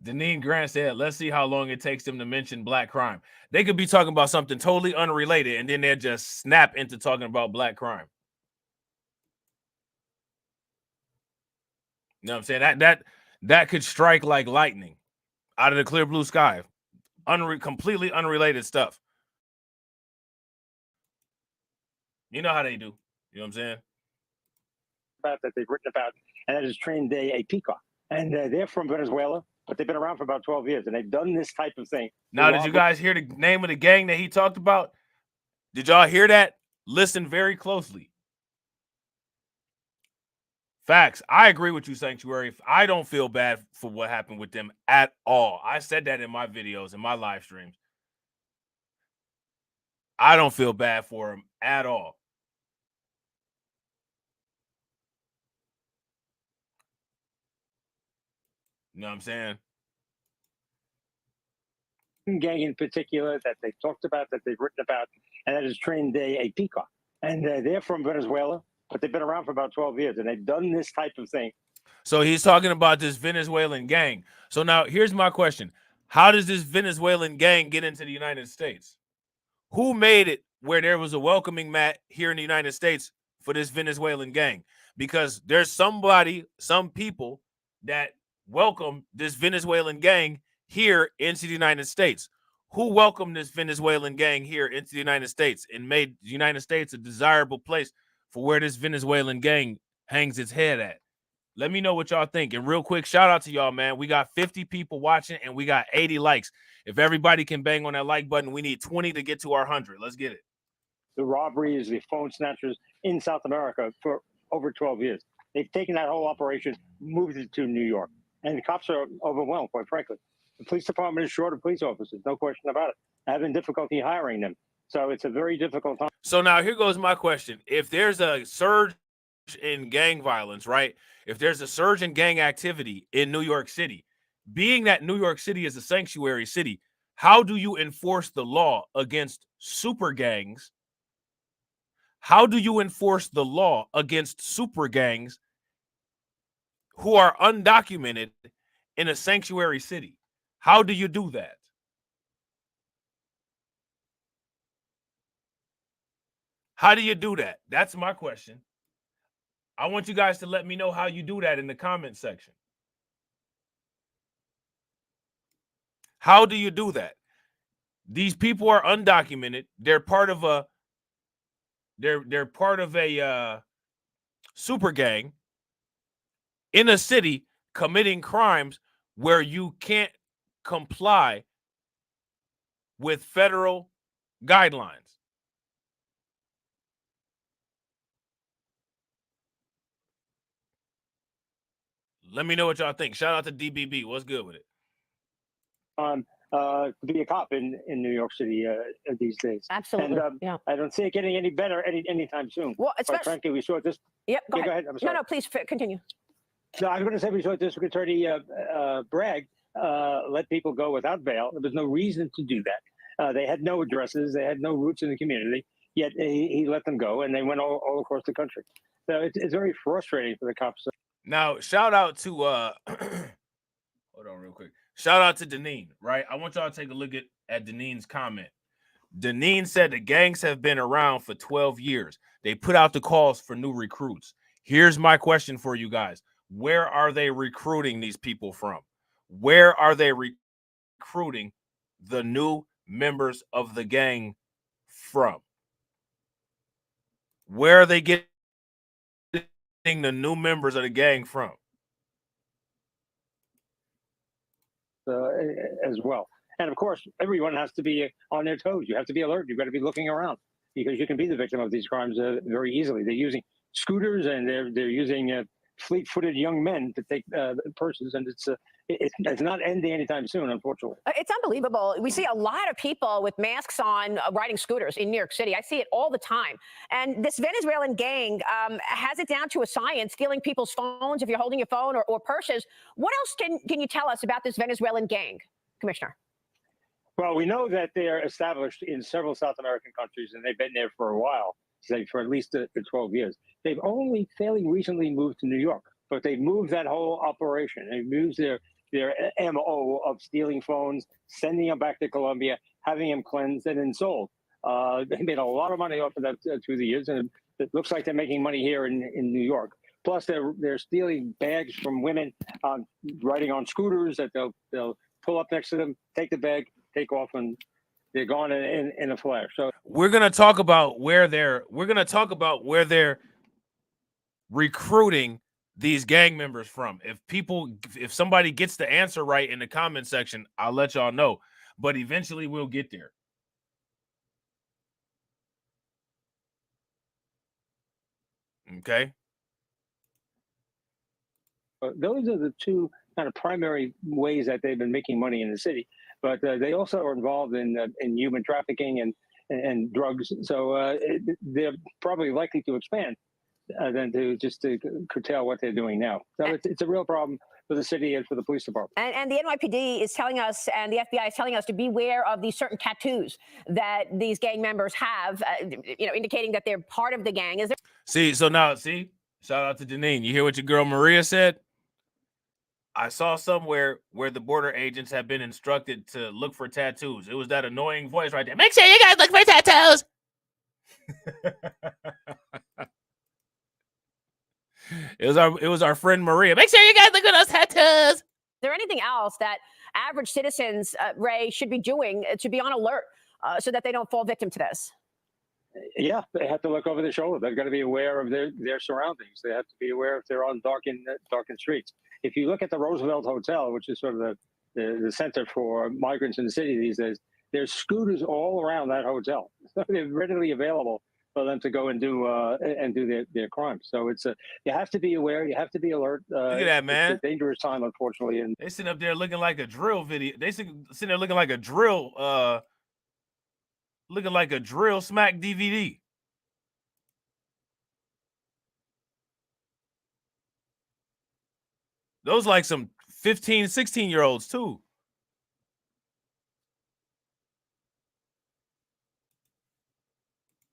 Deneen Grant said, let's see how long it takes them to mention black crime. They could be talking about something totally unrelated, and then they'll just snap into talking about black crime. You know what I'm saying? That could strike like lightning out of the clear blue sky. Completely unrelated stuff. You know how they do. You know what I'm saying? That they've written about, and that is trained a peacock. And they're from Venezuela, but they've been around for about 12 years, and they've done this type of thing. Now, did you guys hear the name of the gang that he talked about? Did y'all hear that? Listen very closely. Facts. I agree with you, Sanctuary. I don't feel bad for what happened with them at all. I said that in my videos, in my live streams. I don't feel bad for them at all. You know what I'm saying? Gang in particular that they've talked about, that they've written about, and that is trained a peacock. And they're from Venezuela, but they've been around for about 12 years, and they've done this type of thing. So he's talking about this Venezuelan gang. So now here's my question. How does this Venezuelan gang get into the United States? Who made it where there was a welcoming mat here in the United States for this Venezuelan gang? Because there's some people that welcome this Venezuelan gang here into the United States. Who welcomed this Venezuelan gang here into the United States and made the United States a desirable place for where this Venezuelan gang hangs its head at? Let me know what y'all think. And real quick, shout out to y'all, man. We got 50 people watching and we got 80 likes. If everybody can bang on that like button, we need 20 to get to our 100. Let's get it. The robberies, the phone snatchers in South America for over 12 years. They've taken that whole operation, moved it to New York. And the cops are overwhelmed, quite frankly. The police department is short of police officers, no question about it. Having difficulty hiring them. So it's a very difficult time. So now here goes my question. If there's a surge in gang violence, right? If there's a surge in gang activity in New York City, being that New York City is a sanctuary city, how do you enforce the law against super gangs? How do you enforce the law against super gangs who are undocumented in a sanctuary city? How do you do that? How do you do that? That's my question. I want you guys to let me know how you do that in the comment section. How do you do that? These people are undocumented. They're part of a super gang in a city committing crimes where you can't comply with federal guidelines. Let me know what y'all think. Shout out to DBB. What's good with it? To be a cop in New York City these days. Absolutely. And yeah. I don't see it getting any better anytime soon. Well, quite frankly, we saw this. Yep. Go ahead. I'm sorry. No, please continue. No, I was going to say we saw District Attorney Bragg let people go without bail. There was no reason to do that. They had no addresses. They had no roots in the community. Yet he let them go, and they went all across the country. So it's very frustrating for the cops. Now, shout out to hold on real quick. Shout out to Deneen, right? I want y'all to take a look at Deneen's comment. Deneen said the gangs have been around for 12 years. They put out the calls for new recruits. Here's my question for you guys. Where are they recruiting these people from? Where are they recruiting the new members of the gang from? Where are they getting the new members of the gang from? As well. And of course, everyone has to be on their toes. You have to be alert. You've got to be looking around because you can be the victim of these crimes very easily. They're using scooters and they're using fleet-footed young men to take purses, and it's not ending anytime soon, unfortunately. It's unbelievable. We see a lot of people with masks on riding scooters in New York City. I see it all the time. And this Venezuelan gang has it down to a science, stealing people's phones if you're holding your phone or purses. What else can you tell us about this Venezuelan gang, Commissioner? Well, we know that they're established in several South American countries, and they've been there for a while, say for at least 12 years. They've only fairly recently moved to New York, but they've moved that whole operation. They've moved their MO of stealing phones, sending them back to Colombia, having them cleansed and then sold. They made a lot of money off of that through the years, and it looks like they're making money here in New York. Plus, they're stealing bags from women, riding on scooters that they'll pull up next to them, take the bag, take off, and they're gone in a flash. So we're gonna talk about where they're recruiting these gang members from. If somebody gets the answer right in the comment section, I'll let y'all know. But eventually we'll get there. Okay. Those are the two kind of primary ways that they've been making money in the city. But they also are involved in human trafficking and drugs. So they're probably likely to expand than to curtail what they're doing now. So it's a real problem for the city and for the police department. And the NYPD is telling us, and the FBI is telling us to beware of these certain tattoos that these gang members have, indicating that they're part of the gang. Is there? Shout out to Janine. You hear what your girl Maria said? I saw somewhere where the border agents have been instructed to look for tattoos. It was that annoying voice right there. Make sure you guys look for tattoos. It was our friend Maria. Make sure you guys look at those tattoos. Is there anything else that average citizens, Ray, should be doing to be on alert so that they don't fall victim to this? Yeah, they have to look over their shoulder. They've got to be aware of their surroundings. They have to be aware if they're on darkened streets. If you look at the Roosevelt Hotel, which is sort of the center for migrants in the city these days, there's scooters all around that hotel. They're readily available for them to go and do their crimes. So you have to be aware. You have to be alert. Look at that, man. It's a dangerous time, unfortunately. And they sitting up there looking like a drill video. They sitting there looking like a drill. Looking like a drill smack DVD. Those like some 15, 16-year-olds too.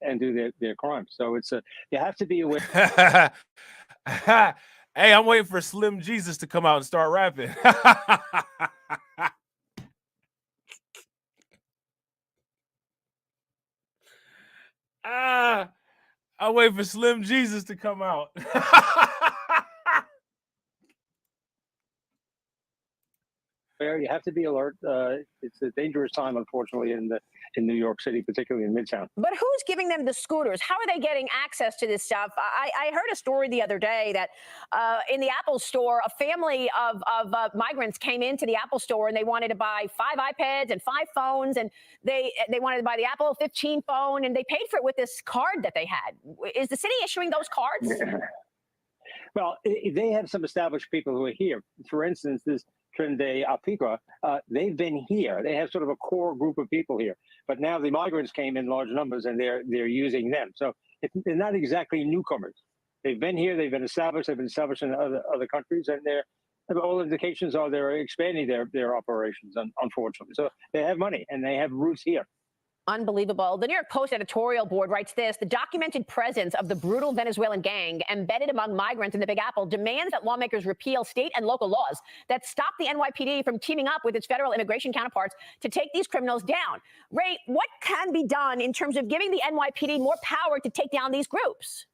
And do their crimes. So you have to be aware. Hey, I'm waiting for Slim Jesus to come out and start rapping. I'm waiting for Slim Jesus to come out. You have to be alert. It's a dangerous time, unfortunately, in New York City, particularly in Midtown. But who's giving them the scooters? How are they getting access to this stuff? I heard a story the other day that in the Apple store, a family of migrants came into the Apple store and they wanted to buy 5 iPads and 5 phones, and they wanted to buy the Apple 15 phone, and they paid for it with this card that they had. Is the city issuing those cards? Well, they have some established people who are here. For instance, this Trinidad Apicua, they've been here. They have sort of a core group of people here. But now the migrants came in large numbers, and they're using them. So they're not exactly newcomers. They've been here. They've been established. They've been established in other countries, and all indications are they're expanding their operations. Unfortunately, so they have money and they have roots here. Unbelievable. The New York Post editorial board writes this: the documented presence of the brutal Venezuelan gang embedded among migrants in the Big Apple demands that lawmakers repeal state and local laws that stop the NYPD from teaming up with its federal immigration counterparts to take these criminals down. Ray, what can be done in terms of giving the NYPD more power to take down these groups?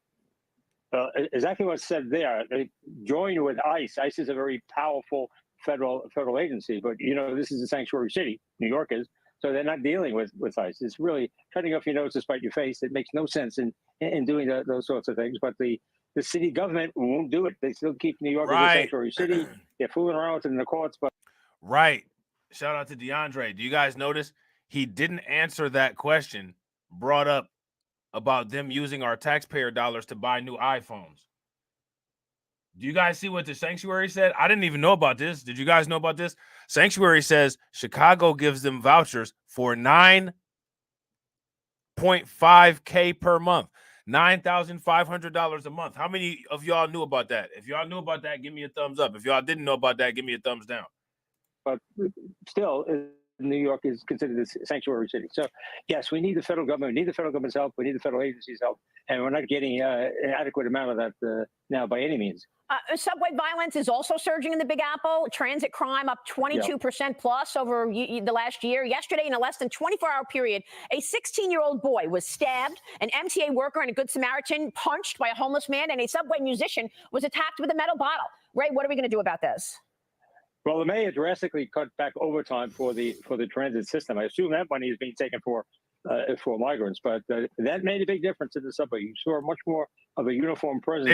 exactly what's said there. They joined with ICE. ICE is a very powerful federal agency, but this is a sanctuary city. New York is, so they're not dealing with ICE. It's really cutting off your nose to spite your face. It makes no sense in doing those sorts of things. But the city government won't do it. They still keep New York as a sanctuary city. They're fooling around with it in the courts, but right. Shout out to DeAndre. Do you guys notice he didn't answer that question brought up about them using our taxpayer dollars to buy new iPhones? Do you guys see what the Sanctuary said? I didn't even know about this. Did you guys know about this? Sanctuary says Chicago gives them vouchers for $9.5K per month, $9,500 a month. How many of y'all knew about that? If y'all knew about that, give me a thumbs up. If y'all didn't know about that, give me a thumbs down. But still, New York is considered a sanctuary city. So, yes, we need the federal government. We need the federal government's help. We need the federal agencies' help. And we're not getting an adequate amount of that now by any means. Subway violence is also surging in the Big Apple. Transit crime up 22% plus over the last year. Yesterday, in a less than 24-hour period, a 16-year-old boy was stabbed, an MTA worker and a Good Samaritan punched by a homeless man, and a Subway musician was attacked with a metal bottle. Ray, what are we going to do about this? Well, the mayor drastically cut back overtime for the transit system. I assume that money is being taken for migrants, but that made a big difference in the subway. You saw much more of a uniform presence.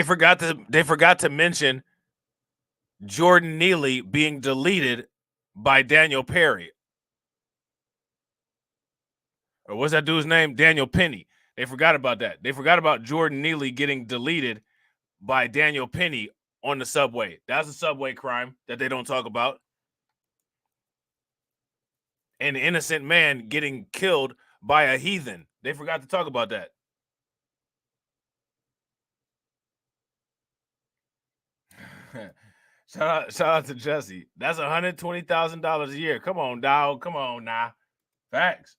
They forgot to mention Jordan Neely being deleted by Daniel Perry. Or what's that dude's name? Daniel Penny. They forgot about that. They forgot about Jordan Neely getting deleted by Daniel Penny on the subway. That's a subway crime that they don't talk about. An innocent man getting killed by a heathen. They forgot to talk about that. Shout out to Jesse. That's $120,000 a year. Come on, dog. Come on now. Facts.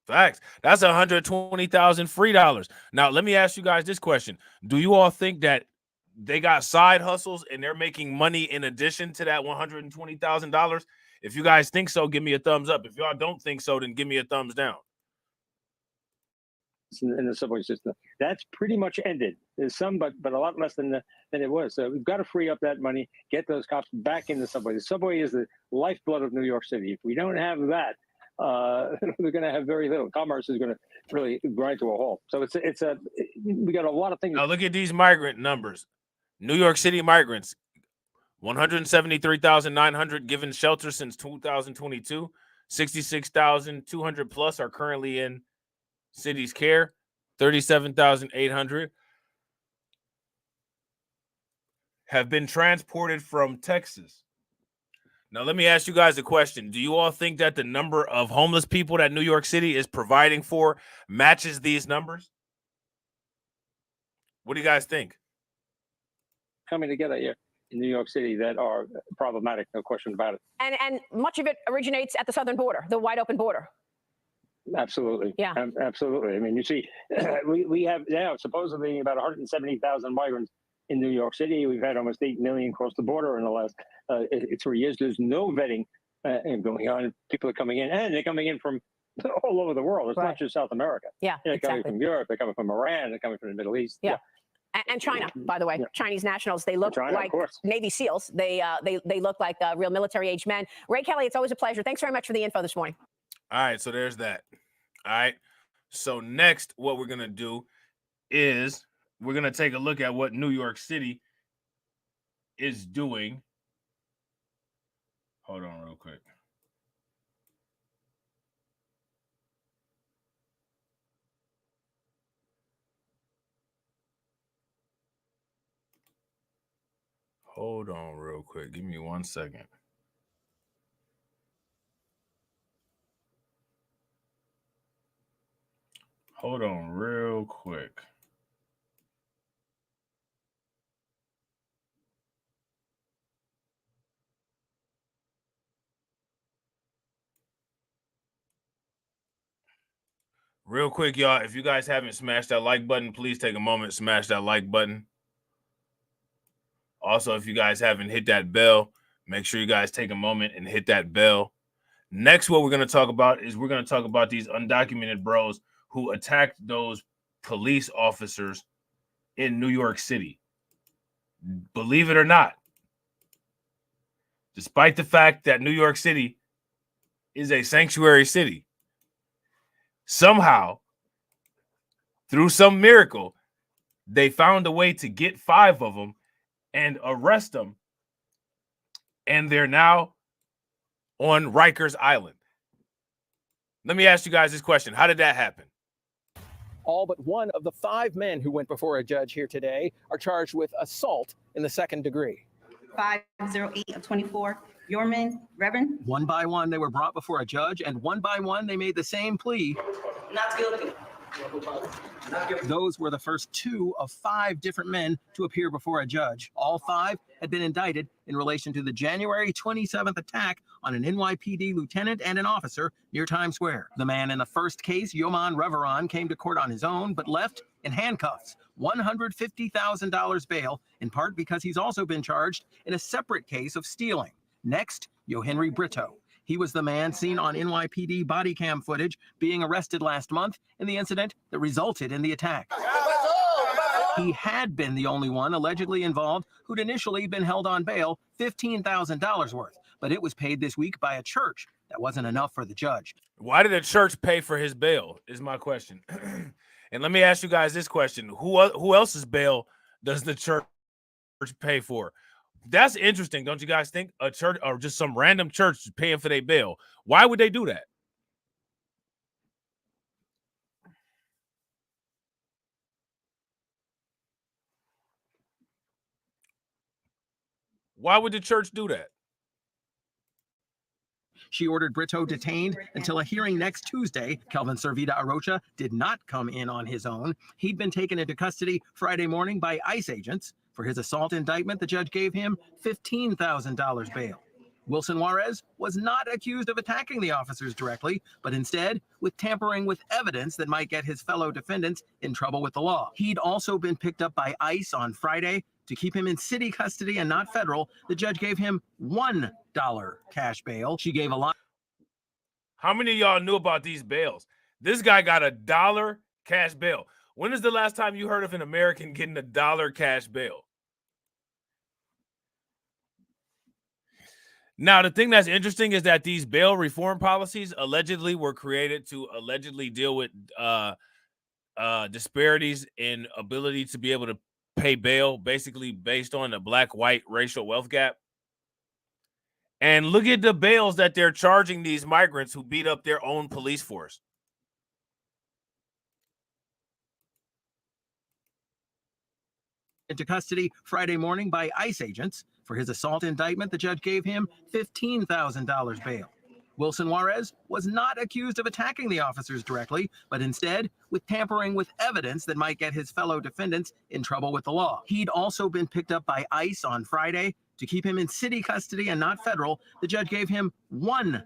Facts. That's $120,000 free dollars. Now, let me ask you guys this question. Do you all think that they got side hustles and they're making money in addition to that $120,000? If you guys think so, give me a thumbs up. If y'all don't think so, then give me a thumbs down. In the subway system, that's pretty much ended. There's some, but a lot less than it was. So we've got to free up that money, get those cops back in the subway. The subway is the lifeblood of New York City. If we don't have that, we're going to have very little. Commerce is going to really grind to a halt. So we got a lot of things. Now look at these migrant numbers. New York City migrants, 173,900 given shelter since 2022. 66,200 plus are currently in city's care. 37,800 have been transported from Texas. Now, let me ask you guys a question. Do you all think that the number of homeless people that New York City is providing for matches these numbers? What do you guys think? Coming together here in New York City that are problematic, no question about it. And much of it originates at the southern border, the wide open border. Absolutely. Yeah. Absolutely. I mean, you see, we have now supposedly about 170,000 migrants in New York City. We've had almost 8 million cross the border in the last 3 years. There's no vetting going on. People are coming in, and they're coming in from all over the world. It's not just South America. Yeah, they're coming from Europe. They're coming from Iran. They're coming from the Middle East. Yeah. And China, by the way, Chinese nationals, they look like Navy SEALs. They look like real military-age men. Ray Kelly, it's always a pleasure. Thanks very much for the info this morning. All right, so there's that. All right. So next, what we're going to do is we're going to take a look at what New York City is doing. Hold on real quick. Hold on real quick. Give me 1 second. Hold on real quick. Real quick, y'all, if you guys haven't smashed that like button, please take a moment, smash that like button. Also, if you guys haven't hit that bell, make sure you guys take a moment and hit that bell. Next, what we're going to talk about is we're going to talk about these undocumented bros who attacked those police officers in New York City. Believe it or not, despite the fact that New York City is a sanctuary city, somehow, through some miracle, they found a way to get 5 of them and arrest them, and they're now on Rikers Island. Let me ask you guys this question. How did that happen? All but one of the 5 men who went before a judge here today are charged with assault in the 2nd degree. 508 of 24, Yorman, Reverend. One by one, they were brought before a judge, and one by one, they made the same plea. Not guilty. Those were the first 2 of 5 different men to appear before a judge. All 5 had been indicted in relation to the January 27th attack on an NYPD lieutenant and an officer near Times Square. The man in the first case, Yoman Reveron, came to court on his own, but left in handcuffs. $150,000 bail, in part because he's also been charged in a separate case of stealing. Next, Yohenry Brito. He was the man seen on NYPD body cam footage being arrested last month in the incident that resulted in the attack. He had been the only one allegedly involved who'd initially been held on bail, $15,000 worth, but it was paid this week by a church. That wasn't enough for the judge. Why did the church pay for his bail is my question. And let me ask you guys this question. Who else's bail does the church pay for? That's interesting, don't you guys think? A church or just some random church paying for their bail. Why would they do that? Why would the church do that? She ordered Brito detained until a hearing next Tuesday. Kelvin Servita Arocha did not come in on his own. He'd been taken into custody Friday morning by ICE agents. For his assault indictment, the judge gave him $15,000 bail. Wilson Juarez was not accused of attacking the officers directly, but instead with tampering with evidence that might get his fellow defendants in trouble with the law. He'd also been picked up by ICE on Friday. To keep him in city custody and not federal, the judge gave him $1 cash bail. She gave a lot. How many of y'all knew about these bails? This guy got $1 cash bail. When is the last time you heard of an American getting $1 cash bail? Now, the thing that's interesting is that these bail reform policies allegedly were created to allegedly deal with disparities in ability to be able to pay bail, basically based on the black-white racial wealth gap. And look at the bails that they're charging these migrants who beat up their own police force. Into custody Friday morning by ICE agents. For his assault indictment, the judge gave him $15,000 bail. Wilson Juarez was not accused of attacking the officers directly, but instead with tampering with evidence that might get his fellow defendants in trouble with the law. He'd also been picked up by ICE on Friday. To keep him in city custody and not federal, the judge gave him $1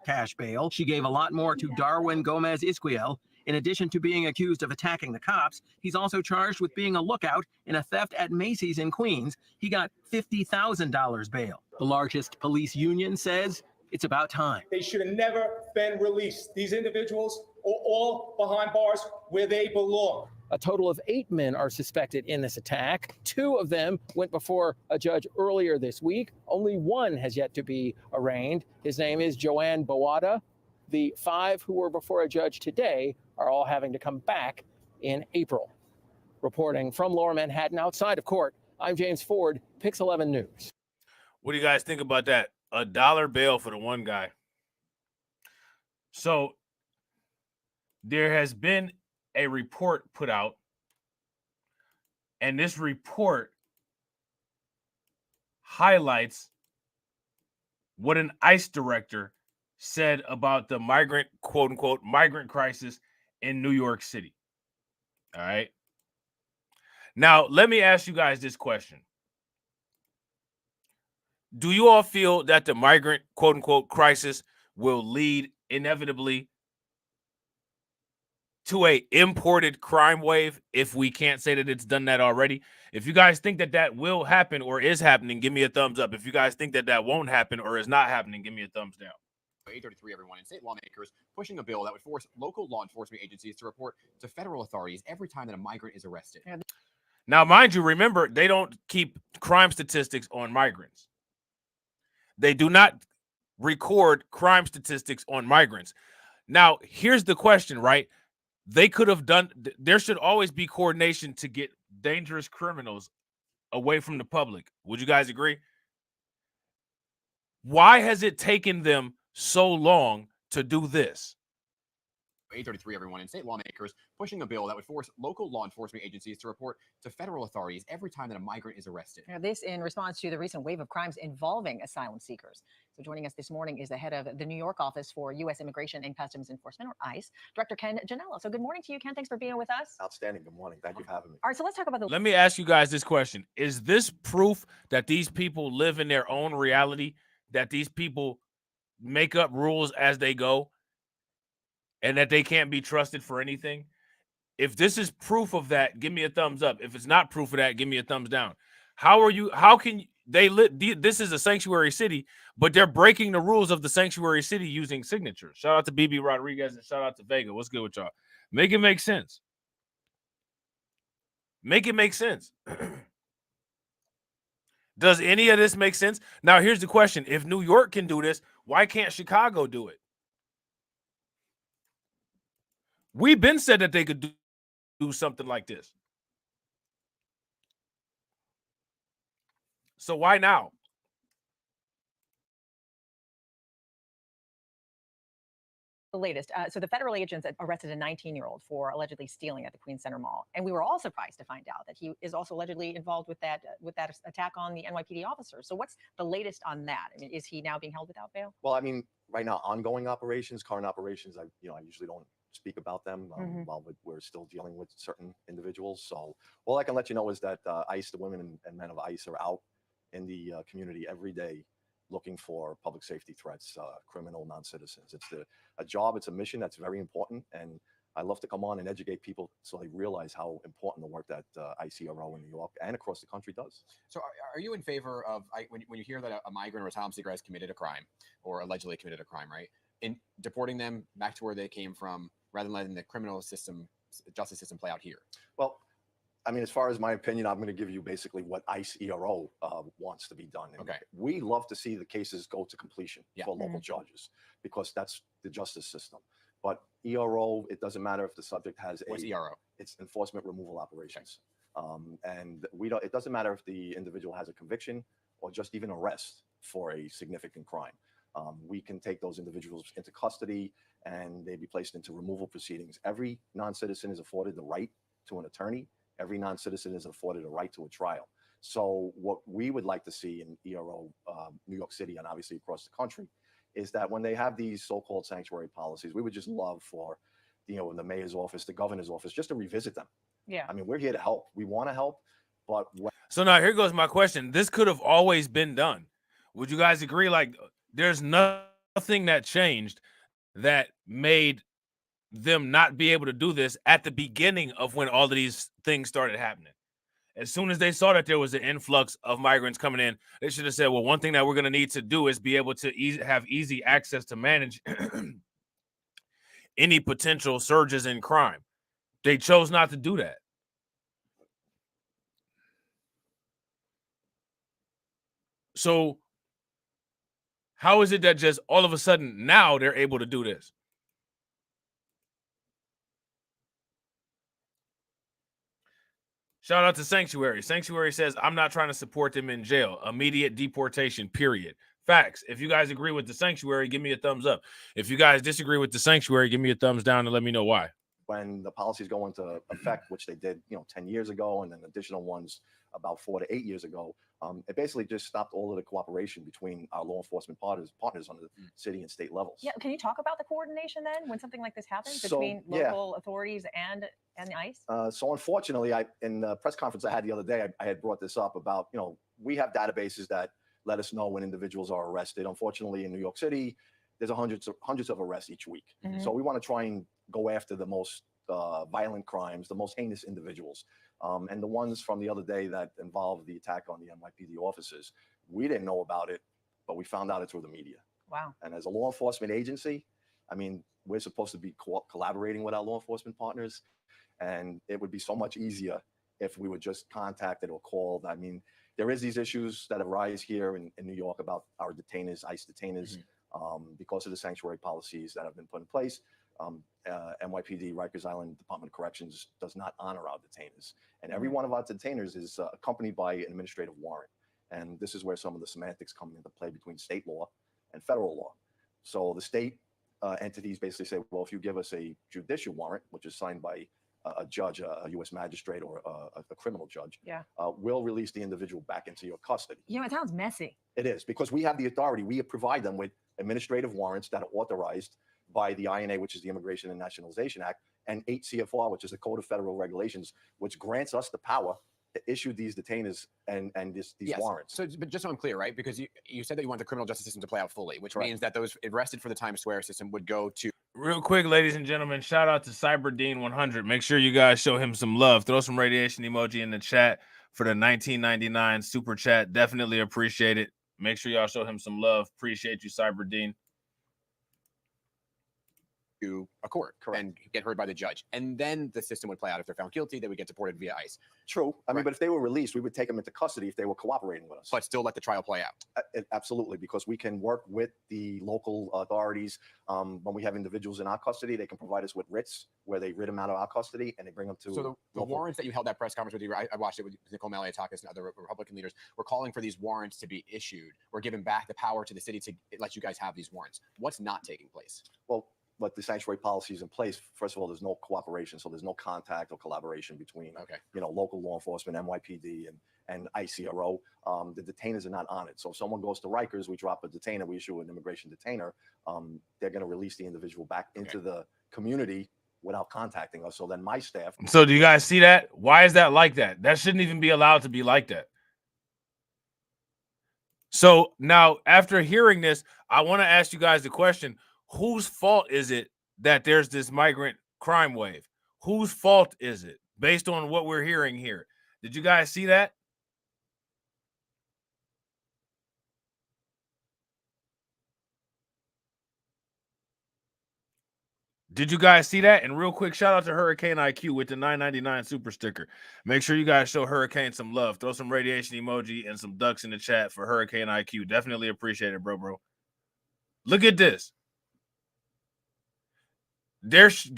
cash bail. She gave a lot more to Darwin Gomez Isquiel. In addition to being accused of attacking the cops, he's also charged with being a lookout in a theft at Macy's in Queens. He got $50,000 bail. The largest police union says it's about time. They should have never been released. These individuals are all behind bars where they belong. A total of 8 men are suspected in this attack. 2 of them went before a judge earlier this week. Only 1 has yet to be arraigned. His name is Joanne Bowada. The 5 who were before a judge today are all having to come back in April. Reporting from Lower Manhattan outside of court, I'm James Ford, Pix 11 News. What do you guys think about that? $1 bail for the one guy. So there has been a report put out, and this report highlights what an ICE director said about the migrant, quote unquote, migrant crisis in New York City. All right. Now, let me ask you guys this question. Do you all feel that the migrant, quote unquote, crisis will lead inevitably to a imported crime wave if we can't say that it's done that already? If you guys think that that will happen or is happening, give me a thumbs up. If you guys think that that won't happen or is not happening, give me a thumbs down. 8:33, everyone, and state lawmakers pushing a bill that would force local law enforcement agencies to report to federal authorities every time that a migrant is arrested. Now, mind you, remember, they don't keep crime statistics on migrants. They do not record crime statistics on migrants. Now, here's the question, right? They could have done, there should always be coordination to get dangerous criminals away from the public. Would you guys agree? Why has it taken them so long to do this? 8:33, everyone, and state lawmakers pushing a bill that would force local law enforcement agencies to report to federal authorities every time that a migrant is arrested. Now, this in response to the recent wave of crimes involving asylum seekers. So joining us this morning is the head of the New York office for U.S. Immigration and Customs Enforcement, or ICE, Director Ken Janello. So good morning to you, Ken. Thanks for being with us. Outstanding. Good morning. Thank you for having me. All right, so let's talk about the... Let me ask you guys this question. Is this proof that these people live in their own reality, that these people make up rules as they go, and that they can't be trusted for anything? If this is proof of that, give me a thumbs up. If it's not proof of that, give me a thumbs down. How can they live? This is a sanctuary city, but they're breaking the rules of the sanctuary city using signatures. Shout out to BB Rodriguez and shout out to Vega. What's good with y'all? Make it make sense. Make it make sense. Does any of this make sense? Now, here's the question. If New York can do this, why can't Chicago do it? We've been said that they could do something like this. So why now? The latest. So the federal agents arrested a 19-year-old for allegedly stealing at the Queens Center Mall, and we were all surprised to find out that he is also allegedly involved with that attack on the NYPD officer. So what's the latest on that? I mean, is he now being held without bail? Well, I mean, right now, ongoing operations, current operations, I usually don't speak about them while we're still dealing with certain individuals. So all I can let you know is that ICE, the women and men of ICE, are out in the community every day looking for public safety threats, criminal non-citizens. It's a job, it's a mission that's very important, and I love to come on and educate people so they realize how important the work that ICRO in New York and across the country does. So are you in favor of, when you hear that a migrant or asylum seeker has committed a crime or allegedly committed a crime, right, in deporting them back to where they came from rather than letting the criminal system, justice system play out here? Well, I mean, as far as my opinion, I'm going to give you basically what ICRO wants to be done. And we love to see the cases go to completion for local judges because that's the justice system. But ERO, it doesn't matter if the subject has What's ERO? It's enforcement removal operations. And it doesn't matter if the individual has a conviction or just even arrest for a significant crime. We can take those individuals into custody and they'd be placed into removal proceedings. Every non-citizen is afforded the right to an attorney. Every non-citizen is afforded a right to a trial. So what we would like to see in ERO, New York City, and obviously across the country, is that when they have these so-called sanctuary policies, we would just love for, the mayor's office, the governor's office, just to revisit them. Yeah. I mean, we're here to help. We want to help, but So now here goes my question. This could have always been done. Would you guys agree? Like, there's nothing that changed that made them not be able to do this at the beginning of when all of these things started happening. As soon as they saw that there was an influx of migrants coming in, they should have said, well, one thing that we're going to need to do is be able to have easy access to manage any potential surges in crime. They chose not to do that. So how is it that just all of a sudden now they're able to do this? Shout out to Sanctuary. Sanctuary says, I'm not trying to support them in jail. Immediate deportation, period. Facts. If you guys agree with the Sanctuary, give me a thumbs up. If you guys disagree with the Sanctuary, give me a thumbs down and let me know why. When the policies go into effect, which they did, 10 years ago, and then additional ones about 4 to 8 years ago, it basically just stopped all of the cooperation between our law enforcement partners on the city and state levels. Yeah, can you talk about the coordination then when something like this happens So, between local authorities and the ICE? So unfortunately, in the press conference I had the other day, I had brought this up about, we have databases that let us know when individuals are arrested. Unfortunately, in New York City, there's hundreds of arrests each week. So we want to try and go after the most violent crimes, the most heinous individuals. And the ones from the other day that involved the attack on the NYPD officers, we didn't know about it, but we found out it through the media. Wow. And as a law enforcement agency, I mean, we're supposed to be collaborating with our law enforcement partners, and it would be so much easier if we were just contacted or called. I mean, there is these issues that arise here in New York about our detainers, ICE detainers, because of the sanctuary policies that have been put in place. NYPD, Rikers Island Department of Corrections does not honor our detainers. And every one of our detainers is accompanied by an administrative warrant. And this is where some of the semantics come into play between state law and federal law. So the state entities basically say, well, if you give us a judicial warrant, which is signed by a judge, a U.S. magistrate, or a criminal judge, Yeah. we'll release the individual back into your custody. You know, it sounds messy. It is, because we have the authority. We provide them with administrative warrants that are authorized by the INA, which is the Immigration and Nationalization Act, and 8 CFR, which is the Code of Federal Regulations, which grants us the power to issue these detainers and these warrants. So, but just so I'm clear, right? Because you said that you want the criminal justice system to play out fully, which means that those arrested for the Times Square system would go to. Real quick, ladies and gentlemen, shout out to CyberDean100. Make sure you guys show him some love. Throw some radiation emoji in the chat for the 1999 super chat. Definitely appreciate it. Make sure y'all show him some love. Appreciate you, CyberDean. To a court and get heard by the judge, and then the system would play out. If they're found guilty, they would get deported via ICE. True. I mean, but if they were released, we would take them into custody if they were cooperating with us. But still let the trial play out. Absolutely, because we can work with the local authorities. When we have individuals in our custody, they can provide us with writs where they writ them out of our custody and they bring them to. So the warrants that you held that press conference with you, I watched it with Nicole Maliotakis and other Republican leaders. We're calling for these warrants to be issued. We're giving back the power to the city to let you guys have these warrants. What's not taking place? Well, but the sanctuary policy is in place. First of all, there's no cooperation, so there's no contact or collaboration between, local law enforcement, NYPD, and ICRO. The detainers are not on it. So if someone goes to Rikers, we drop a detainer, we issue an immigration detainer. They're going to release the individual back into the community without contacting us. So then my staff. So do you guys see that? Why is that like that? That shouldn't even be allowed to be like that. So now, after hearing this, I want to ask you guys the question. Whose fault is it that there's this migrant crime wave? Whose fault is it based on what we're hearing here? Did you guys see that? Did you guys see that? And real quick, shout out to Hurricane IQ with the $9.99 super sticker. Make sure you guys show Hurricane some love. Throw some radiation emoji and some ducks in the chat for Hurricane IQ. Definitely appreciate it, bro. Look at this.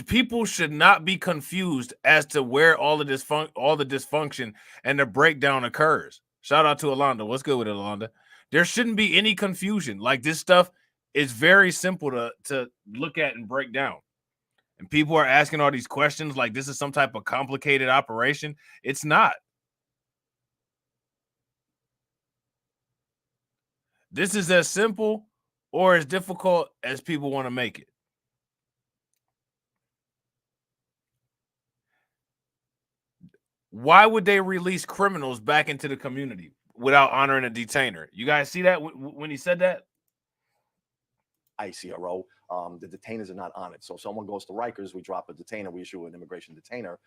People should not be confused as to where all the dysfunction and the breakdown occurs. Shout out to Alonda. What's good with it, Alonda? There shouldn't be any confusion. Like, this stuff is very simple to look at and break down. And people are asking all these questions like this is some type of complicated operation. It's not. This is as simple or as difficult as people want to make it. Why would they release criminals back into the community without honoring a detainer? You guys see that when he said that? ICRO, the detainers are not on it. So if someone goes to Rikers, we drop a detainer, we issue an immigration detainer.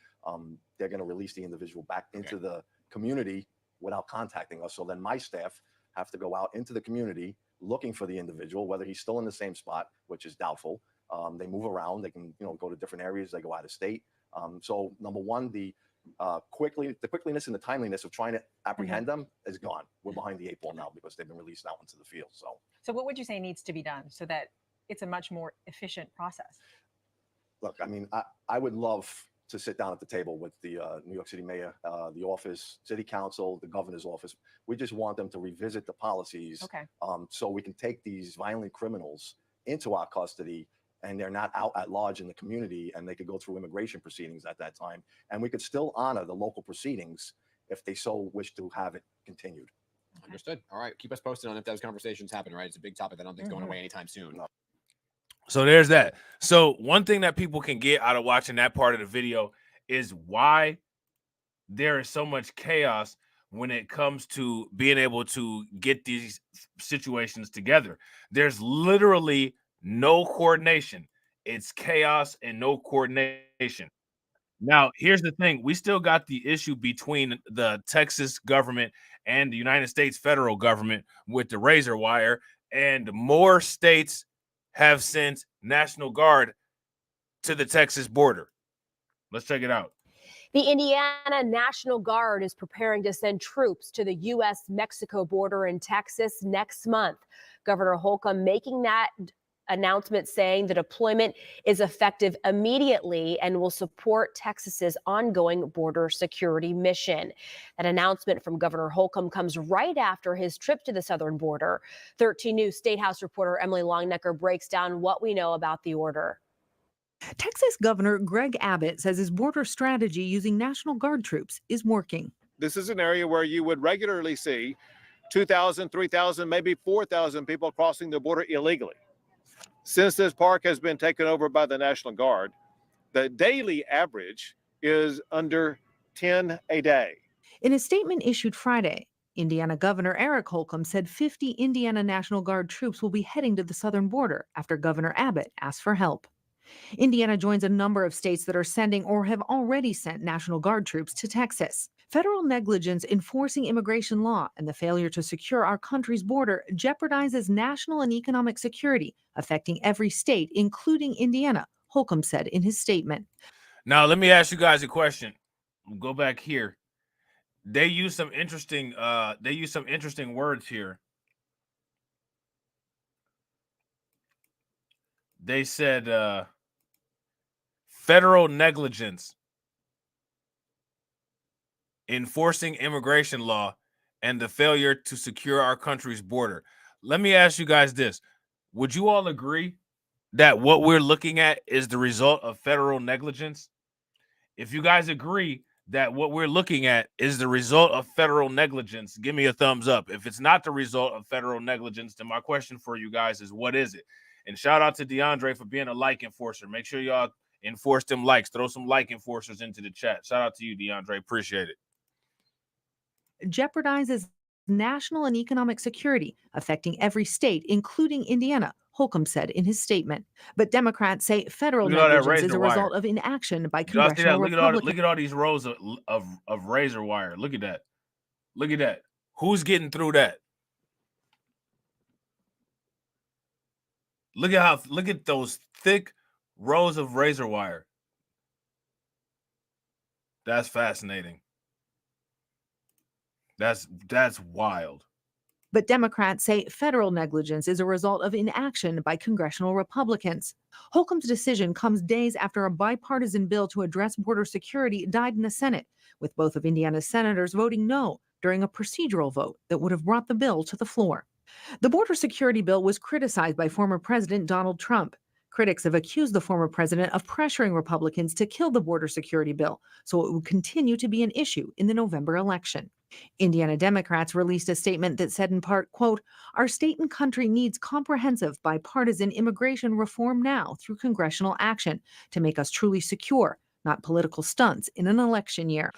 They're going to release the individual back into the community without contacting us. So then my staff have to go out into the community looking for the individual, whether he's still in the same spot, which is doubtful. They move around. They can, go to different areas. They go out of state. So number one, the quickliness and the timeliness of trying to apprehend them is gone. We're behind the 8 ball now because they've been released out into the field. So what would you say needs to be done so that it's a much more efficient process? Look, I mean, I would love to sit down at the table with the New York City mayor, the office, city council, the governor's office. We just want them to revisit the policies so we can take these violent criminals into our custody and they're not out at large in the community, and they could go through immigration proceedings at that time. And we could still honor the local proceedings if they so wish to have it continued. Understood. All right. Keep us posted on if those conversations happen, right? It's a big topic that I don't think is going away anytime soon. No. So there's that. So one thing that people can get out of watching that part of the video is why there is so much chaos when it comes to being able to get these situations together. There's literally no coordination. It's chaos and no coordination. Now, here's the thing. We still got the issue between the Texas government and the United States federal government with the razor wire and more states have sent National Guard to the Texas border. Let's check it out. The Indiana National Guard is preparing to send troops to the U.S.-Mexico border in Texas next month. Governor Holcomb making that announcement, saying the deployment is effective immediately and will support Texas's ongoing border security mission. That announcement from Governor Holcomb comes right after his trip to the southern border. 13 News State House reporter Emily Longnecker breaks down what we know about the order. Texas Governor Greg Abbott says his border strategy using National Guard troops is working. This is an area where you would regularly see 2,000, 3,000, maybe 4,000 people crossing the border illegally. Since this park has been taken over by the National Guard, the daily average is under 10 a day. In a statement issued Friday, Indiana Governor Eric Holcomb said 50 Indiana National Guard troops will be heading to the southern border after Governor Abbott asked for help. Indiana joins a number of states that are sending or have already sent National Guard troops to Texas. Federal negligence enforcing immigration law and the failure to secure our country's border jeopardizes national and economic security, affecting every state, including Indiana, Holcomb said in his statement. Now, let me ask you guys a question. We'll go back here. They use some interesting words here. They said federal negligence enforcing immigration law and the failure to secure our country's border. Let me ask you guys this. Would you all agree that what we're looking at is the result of federal negligence? If you guys agree that what we're looking at is the result of federal negligence, give me a thumbs up. If it's not the result of federal negligence, then my question for you guys is, what is it? And shout out to DeAndre for being a like enforcer. Make sure y'all enforce them likes. Throw some like enforcers into the chat. Shout out to you, DeAndre. Appreciate it. Jeopardizes national and economic security, affecting every state, including Indiana, Holcomb said in his statement. But Democrats say federal negligence is a result of inaction by congressional Republicans. Look at all these rows of razor wire. Look at that. Look at that. Who's getting through that? Look at those thick rows of razor wire. That's fascinating. That's wild. But Democrats say federal negligence is a result of inaction by congressional Republicans. Holcomb's decision comes days after a bipartisan bill to address border security died in the Senate, with both of Indiana's senators voting no during a procedural vote that would have brought the bill to the floor. The border security bill was criticized by former President Donald Trump. Critics have accused the former president of pressuring Republicans to kill the border security bill, so it would continue to be an issue in the November election. Indiana Democrats released a statement that said in part, quote, "Our state and country needs comprehensive bipartisan immigration reform now through congressional action to make us truly secure, not political stunts in an election year."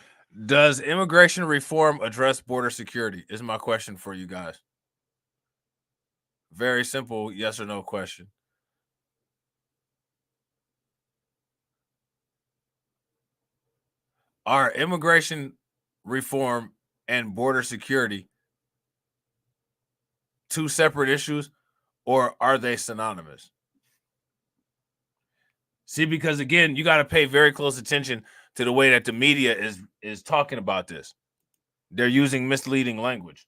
Does immigration reform address border security? Is my question for you guys. Very simple yes or no question. Are immigration reform and border security two separate issues, or are they synonymous? See, because again, you got to pay very close attention to the way that the media is talking about this. They're using misleading language.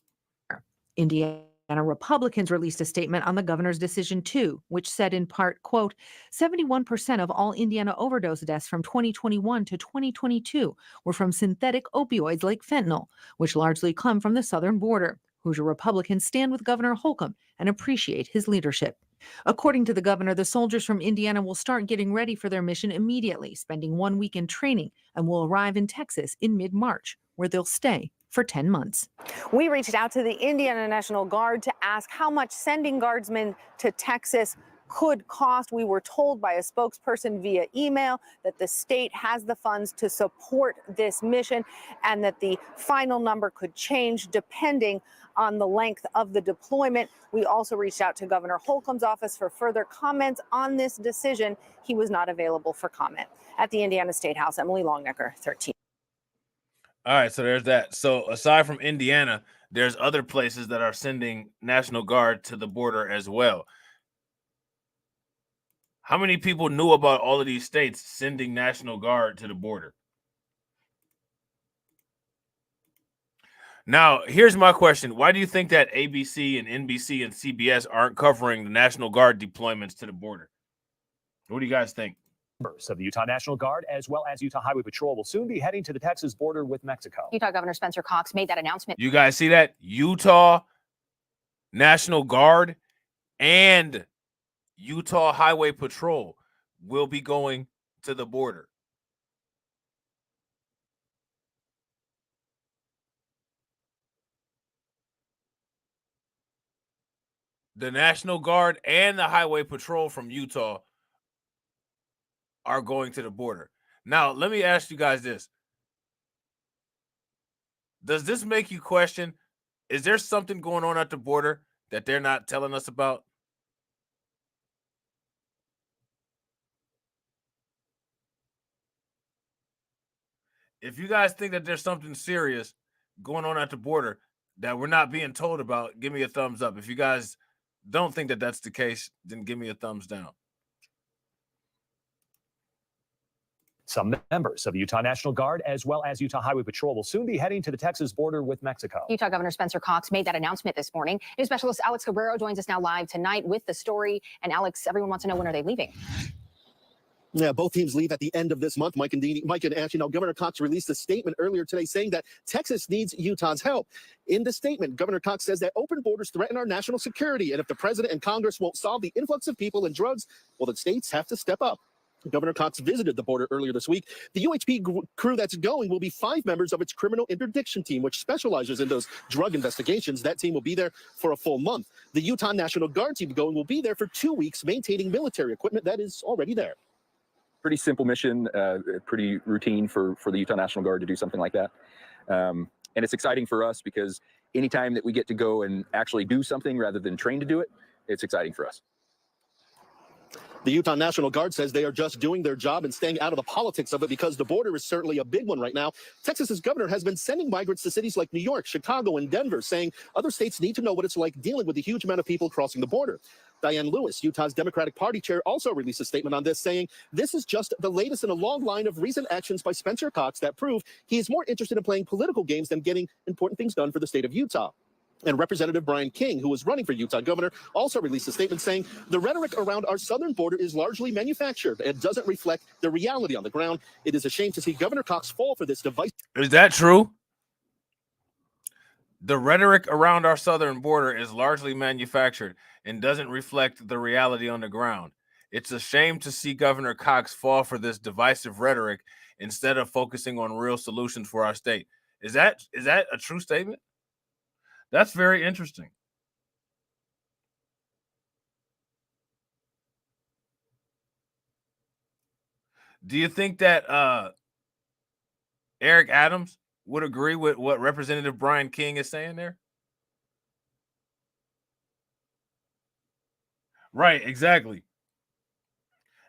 Indiana Republicans released a statement on the governor's decision too, which said in part, quote, 71% of all Indiana overdose deaths from 2021 to 2022 were from synthetic opioids like fentanyl, which largely come from the southern border. Hoosier Republicans stand with Governor Holcomb and appreciate his leadership. According to the governor, the soldiers from Indiana will start getting ready for their mission immediately, spending 1 week in training, and will arrive in Texas in mid-March, where they'll stay for 10 months. We reached out to the Indiana National Guard to ask how much sending guardsmen to Texas could cost. We were told by a spokesperson via email that the state has the funds to support this mission and that the final number could change depending on the length of the deployment. We also reached out to Governor Holcomb's office for further comments on this decision. He was not available for comment. At the Indiana State House, Emily Longnecker, 13. All right, so there's that. So aside from Indiana, there's other places that are sending National Guard to the border as well. How many people knew about all of these states sending National Guard to the border? Now, here's my question. Why do you think that ABC and NBC and CBS aren't covering the National Guard deployments to the border? What do you guys think? Members of the Utah National Guard, as well as Utah Highway Patrol, will soon be heading to the Texas border with Mexico. Utah Governor Spencer Cox made that announcement. You guys see that? Utah National Guard and Utah Highway Patrol will be going to the border. The National Guard and the Highway Patrol from Utah are going to the border. Now, let me ask you guys this. Does this make you question, is there something going on at the border that they're not telling us about? If you guys think that there's something serious going on at the border that we're not being told about, give me a thumbs up. If you guys don't think that that's the case, then give me a thumbs down. Some members of the Utah National Guard, as well as Utah Highway Patrol, will soon be heading to the Texas border with Mexico. Utah Governor Spencer Cox made that announcement this morning. News specialist Alex Cabrero joins us now live tonight with the story. And Alex, everyone wants to know, when are they leaving? Yeah, both teams leave at the end of this month. Mike and Ashley. Now, Governor Cox released a statement earlier today saying that Texas needs Utah's help. In the statement, Governor Cox says that open borders threaten our national security. And if the president and Congress won't solve the influx of people and drugs, well, the states have to step up. Governor Cox visited the border earlier this week. The UHP crew that's going will be 5 members of its criminal interdiction team, which specializes in those drug investigations. That team will be there for a full month. The Utah National Guard team going will be there for 2 weeks, maintaining military equipment that is already there. Pretty simple mission, pretty routine for the Utah National Guard to do something like that. And it's exciting for us because anytime that we get to go and actually do something rather than train to do it, it's exciting for us. The Utah National Guard says they are just doing their job and staying out of the politics of it because the border is certainly a big one right now. Texas's governor has been sending migrants to cities like New York, Chicago, and Denver, saying other states need to know what it's like dealing with the huge amount of people crossing the border. Diane Lewis, Utah's Democratic Party chair, also released a statement on this, saying this is just the latest in a long line of recent actions by Spencer Cox that prove he is more interested in playing political games than getting important things done for the state of Utah. And Representative Brian King, who was running for Utah governor, also released a statement saying the rhetoric around our southern border is largely manufactured and doesn't reflect the reality on the ground. It is a shame to see Governor Cox fall for this device. Is that true? The rhetoric around our southern border is largely manufactured and doesn't reflect the reality on the ground. It's a shame to see Governor Cox fall for this divisive rhetoric instead of focusing on real solutions for our state. Is that a true statement? That's very interesting. Do you think that Eric Adams would agree with what Representative Brian King is saying there? Right, exactly.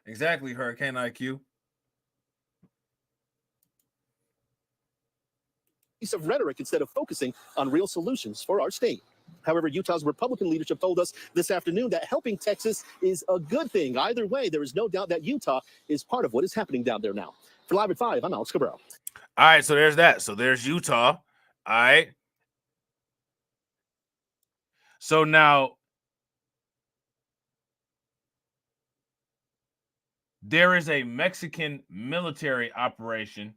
Exactly, Hurricane IQ. Piece of rhetoric instead of focusing on real solutions for our state. However, Utah's Republican leadership told us this afternoon that helping Texas is a good thing. Either way, there is no doubt that Utah is part of what is happening down there now. For Live at 5, I'm Alex Cabrera. All right, so there's that. So there's Utah. All right. So now there is a Mexican military operation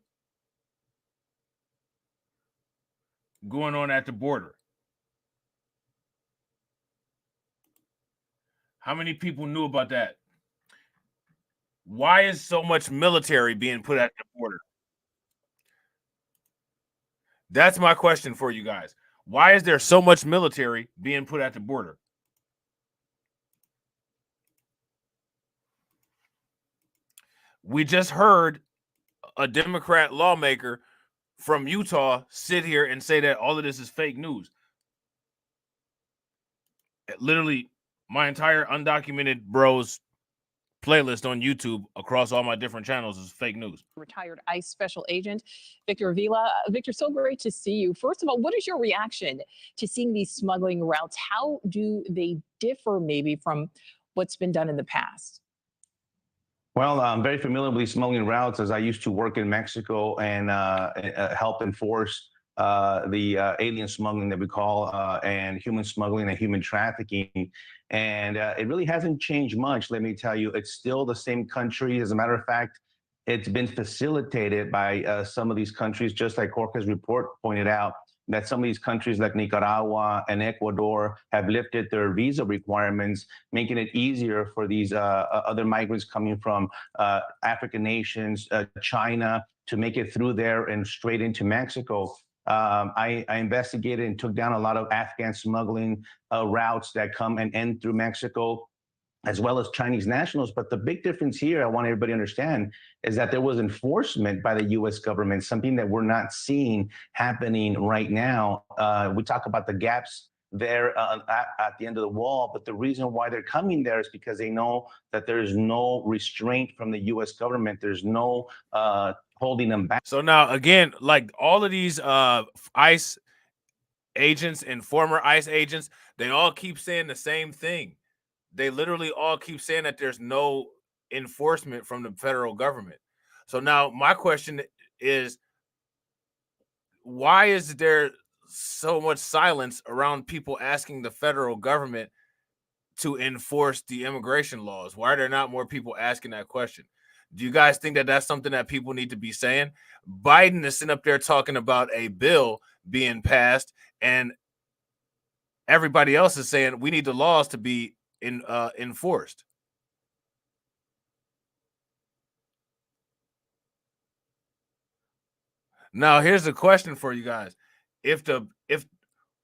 going on at the border. How many people knew about that? Why is so much military being put at the border? That's my question for you guys. Why is there so much military being put at the border? We just heard a Democrat lawmaker from Utah sit here and say that all of this is fake news. Literally, my entire undocumented bros playlist on YouTube across all my different channels is fake news. Retired ICE Special Agent Victor Vila. Victor, so great to see you. First of all, what is your reaction to seeing these smuggling routes? How do they differ maybe from what's been done in the past? Well, I'm very familiar with these smuggling routes as I used to work in Mexico and help enforce the alien smuggling that we call and human smuggling and human trafficking. And it really hasn't changed much, let me tell you. It's still the same country. As a matter of fact, it's been facilitated by some of these countries, just like Corca's report pointed out, that some of these countries like Nicaragua and Ecuador have lifted their visa requirements, making it easier for these other migrants coming from African nations, China, to make it through there and straight into Mexico. I investigated and took down a lot of Afghan smuggling routes that come and end through Mexico, as well as Chinese nationals. But the big difference here, I want everybody to understand, is that there was enforcement by the U.S. government, something that we're not seeing happening right now. We talk about the gaps there at the end of the wall, but the reason why they're coming there is because they know that there's no restraint from the U.S. government. There's no holding them back. So now, again, like all of these ICE agents and former ICE agents, they all keep saying the same thing. They literally all keep saying that there's no enforcement from the federal government. So now my question is, why is there so much silence around people asking the federal government to enforce the immigration laws? Why are there not more people asking that question? Do you guys think that that's something that people need to be saying? Biden is sitting up there talking about a bill being passed, and everybody else is saying we need the laws to be enforced. Now, here's a question for you guys.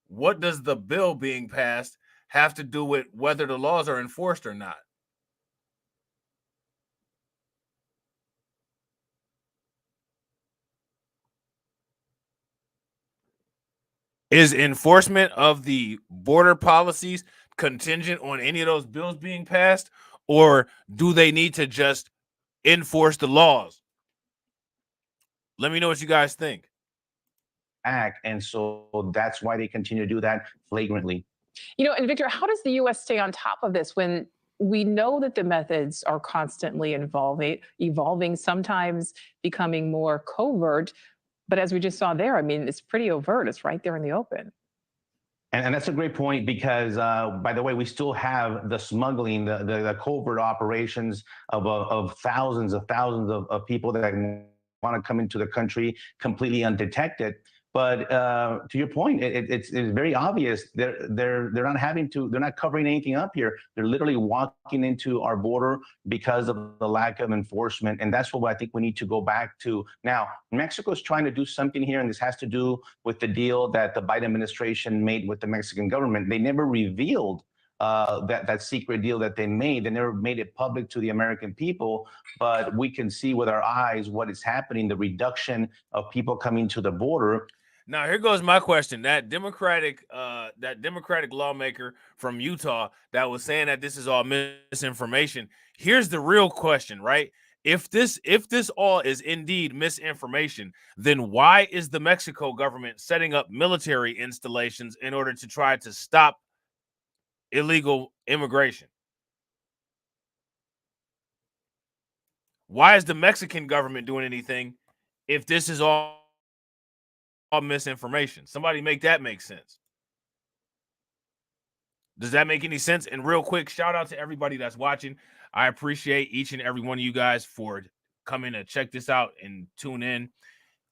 What does the bill being passed have to do with whether the laws are enforced or not? Is enforcement of the border policies contingent on any of those bills being passed, or do they need to just enforce the laws? Let me know what you guys think. And so that's why they continue to do that flagrantly. You know, and Victor, how does the U.S. stay on top of this when we know that the methods are constantly evolving, sometimes becoming more covert? But as we just saw there, I mean, it's pretty overt. It's right there in the open. And that's a great point because, by the way, we still have the smuggling, the covert operations of thousands of people that want to come into the country completely undetected. But to your point, it's very obvious they're not covering anything up here. They're literally walking into our border because of the lack of enforcement, and that's what I think we need to go back to. Now, Mexico's trying to do something here, and this has to do with the deal that the Biden administration made with the Mexican government. They never revealed that secret deal that they made. They never made it public to the American people, but we can see with our eyes what is happening, the reduction of people coming to the border. Now, here goes my question. That Democratic lawmaker from Utah that was saying that this is all misinformation. Here's the real question, right? If this all is indeed misinformation, then why is the Mexico government setting up military installations in order to try to stop illegal immigration? Why is the Mexican government doing anything if this is all misinformation? Somebody make that make sense. Does that make any sense? And real quick, shout out to everybody that's watching. I appreciate each and every one of you guys for coming to check this out and tune in.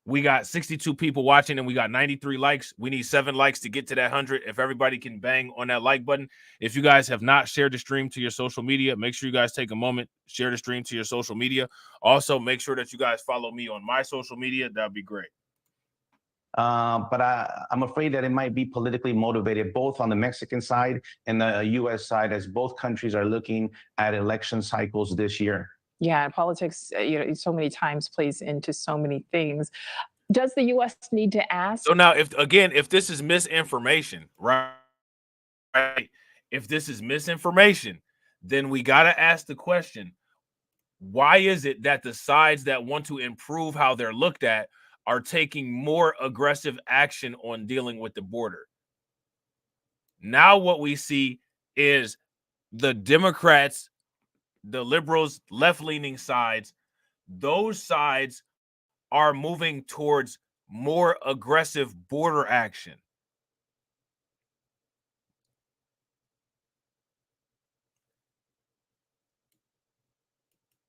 We got 62 people watching and we got 93 likes. We need 7 likes to get to that 100. If everybody can bang on that like button. If you guys have not shared the stream to your social media, make sure you guys take a moment, share the stream to your social media. Also, make sure that you guys follow me on my social media. That'd be great. But I'm afraid that it might be politically motivated, both on the Mexican side and the U.S. side, as both countries are looking at election cycles this year. Yeah, politics, so many times plays into so many things. Does the U.S. need to ask? So now, if this is misinformation, right? If this is misinformation, then we got to ask the question, why is it that the sides that want to improve how they're looked at are taking more aggressive action on dealing with the border? Now what we see is the Democrats, the liberals, left-leaning sides, those sides are moving towards more aggressive border action.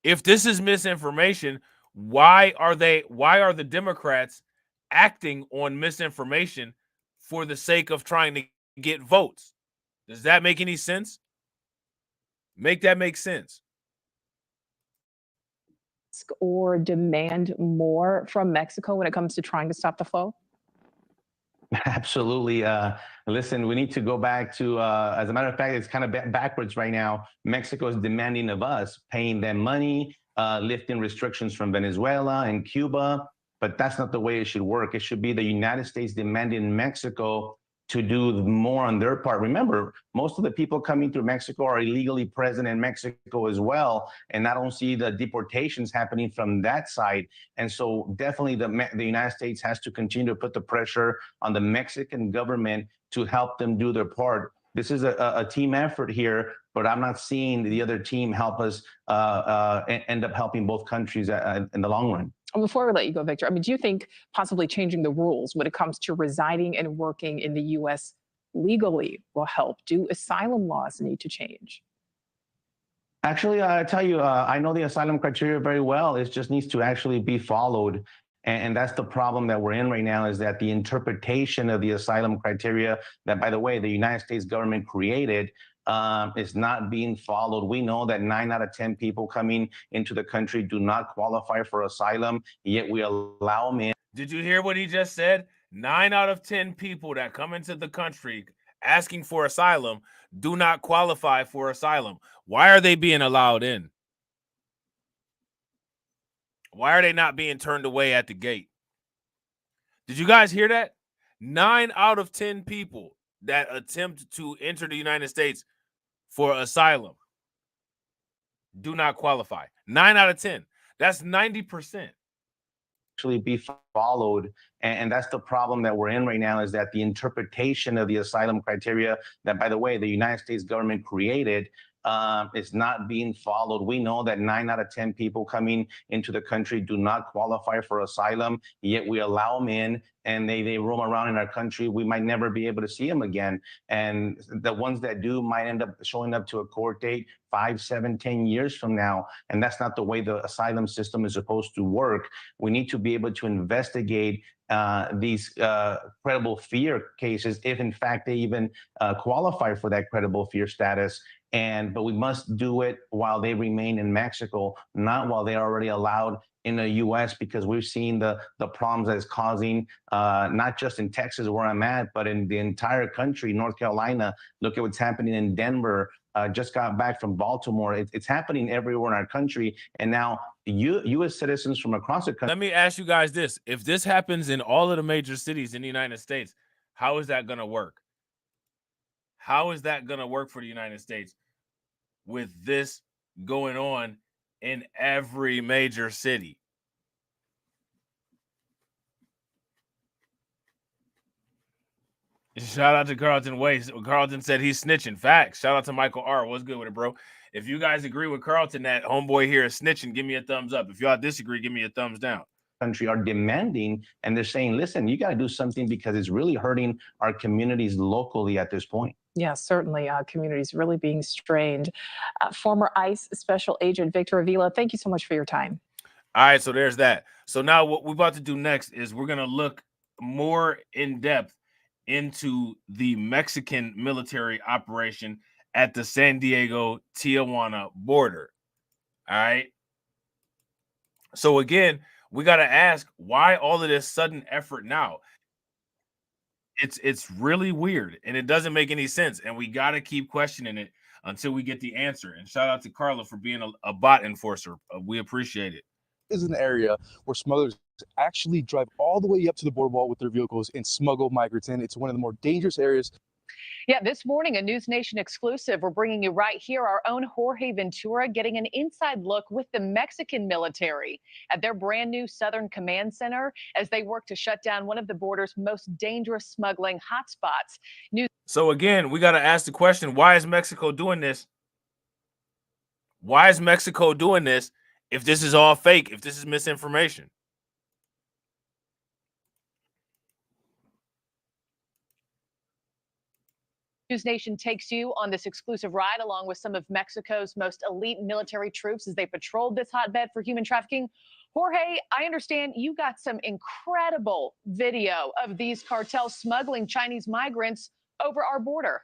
If this is misinformation, why are the Democrats acting on misinformation for the sake of trying to get votes? Does that make any sense? Make that make sense. Or demand more from Mexico when it comes to trying to stop the flow? Absolutely. Listen, we need to go back to, as a matter of fact, it's kind of backwards right now. Mexico is demanding of us, paying them money, lifting restrictions from Venezuela and Cuba, but that's not the way it should work. It should be the United States demanding Mexico to do more on their part. Remember, most of the people coming through Mexico are illegally present in Mexico as well, and I don't see the deportations happening from that side. And so definitely the United States has to continue to put the pressure on the Mexican government to help them do their part. This is a team effort here, but I'm not seeing the other team help us end up helping both countries in the long run. Before we let you go, Victor, I mean, do you think possibly changing the rules when it comes to residing and working in the U.S. legally will help? Do asylum laws need to change? Actually, I tell you, I know the asylum criteria very well. It just needs to actually be followed. And that's the problem that we're in right now, is that the interpretation of the asylum criteria that, by the way, the United States government created is not being followed. We know that 9 out of 10 people coming into the country do not qualify for asylum, yet we allow them in. Did you hear what he just said? 9 out of 10 people that come into the country asking for asylum do not qualify for asylum. Why are they being allowed in? Why are they not being turned away at the gate? Did you guys hear that? 9 out of 10 people that attempt to enter the United States for asylum do not qualify. 9 out of 10. That's 90%. Actually be followed, and that's the problem that we're in right now, is that the interpretation of the asylum criteria that, by the way, the United States government created is not being followed. We know that 9 out of 10 people coming into the country do not qualify for asylum, yet we allow them in, and they roam around in our country. We might never be able to see them again. And the ones that do might end up showing up to a court date 5, 7, 10 years from now. And that's not the way the asylum system is supposed to work. We need to be able to investigate these credible fear cases, if in fact they even qualify for that credible fear status. But we must do it while they remain in Mexico, not while they're already allowed in the U.S., because we've seen the problems that it's causing, not just in Texas where I'm at, but in the entire country. North Carolina, look at what's happening in Denver. Just got back from Baltimore. It's happening everywhere in our country. And now U.S. citizens from across the country. Let me ask you guys this. If this happens in all of the major cities in the United States, how is that going to work? How is that going to work for the United States with this going on in every major city? Shout out to Carlton Waste. Carlton said he's snitching. Facts. Shout out to Michael R. What's good with it, bro? If you guys agree with Carlton that homeboy here is snitching, give me a thumbs up. If y'all disagree, give me a thumbs down. Country are demanding, and they're saying, listen, you got to do something because it's really hurting our communities locally at this point. Yeah, certainly. Communities really being strained. Former ICE Special Agent Victor Avila, thank you so much for your time. All right, so there's that. So now what we're about to do next is we're going to look more in depth into the Mexican military operation at the San Diego-Tijuana border. All right. So again, we got to ask, why all of this sudden effort now? It's really weird, and it doesn't make any sense, and we got to keep questioning it until we get the answer. And shout out to Carla for being a bot enforcer. We appreciate it. This is an area where smugglers actually drive all the way up to the border wall with their vehicles and smuggle migrants in. It's one of the more dangerous areas Yeah, this morning, a News Nation exclusive. We're bringing you right here our own Jorge Ventura getting an inside look with the Mexican military at their brand new Southern Command Center as they work to shut down one of the border's most dangerous smuggling hotspots. So again, we got to ask the question, why is Mexico doing this? Why is Mexico doing this if this is all fake, if this is misinformation? News Nation takes you on this exclusive ride along with some of Mexico's most elite military troops as they patrolled this hotbed for human trafficking. Jorge, I understand you got some incredible video of these cartels smuggling Chinese migrants over our border.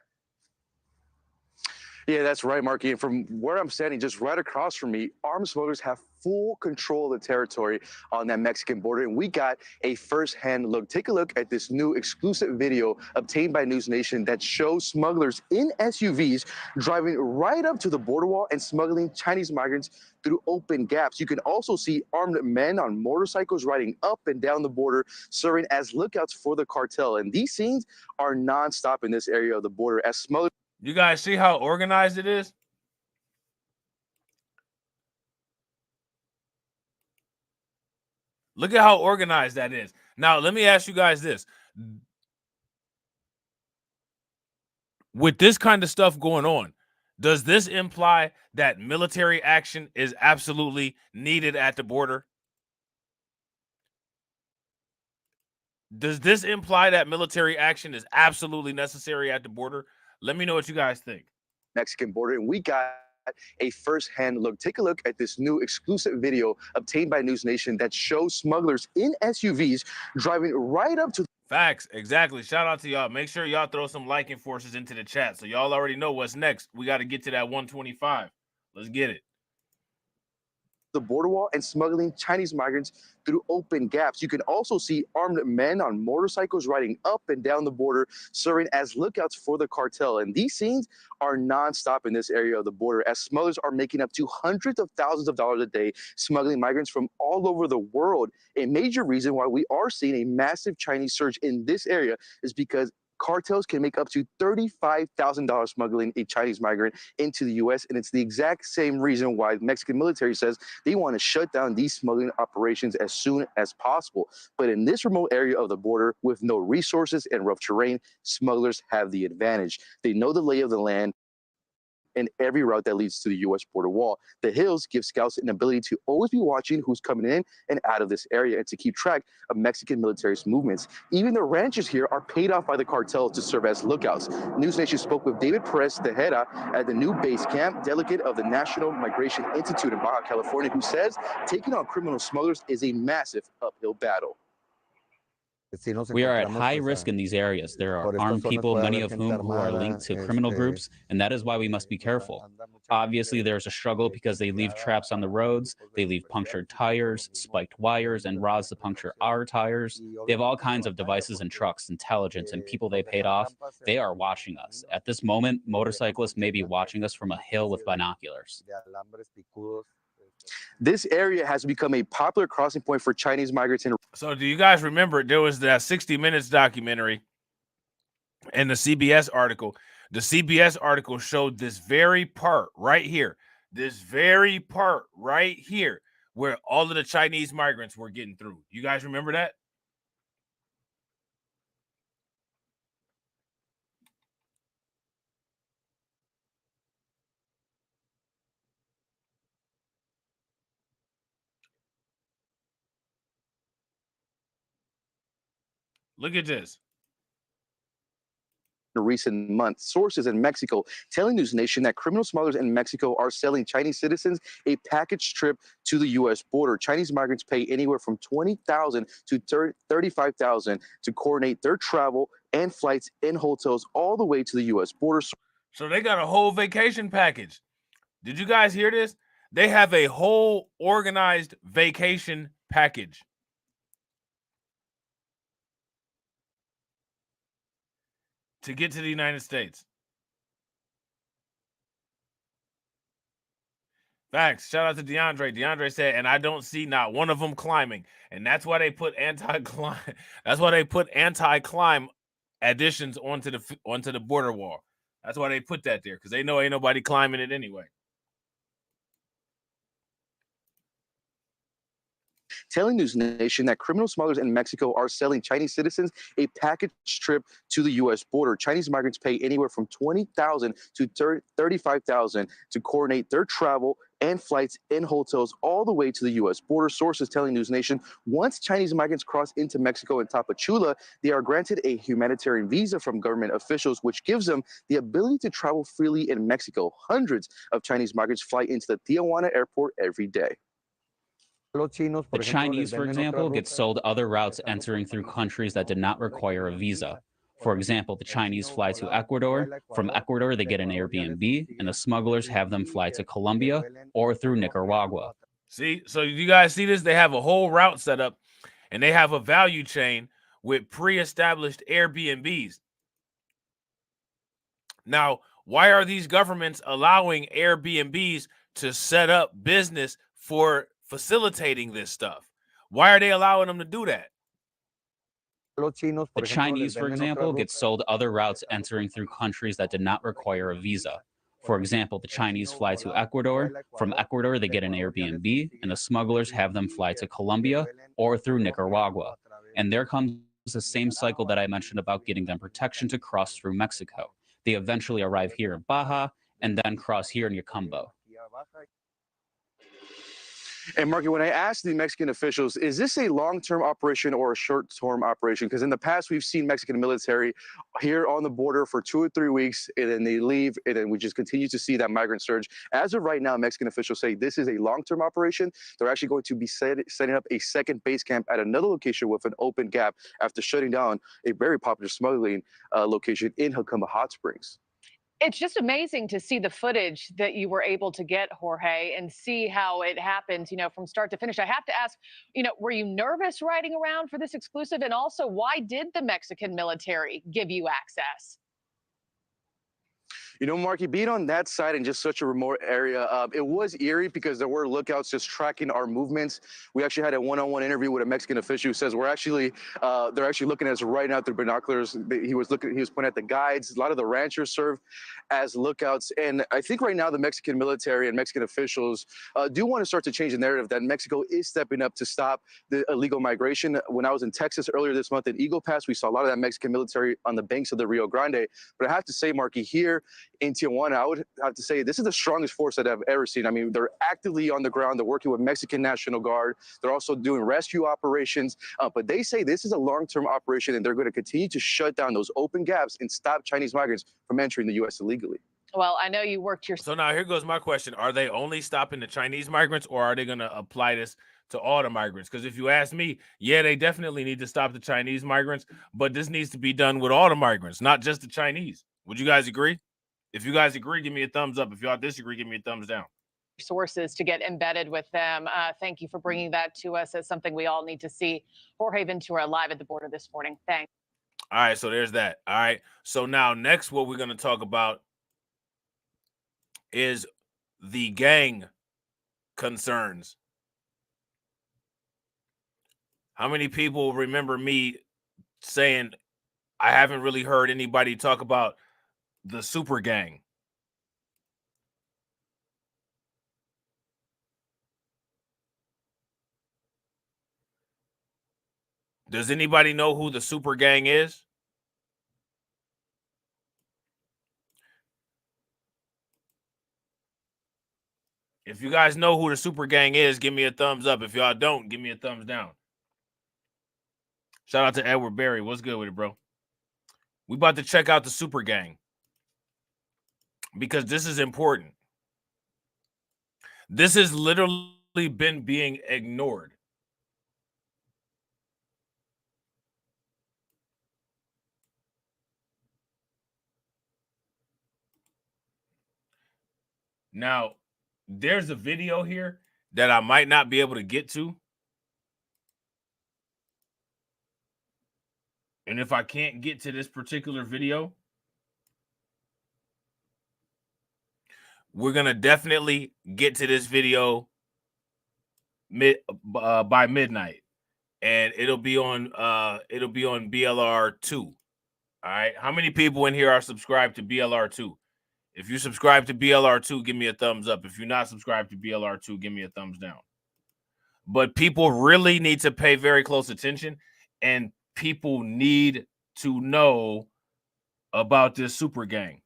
Yeah, that's right, Marky. And from where I'm standing, just right across from me, armed smugglers have full control of the territory on that Mexican border. And we got a first-hand look. Take a look at this new exclusive video obtained by News Nation that shows smugglers in SUVs driving right up to the border wall and smuggling Chinese migrants through open gaps. You can also see armed men on motorcycles riding up and down the border, serving as lookouts for the cartel. And these scenes are nonstop in this area of the border as smugglers. You guys see how organized it is? Look at how organized that is. Now, let me ask you guys this. With this kind of stuff going on, does this imply that military action is absolutely needed at the border? Does this imply that military action is absolutely necessary at the border? Let me know what you guys think. Mexican border, and we got a first-hand look. Take a look at this new exclusive video obtained by News Nation that shows smugglers in SUVs driving right up to. Facts, exactly. Shout out to y'all. Make sure y'all throw some liking forces into the chat so y'all already know what's next. We got to get to that 125. Let's get it. The border wall and smuggling Chinese migrants through open gaps. You can also see armed men on motorcycles riding up and down the border, serving as lookouts for the cartel. And these scenes are nonstop in this area of the border as smugglers are making up to hundreds of thousands of dollars a day, smuggling migrants from all over the world. A major reason why we are seeing a massive Chinese surge in this area is because cartels can make up to $35,000 smuggling a Chinese migrant into the U.S. And it's the exact same reason why the Mexican military says they want to shut down these smuggling operations as soon as possible. But in this remote area of the border with no resources and rough terrain, smugglers have the advantage. They know the lay of the land and every route that leads to the U.S. border wall. The hills give scouts an ability to always be watching who's coming in and out of this area and to keep track of Mexican military's movements. Even the ranches here are paid off by the cartel to serve as lookouts. News Nation spoke with David Perez Tejeda at the new base camp, delegate of the National Migration Institute in Baja California, who says taking on criminal smugglers is a massive uphill battle. We are at high risk in these areas. There are armed people, many of whom who are linked to criminal groups, and that is why we must be careful. Obviously, there's a struggle because they leave traps on the roads, they leave punctured tires, spiked wires, and rods to puncture our tires. They have all kinds of devices and trucks, intelligence, and people they paid off. They are watching us. At this moment, motorcyclists may be watching us from a hill with binoculars. This area has become a popular crossing point for Chinese migrants. So do you guys remember there was that 60 Minutes documentary and the CBS article? The CBS article showed this very part right here, where all of the Chinese migrants were getting through. You guys remember that? Look at this. In recent months, sources in Mexico telling News Nation that criminal smugglers in Mexico are selling Chinese citizens a package trip to the U.S. border. Chinese migrants pay anywhere from $20,000 to $35,000 to coordinate their travel and flights in hotels all the way to the U.S. border. So they got a whole vacation package. Did you guys hear this? They have a whole organized vacation package. To get to the United States. Facts. Shout out to DeAndre. DeAndre said, and I don't see not one of them climbing. And that's why they put anti-climb. That's why they put anti-climb additions onto the border wall. That's why they put that there, because they know ain't nobody climbing it anyway. Telling News Nation that criminal smugglers in Mexico are selling Chinese citizens a package trip to the U.S. border. Chinese migrants pay anywhere from $20,000 to $35,000 to coordinate their travel and flights and hotels all the way to the U.S. border. Sources telling News Nation, once Chinese migrants cross into Mexico in Tapachula, they are granted a humanitarian visa from government officials, which gives them the ability to travel freely in Mexico. Hundreds of Chinese migrants fly into the Tijuana airport every day. The Chinese, for example, get sold other routes entering through countries that did not require a visa. For example, the Chinese fly to Ecuador. From Ecuador, they get an Airbnb, and the smugglers have them fly to Colombia or through Nicaragua. See, so you guys see this? They have a whole route set up, and they have a value chain with pre-established Airbnbs. Now, why are these governments allowing Airbnbs to set up business for facilitating this stuff? Why are they allowing them to do that? The Chinese, for example, get sold other routes entering through countries that did not require a visa. For example, the Chinese fly to Ecuador. From Ecuador, they get an Airbnb, and the smugglers have them fly to Colombia or through Nicaragua. And there comes the same cycle that I mentioned about getting them protection to cross through Mexico. They eventually arrive here in Baja and then cross here in Yacumbo. And Marky, when I asked the Mexican officials, is this a long-term operation or a short-term operation? Because in the past, we've seen Mexican military here on the border for 2 or 3 weeks, and then they leave, and then we just continue to see that migrant surge. As of right now, Mexican officials say this is a long-term operation. They're actually going to be setting up a second base camp at another location with an open gap after shutting down a very popular smuggling location in Jacumba Hot Springs. It's just amazing to see the footage that you were able to get, Jorge, and see how it happened, from start to finish. I have to ask, were you nervous riding around for this exclusive? And also, why did the Mexican military give you access? Marky, being on that side in just such a remote area, it was eerie because there were lookouts just tracking our movements. We actually had a one-on-one interview with a Mexican official who says they're actually looking at us right now through binoculars. He was pointing at the guides. A lot of the ranchers serve as lookouts. And I think right now the Mexican military and Mexican officials do want to start to change the narrative that Mexico is stepping up to stop the illegal migration. When I was in Texas earlier this month in Eagle Pass, we saw a lot of that Mexican military on the banks of the Rio Grande. But I have to say, Marky, here in Tijuana, I would have to say this is the strongest force that I've ever seen. I mean, they're actively on the ground. They're working with Mexican National Guard. They're also doing rescue operations. But they say this is a long-term operation, and they're going to continue to shut down those open gaps and stop Chinese migrants from entering the U.S. illegally. Well, I know you worked your... So now here goes my question. Are they only stopping the Chinese migrants, or are they going to apply this to all the migrants? Because if you ask me, yeah, they definitely need to stop the Chinese migrants, but this needs to be done with all the migrants, not just the Chinese. Would you guys agree? If you guys agree, give me a thumbs up. If y'all disagree, give me a thumbs down. Sources to get embedded with them. Thank you for bringing that to us as something we all need to see. Jorge Ventura live at the border this morning. Thanks. All right, so there's that. All right, so now next what we're going to talk about is the gang concerns. How many people remember me saying I haven't really heard anybody talk about the super gang? Does anybody know who the super gang is? If you guys know who the super gang is, give me a thumbs up. If y'all don't, give me a thumbs down. Shout out to Edward Berry. What's good with it, bro? We about to check out the super gang because this is important. This has literally been being ignored. Now, there's a video here that I might not be able to get to. And if I can't get to this particular video, we're going to definitely get to this video by midnight. And it'll be on BLR 2. All right. How many people in here are subscribed to BLR2? If you subscribe to BLR2, give me a thumbs up. If you're not subscribed to BLR2, give me a thumbs down. But people really need to pay very close attention, and people need to know about this super gang.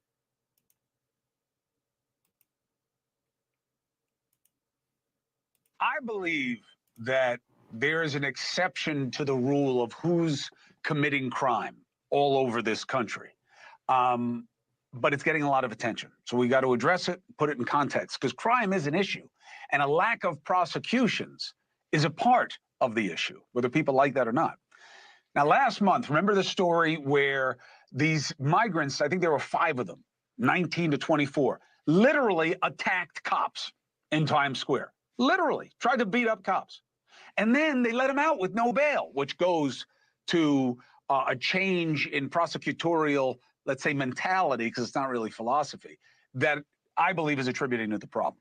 I believe that there is an exception to the rule of who's committing crime all over this country. But it's getting a lot of attention. So we got to address it, put it in context, because crime is an issue. And a lack of prosecutions is a part of the issue, whether people like that or not. Now, last month, remember the story where these migrants, I think there were 5 of them, 19 to 24, literally attacked cops in Times Square. Literally tried to beat up cops. And then they let them out with no bail, which goes to a change in prosecutorial, let's say, mentality, because it's not really philosophy, that I believe is attributing to the problem.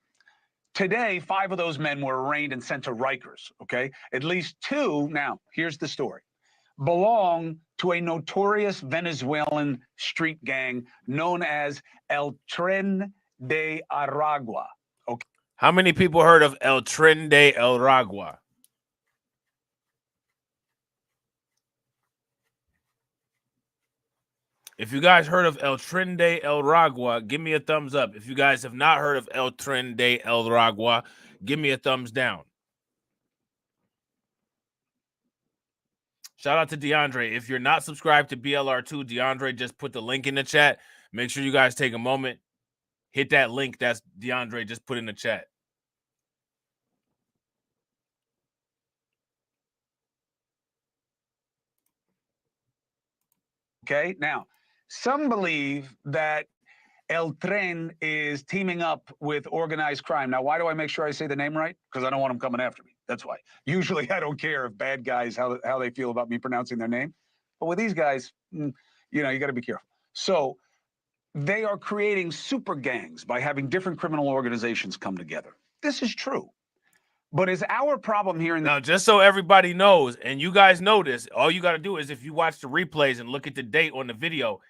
Today, 5 of those men were arraigned and sent to Rikers, okay? At least 2, now, here's the story, belong to a notorious Venezuelan street gang known as El Tren de Aragua, okay? How many people heard of El Tren de Aragua? If you guys heard of El Tren de Aragua, give me a thumbs up. If you guys have not heard of El Tren de Aragua, give me a thumbs down. Shout out to DeAndre. If you're not subscribed to BLR2, DeAndre just put the link in the chat. Make sure you guys take a moment. Hit that link that's DeAndre just put in the chat. Okay, now, some believe that El Tren is teaming up with organized crime. Now, why do I make sure I say the name right? Because I don't want them coming after me. That's why. Usually, I don't care if bad guys, how they feel about me pronouncing their name. But with these guys, you know, you got to be careful. So they are creating super gangs by having different criminal organizations come together. This is true. But is our problem here in the— Now, just so everybody knows, and you guys know this, all you got to do is if you watch the replays and look at the date on the video,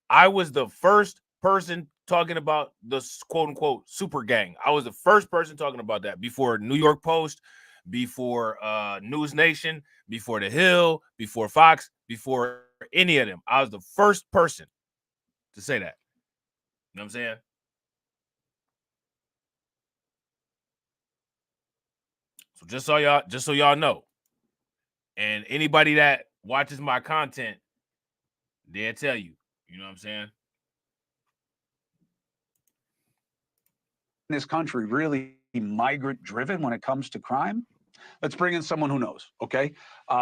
I was the first person talking about the quote-unquote super gang. I was the first person talking about that before New York Post, before News Nation, before The Hill, before Fox, before any of them. I was the first person to say that. You know what I'm saying? So just so y'all know, and anybody that watches my content, they'll tell you. You know what I'm saying? this country really migrant driven when it comes to crime? Let's bring in someone who knows, okay?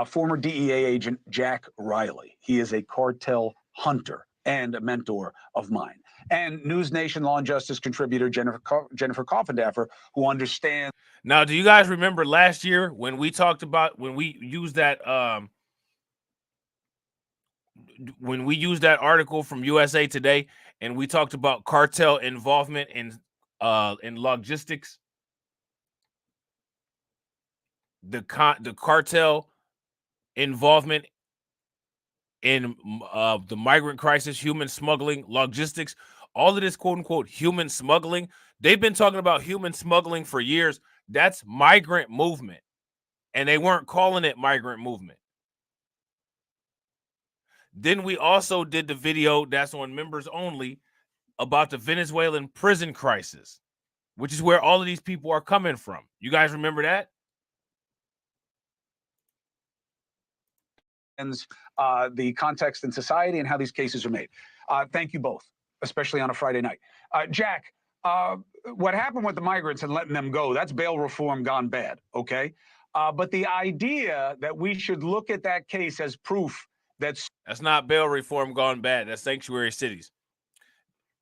Former DEA agent Jack Riley. He is a cartel hunter and a mentor of mine. And News Nation Law and Justice contributor Jennifer Coffindaffer, who understands. Now, do you guys remember last year when we talked about, when we used that article from USA Today, and we talked about cartel involvement in logistics? The cartel involvement in the migrant crisis, human smuggling, logistics, all of this quote unquote human smuggling. They've been talking about human smuggling for years. That's migrant movement. And they weren't calling it migrant movement. Then we also did the video that's on members only about the Venezuelan prison crisis, which is where all of these people are coming from. You guys remember that? The context in society and how these cases are made. Thank you both, especially on a Friday night. Jack, what happened with the migrants and letting them go, that's bail reform gone bad, okay? But the idea that we should look at that case as proof that's not bail reform gone bad. That's sanctuary cities.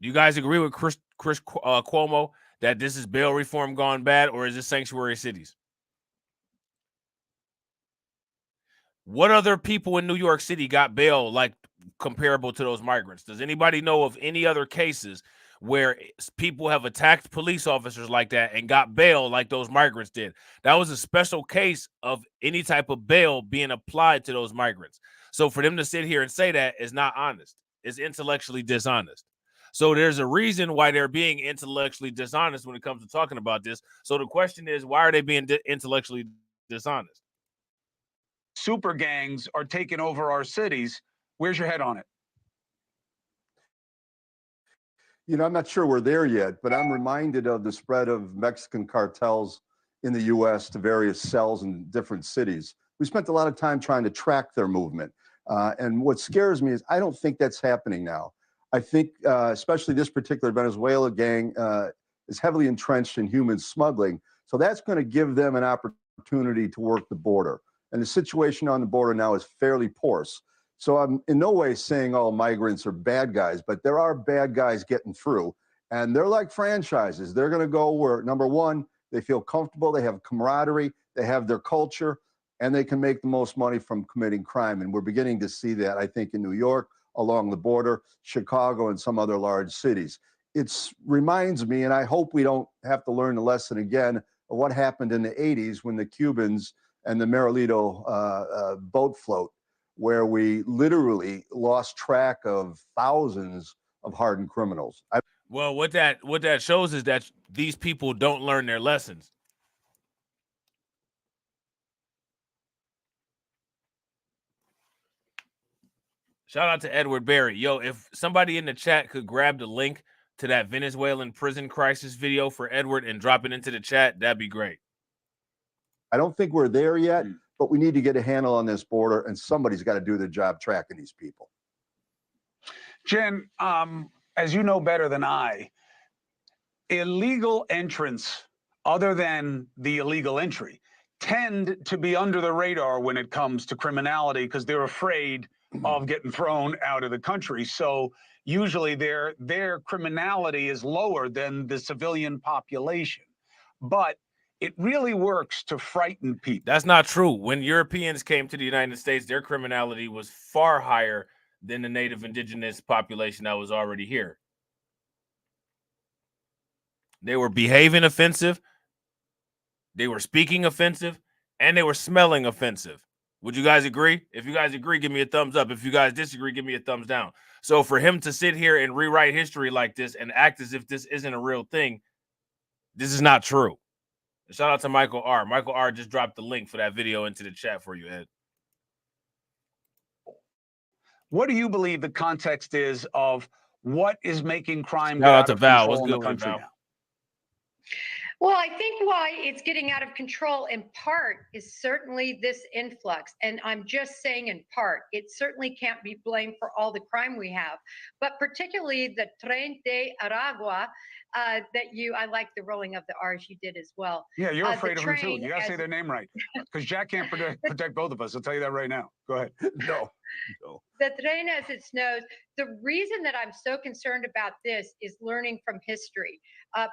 Do you guys agree with Chris Cuomo that this is bail reform gone bad, or is this sanctuary cities? What other people in New York City got bail like comparable to those migrants? Does anybody know of any other cases where people have attacked police officers like that and got bail like those migrants did? That was a special case of any type of bail being applied to those migrants. So for them to sit here and say that is not honest. is intellectually dishonest. So there's a reason why they're being intellectually dishonest when it comes to talking about this. So the question is, why are they being intellectually dishonest? Super gangs are taking over our cities. Where's your head on it? You know, I'm not sure we're there yet, but I'm reminded of the spread of Mexican cartels in the U.S. to various cells in different cities. We spent a lot of time trying to track their movement. And what scares me is I don't think that's happening now. I think especially this particular Venezuela gang is heavily entrenched in human smuggling. So that's going to give them an opportunity to work the border. And the situation on the border now is fairly porous. So I'm in no way saying all migrants are bad guys, but there are bad guys getting through. And they're like franchises. They're going to go where, number one, they feel comfortable, they have camaraderie, they have their culture, and they can make the most money from committing crime. And we're beginning to see that, I think, in New York, along the border, Chicago, and some other large cities. It reminds me, and I hope we don't have to learn the lesson again, of what happened in the 80s when the Cubans and the Marilito boat float, where we literally lost track of thousands of hardened criminals. Well, what that shows is that these people don't learn their lessons. Shout out to Edward Berry. Yo, if somebody in the chat could grab the link to that Venezuelan prison crisis video for Edward and drop it into the chat, that'd be great. I don't think we're there yet, but we need to get a handle on this border, and somebody's got to do the job tracking these people. Jen, as you know better than I, illegal entrants, other than the illegal entry, tend to be under the radar when it comes to criminality because they're afraid of getting thrown out of the country. So usually their criminality is lower than the civilian population. But it really works to frighten people. That's not true. When Europeans came to the United States, their criminality was far higher than the native indigenous population that was already here. They were behaving offensive, they were speaking offensive, and they were smelling offensive. Would you guys agree? If you guys agree, give me a thumbs up. If you guys disagree, give me a thumbs down. So for him to sit here and rewrite history like this and act as if this isn't a real thing, this is not true. Shout out to Michael R. Michael R. just dropped the link for that video into the chat for you, Ed. What do you believe the context is of what is making crime Shout out to of Val. control What's in the good, country Val? now? Well, I think why it's getting out of control in part is certainly this influx. And I'm just saying in part, it certainly can't be blamed for all the crime we have, but particularly the Tren de Aragua I like the rolling of the R's you did as well. Yeah, you're afraid the of them too. train You got to say as- their name right because Jack can't protect both of us. I'll tell you that right now. Go ahead. No. The Tren as it snows. The reason that I'm so concerned about this is learning from history.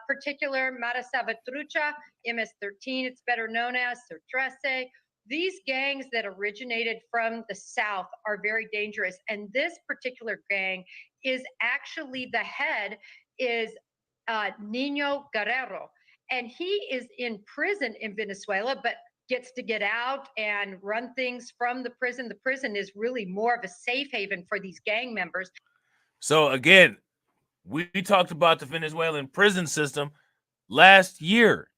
Particular Mara Salvatrucha, MS-13, it's better known as, or TRACED. These gangs that originated from the South are very dangerous. And this particular gang is actually, the head is Nino Guerrero. And he is in prison in Venezuela, but gets to get out and run things from the prison. The prison is really more of a safe haven for these gang members. So again, we talked about the Venezuelan prison system last year.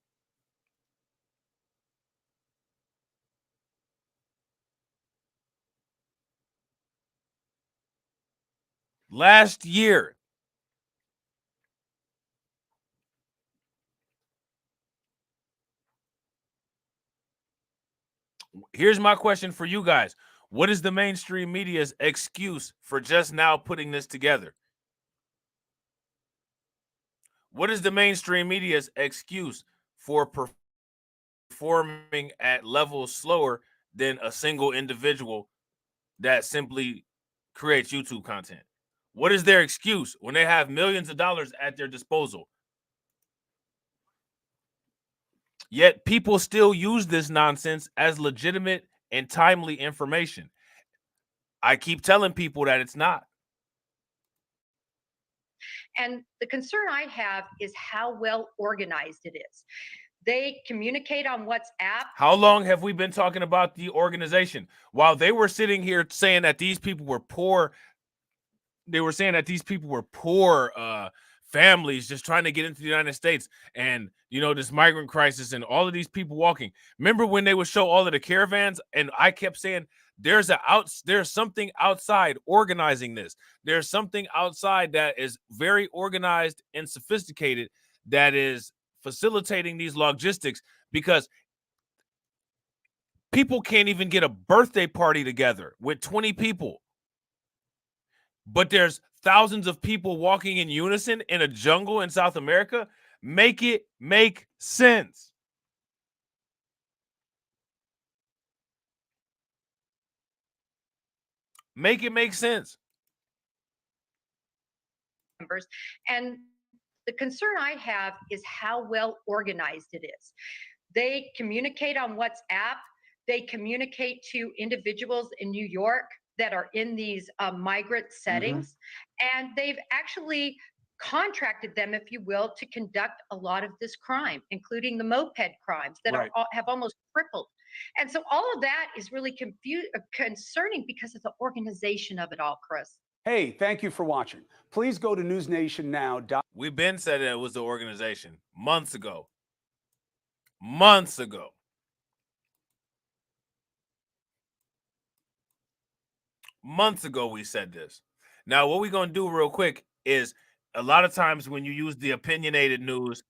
Last year. Here's my question for you guys. What is the mainstream media's excuse for just now putting this together? What is the mainstream media's excuse for performing at levels slower than a single individual that simply creates YouTube content? What is their excuse when they have millions of dollars at their disposal? Yet people still use this nonsense as legitimate and timely information. I keep telling people that it's not. And the concern I have is how well organized it is. They communicate on WhatsApp. How long have we been talking about the organization? While they were sitting here saying that these people were poor they were saying that these people were poor families just trying to get into the United States, and you know, this migrant crisis and all of these people walking. Remember when they would show all of the caravans, and I kept saying there's something outside organizing this. There's something outside that is very organized and sophisticated that is facilitating these logistics, because people can't even get a birthday party together with 20 people. But there's thousands of people walking in unison in a jungle in South America. Make it make sense. Make it make sense. And the concern I have is how well organized it is. They communicate on WhatsApp. They communicate to individuals in New York that are in these migrant settings. And they've actually contracted them, if you will, to conduct a lot of this crime, including the moped crimes that have almost tripled. And so all of that is really concerning because of the organization of it all, Chris. Hey, thank you for watching. Please go to newsnationnow. We've been said that it was the organization months ago. Months ago. Months ago, we said this. Now, what we're going to do real quick is, a lot of times when you use the opinionated news,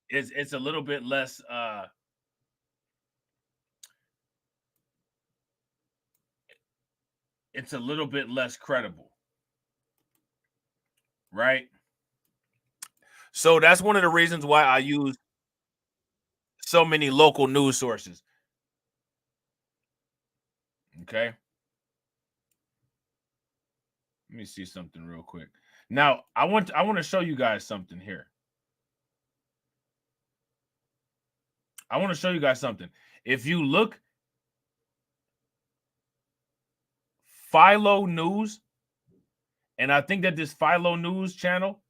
it's a little bit less it's a little bit less credible, right? So that's one of the reasons why I use so many local news sources. Okay. Let me see something real quick. Now, I want to show you guys something here. I want to show you guys something. If you look, Philo News, and I think that this Philo News channel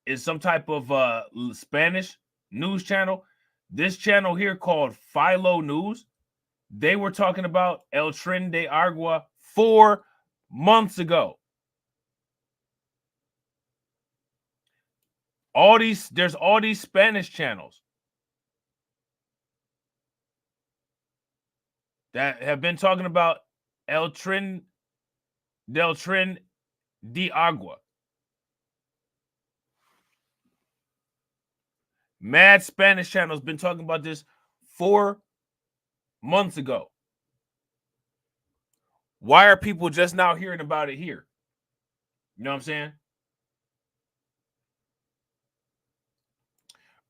is some type of Spanish news channel. This channel here called Philo News, they were talking about El Tren de Agua 4 months ago. There's all these Spanish channels that have been talking about El Tren de Agua. Mad Spanish channels been talking about this 4 months ago. Why are people just now hearing about it here? You know what I'm saying?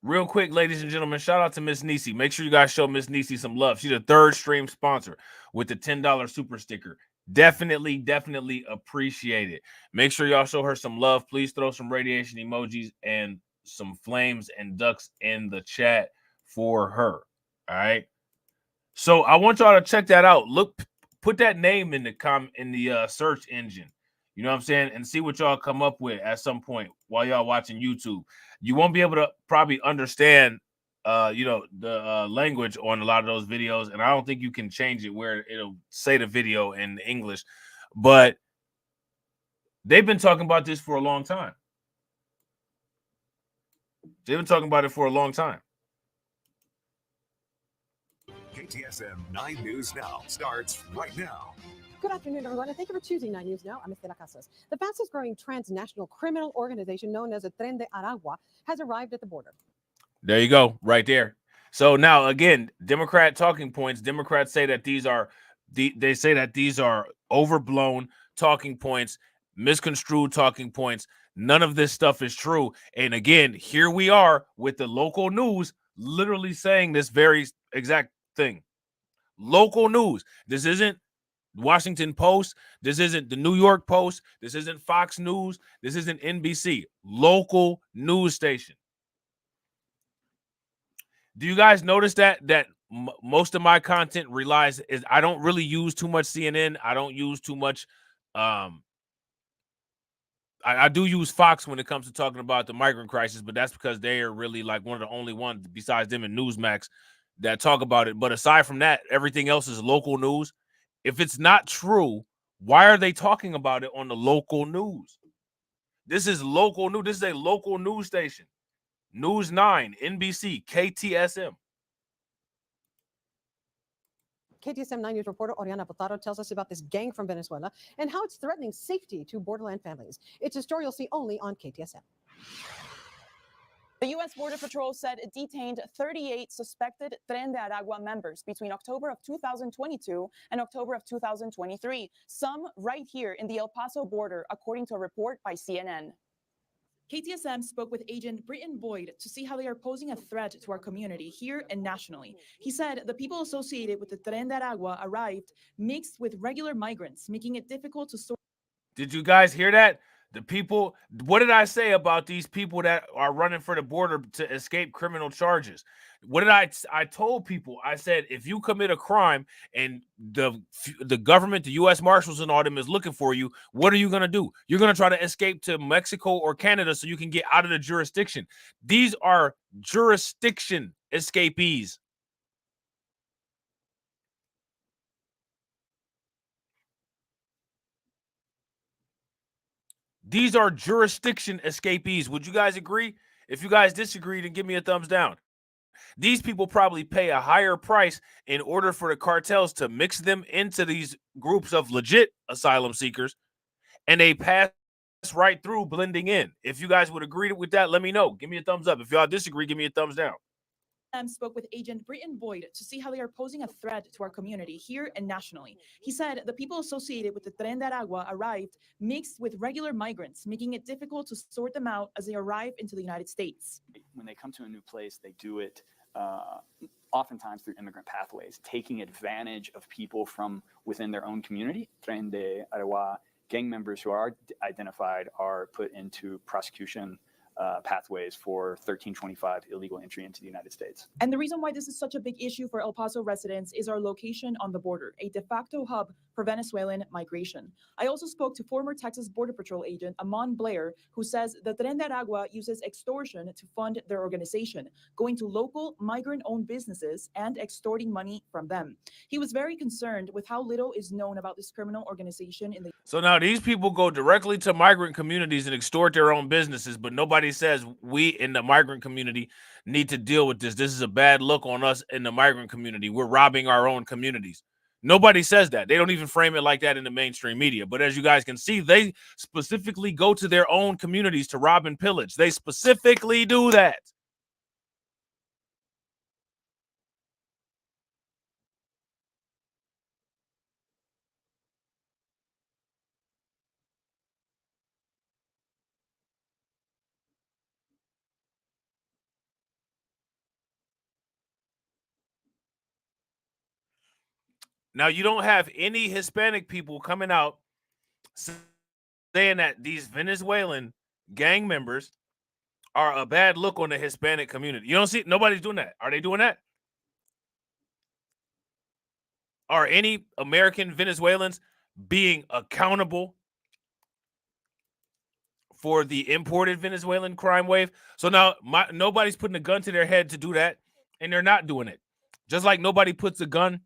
Real quick, ladies and gentlemen, shout out to Miss Niecy. Make sure you guys show Miss Niecy some love. She's a third stream sponsor with the $10 super sticker. Definitely appreciate it. Make sure y'all show her some love. Please throw some radiation emojis and some flames and ducks in the chat for her. All right. So I want y'all to check that out. Look, put that name in the search engine. You know what I'm saying? And see what y'all come up with at some point while y'all watching YouTube. You won't be able to probably understand, the language on a lot of those videos. And I don't think you can change it where it'll say the video in English. But they've been talking about this for a long time. They've been talking about it for a long time. KTSM 9 News Now starts right now. Good afternoon, everyone, and thank you for choosing 9 News Now. I'm Estela Casas. The fastest growing transnational criminal organization known as the Tren de Aragua has arrived at the border. There you go, right there. So now, again, Democrat talking points. Democrats say that these are overblown talking points, misconstrued talking points. None of this stuff is true. And again, here we are with the local news literally saying this very exact thing. Local news. This isn't Washington Post. This isn't the New York Post. This isn't Fox News. This isn't NBC. Local news station. Do you guys notice that most of my content relies is I don't really use too much CNN. I don't use too much. I do use Fox when it comes to talking about the migrant crisis, but that's because they are really like one of the only ones besides them and Newsmax that talk about it. But aside from that, everything else is local news. If it's not true, Why are they talking about it on the local news? This is local news. This is a local news station. News 9, NBC, KTSM. KTSM 9 News reporter Oriana Botaro tells us about this gang from Venezuela and how it's threatening safety to borderland families. It's a story you'll see only on KTSM. The U.S. Border Patrol said it detained 38 suspected Tren de Aragua members between October of 2022 and October of 2023, some right here in the El Paso border, according to a report by CNN. KTSM spoke with Agent Britton Boyd to see how they are posing a threat to our community here and nationally. He said the people associated with the Tren de Aragua arrived mixed with regular migrants, making it difficult to sort. Did you guys hear that? The people, what did I say about these people that are running for the border to escape criminal charges? What did I told people, I said, if you commit a crime and the government, the U.S. Marshals and all them is looking for you, what are you going to do? You're going to try to escape to Mexico or Canada so you can get out of the jurisdiction. These are jurisdiction escapees. These are jurisdiction escapees. Would you guys agree? If you guys disagree, then give me a thumbs down. These people probably pay a higher price in order for the cartels to mix them into these groups of legit asylum seekers, and they pass right through blending in. If you guys would agree with that, let me know. Give me a thumbs up. If y'all disagree, give me a thumbs down. Spoke with Agent Britton Boyd to see how they are posing a threat to our community here and nationally. He said the people associated with the Tren de Aragua arrived mixed with regular migrants, making it difficult to sort them out as they arrive into the United States. When they come to a new place, they do it oftentimes through immigrant pathways, taking advantage of people from within their own community. Tren de Aragua gang members who are identified are put into prosecution pathways for 1325 illegal entry into the United States. And the reason why this is such a big issue for El Paso residents is our location on the border, a de facto hub for Venezuelan migration. I also spoke to former Texas Border Patrol agent Amon Blair, who says the Tren de Aragua uses extortion to fund their organization, going to local migrant-owned businesses and extorting money from them. He was very concerned with how little is known about this criminal organization in the. So now these people go directly to migrant communities and extort their own businesses, but nobody says we in the migrant community need to deal with this. This is a bad look on us in the migrant community. We're robbing our own communities. Nobody says that. They don't even frame it like that in the mainstream media. But as you guys can see, they specifically go to their own communities to rob and pillage. They specifically do that. Now, you don't have any Hispanic people coming out saying that these Venezuelan gang members are a bad look on the Hispanic community. You don't see, nobody's doing that. Are they doing that? Are any American Venezuelans being accountable for the imported Venezuelan crime wave? So now nobody's putting a gun to their head to do that, and they're not doing it. Just like nobody puts a gun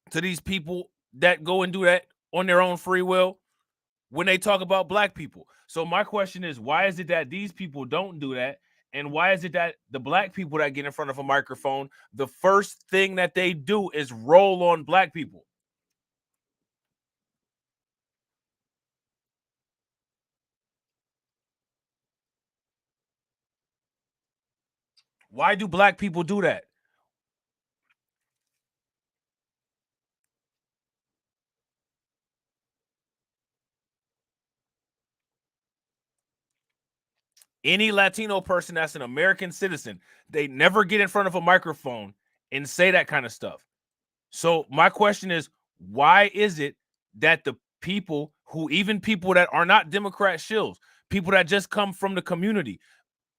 to these people that go and do that on their own free will when they talk about black people. So my question is, why is it that these people don't do that? And why is it that the black people that get in front of a microphone, the first thing that they do is roll on black people? Why do black people do that? Any Latino person that's an American citizen, they never get in front of a microphone and say that kind of stuff. So my question is, why is it that the people who, even people that are not Democrat shills, people that just come from the community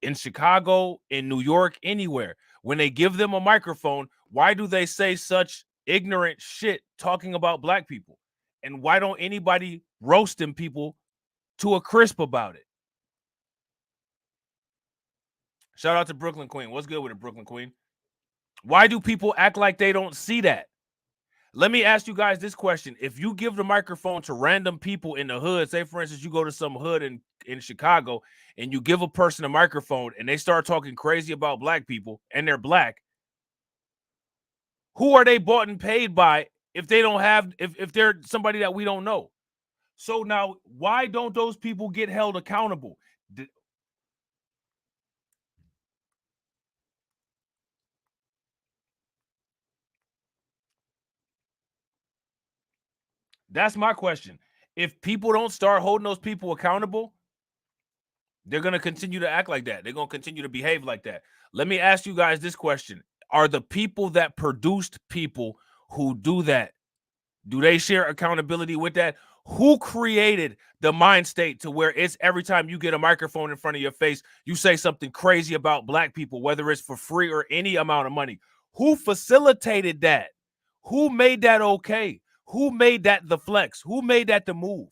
in Chicago, in New York, anywhere, when they give them a microphone, why do they say such ignorant shit talking about black people? And why don't anybody roast them people to a crisp about it? Shout out to Brooklyn Queen. What's good with it, Brooklyn Queen? Why do people act like they don't see that? Let me ask you guys this question. If you give the microphone to random people in the hood, say, for instance, you go to some hood in Chicago and you give a person a microphone and they start talking crazy about black people and they're black, who are they bought and paid by if they don't have, if they're somebody that we don't know? So now, why don't those people get held accountable? That's my question. If people don't start holding those people accountable, they're going to continue to act like that. They're going to continue to behave like that. Let me ask you guys this question. Are the people that produced people who do that, do they share accountability with that? Who created the mind state to where it's every time you get a microphone in front of your face, you say something crazy about black people, whether it's for free or any amount of money? Who facilitated that? Who made that okay? Who made that the flex? Who made that the move?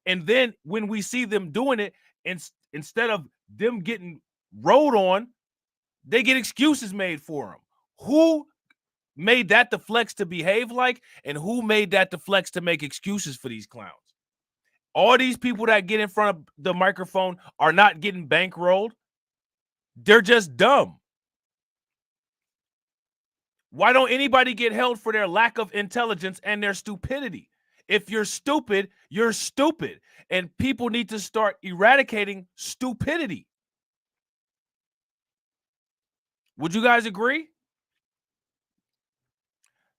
And then when we see them doing it, instead of them getting rolled on, they get excuses made for them. Who made that the flex to behave like, and who made that the flex to make excuses for these clowns? All these people that get in front of the microphone are not getting bankrolled. They're just dumb. Why don't anybody get held for their lack of intelligence and their stupidity? If you're stupid, you're stupid. And people need to start eradicating stupidity. Would you guys agree?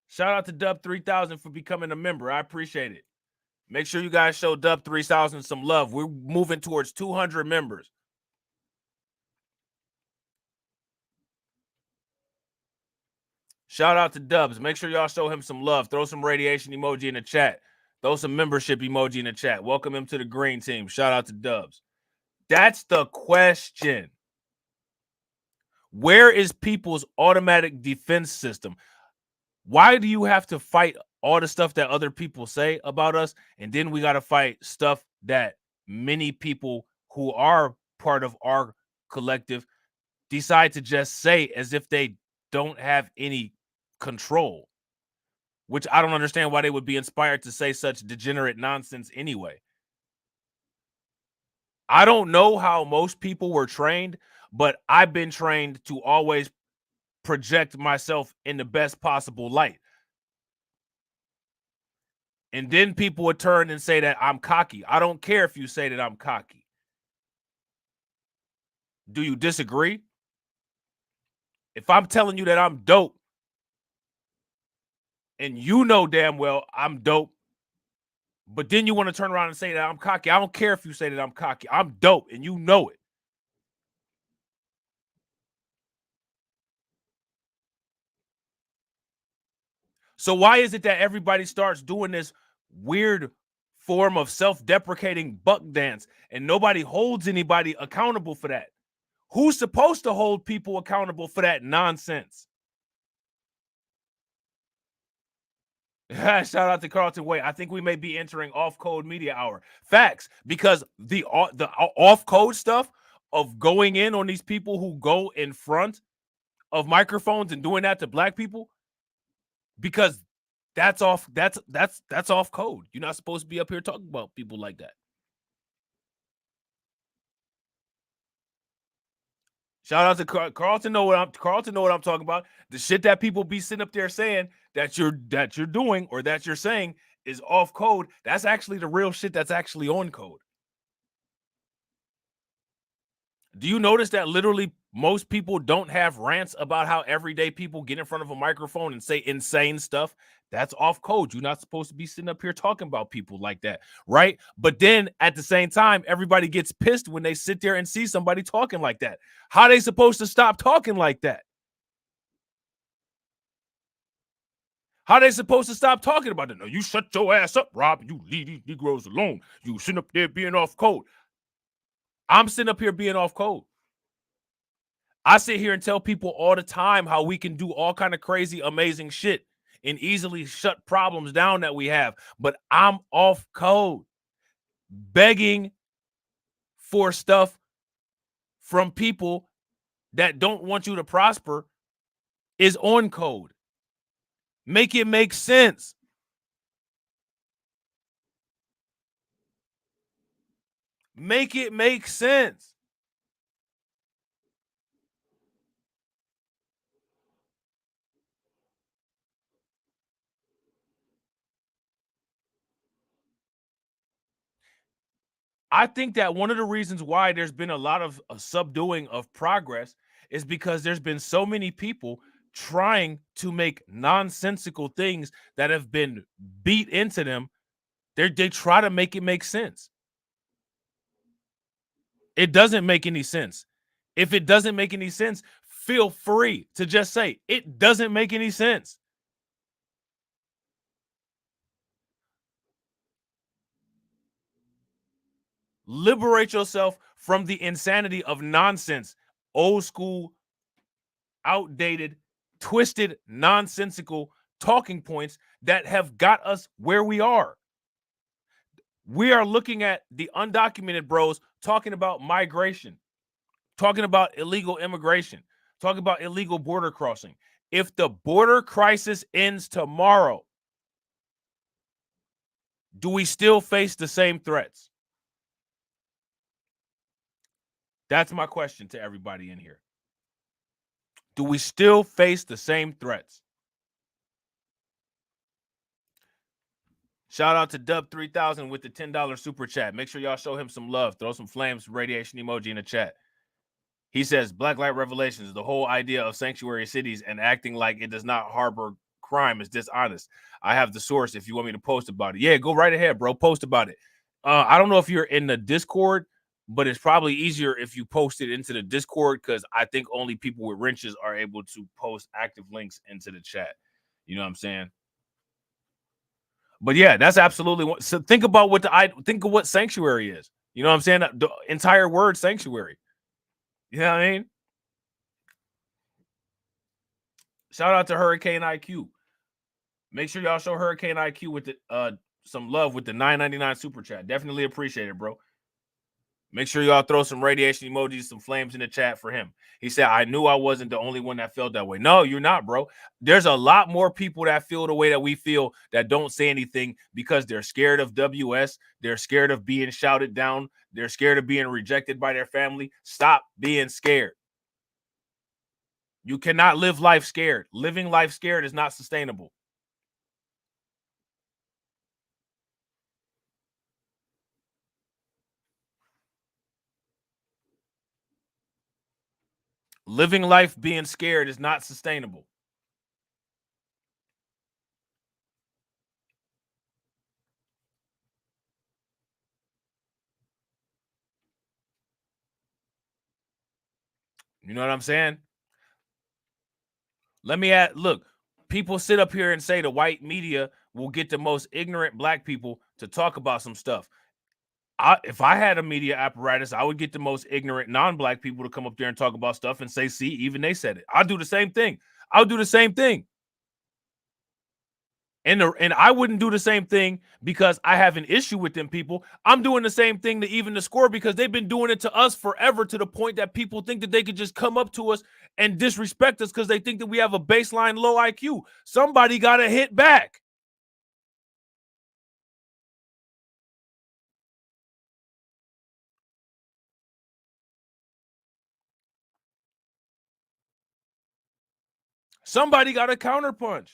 Shout out to Dub 3000 for becoming a member. I appreciate it. Make sure you guys show Dub 3000 some love. We're moving towards 200 members. Shout out to Dubs. Make sure y'all show him some love. Throw some radiation emoji in the chat. Throw some membership emoji in the chat. Welcome him to the green team. Shout out to Dubs. That's the question. Where is people's automatic defense system? Why do you have to fight all the stuff that other people say about us? And then we got to fight stuff that many people who are part of our collective decide to just say as if they don't have any control, which I don't understand why they would be inspired to say such degenerate nonsense anyway. I don't know how most people were trained, but I've been trained to always project myself in the best possible light. And then people would turn and say that I'm cocky. I don't care if you say that I'm cocky. Do you disagree? If I'm telling you that I'm dope, and you know damn well I'm dope, but then you want to turn around and say that I'm cocky, I don't care if you say that I'm cocky. I'm dope, and you know it. So why is it that everybody starts doing this weird form of self-deprecating buck dance and nobody holds anybody accountable for that? Who's supposed to hold people accountable for that nonsense? Shout out to Carlton Way. I think we may be entering off-code media hour. Facts, because the off-code stuff of going in on these people who go in front of microphones and doing that to black people, because that's off code. You're not supposed to be up here talking about people like that. Shout out to Carlton. Know what I'm talking about. The shit that people be sitting up there saying that you're doing or that you're saying is off code. That's actually the real shit that's actually on code. Do you notice that literally most people don't have rants about how everyday people get in front of a microphone and say insane stuff? That's off code. You're not supposed to be sitting up here talking about people like that, right? But then at the same time, everybody gets pissed when they sit there and see somebody talking like that. How are they supposed to stop talking like that? How are they supposed to stop talking about it? No, you shut your ass up, Rob. You leave these Negroes alone. You sitting up there being off code. I'm sitting up here being off code. I sit here and tell people all the time how we can do all kind of crazy, amazing shit and easily shut problems down that we have. But I'm off code. Begging for stuff from people that don't want you to prosper is on code. Make it make sense. Make it make sense. I think that one of the reasons why there's been a lot of subduing of progress is because there's been so many people trying to make nonsensical things that have been beat into them. They try to make it make sense. It doesn't make any sense. If it doesn't make any sense, feel free to just say it doesn't make any sense. Liberate yourself from the insanity of nonsense, old school, outdated, twisted, nonsensical talking points that have got us where we are. We are looking at the undocumented bros talking about migration, talking about illegal immigration, talking about illegal border crossing. If the border crisis ends tomorrow, do we still face the same threats? That's my question to everybody in here. Do we still face the same threats? Shout out to Dub3000 with the $10 super chat. Make sure y'all show him some love. Throw some flames, radiation emoji in the chat. He says, Black Light Revelations, the whole idea of sanctuary cities and acting like it does not harbor crime is dishonest. I have the source if you want me to post about it. Yeah, go right ahead, bro. Post about it. I don't know if you're in the Discord, but it's probably easier if you post it into the Discord because I think only people with wrenches are able to post active links into the chat. You know what I'm saying? But yeah, that's absolutely so. Think about what sanctuary is. You know what I'm saying? The entire word sanctuary. You know what I mean? Shout out to Hurricane IQ. Make sure y'all show Hurricane IQ with the some love with the $9.99 super chat. Definitely appreciate it, bro. Make sure y'all throw some radiation emojis, some flames in the chat for him. He said, I knew I wasn't the only one that felt that way. No, you're not, bro. There's a lot more people that feel the way that we feel that don't say anything because they're scared of WS. They're scared of being shouted down. They're scared of being rejected by their family. Stop being scared. You cannot live life scared. Living life scared is not sustainable. Living life being scared is not sustainable. You know what I'm saying? Let me add, look, people sit up here and say the white media will get the most ignorant black people to talk about some stuff. If I had a media apparatus, I would get the most ignorant non-black people to come up there and talk about stuff and say, see, even they said it. I'll do the same thing. I'll do the same thing. And I wouldn't do the same thing because I have an issue with them people. I'm doing the same thing to even the score because they've been doing it to us forever to the point that people think that they could just come up to us and disrespect us because they think that we have a baseline low IQ. Somebody got to hit back. Somebody got a counterpunch.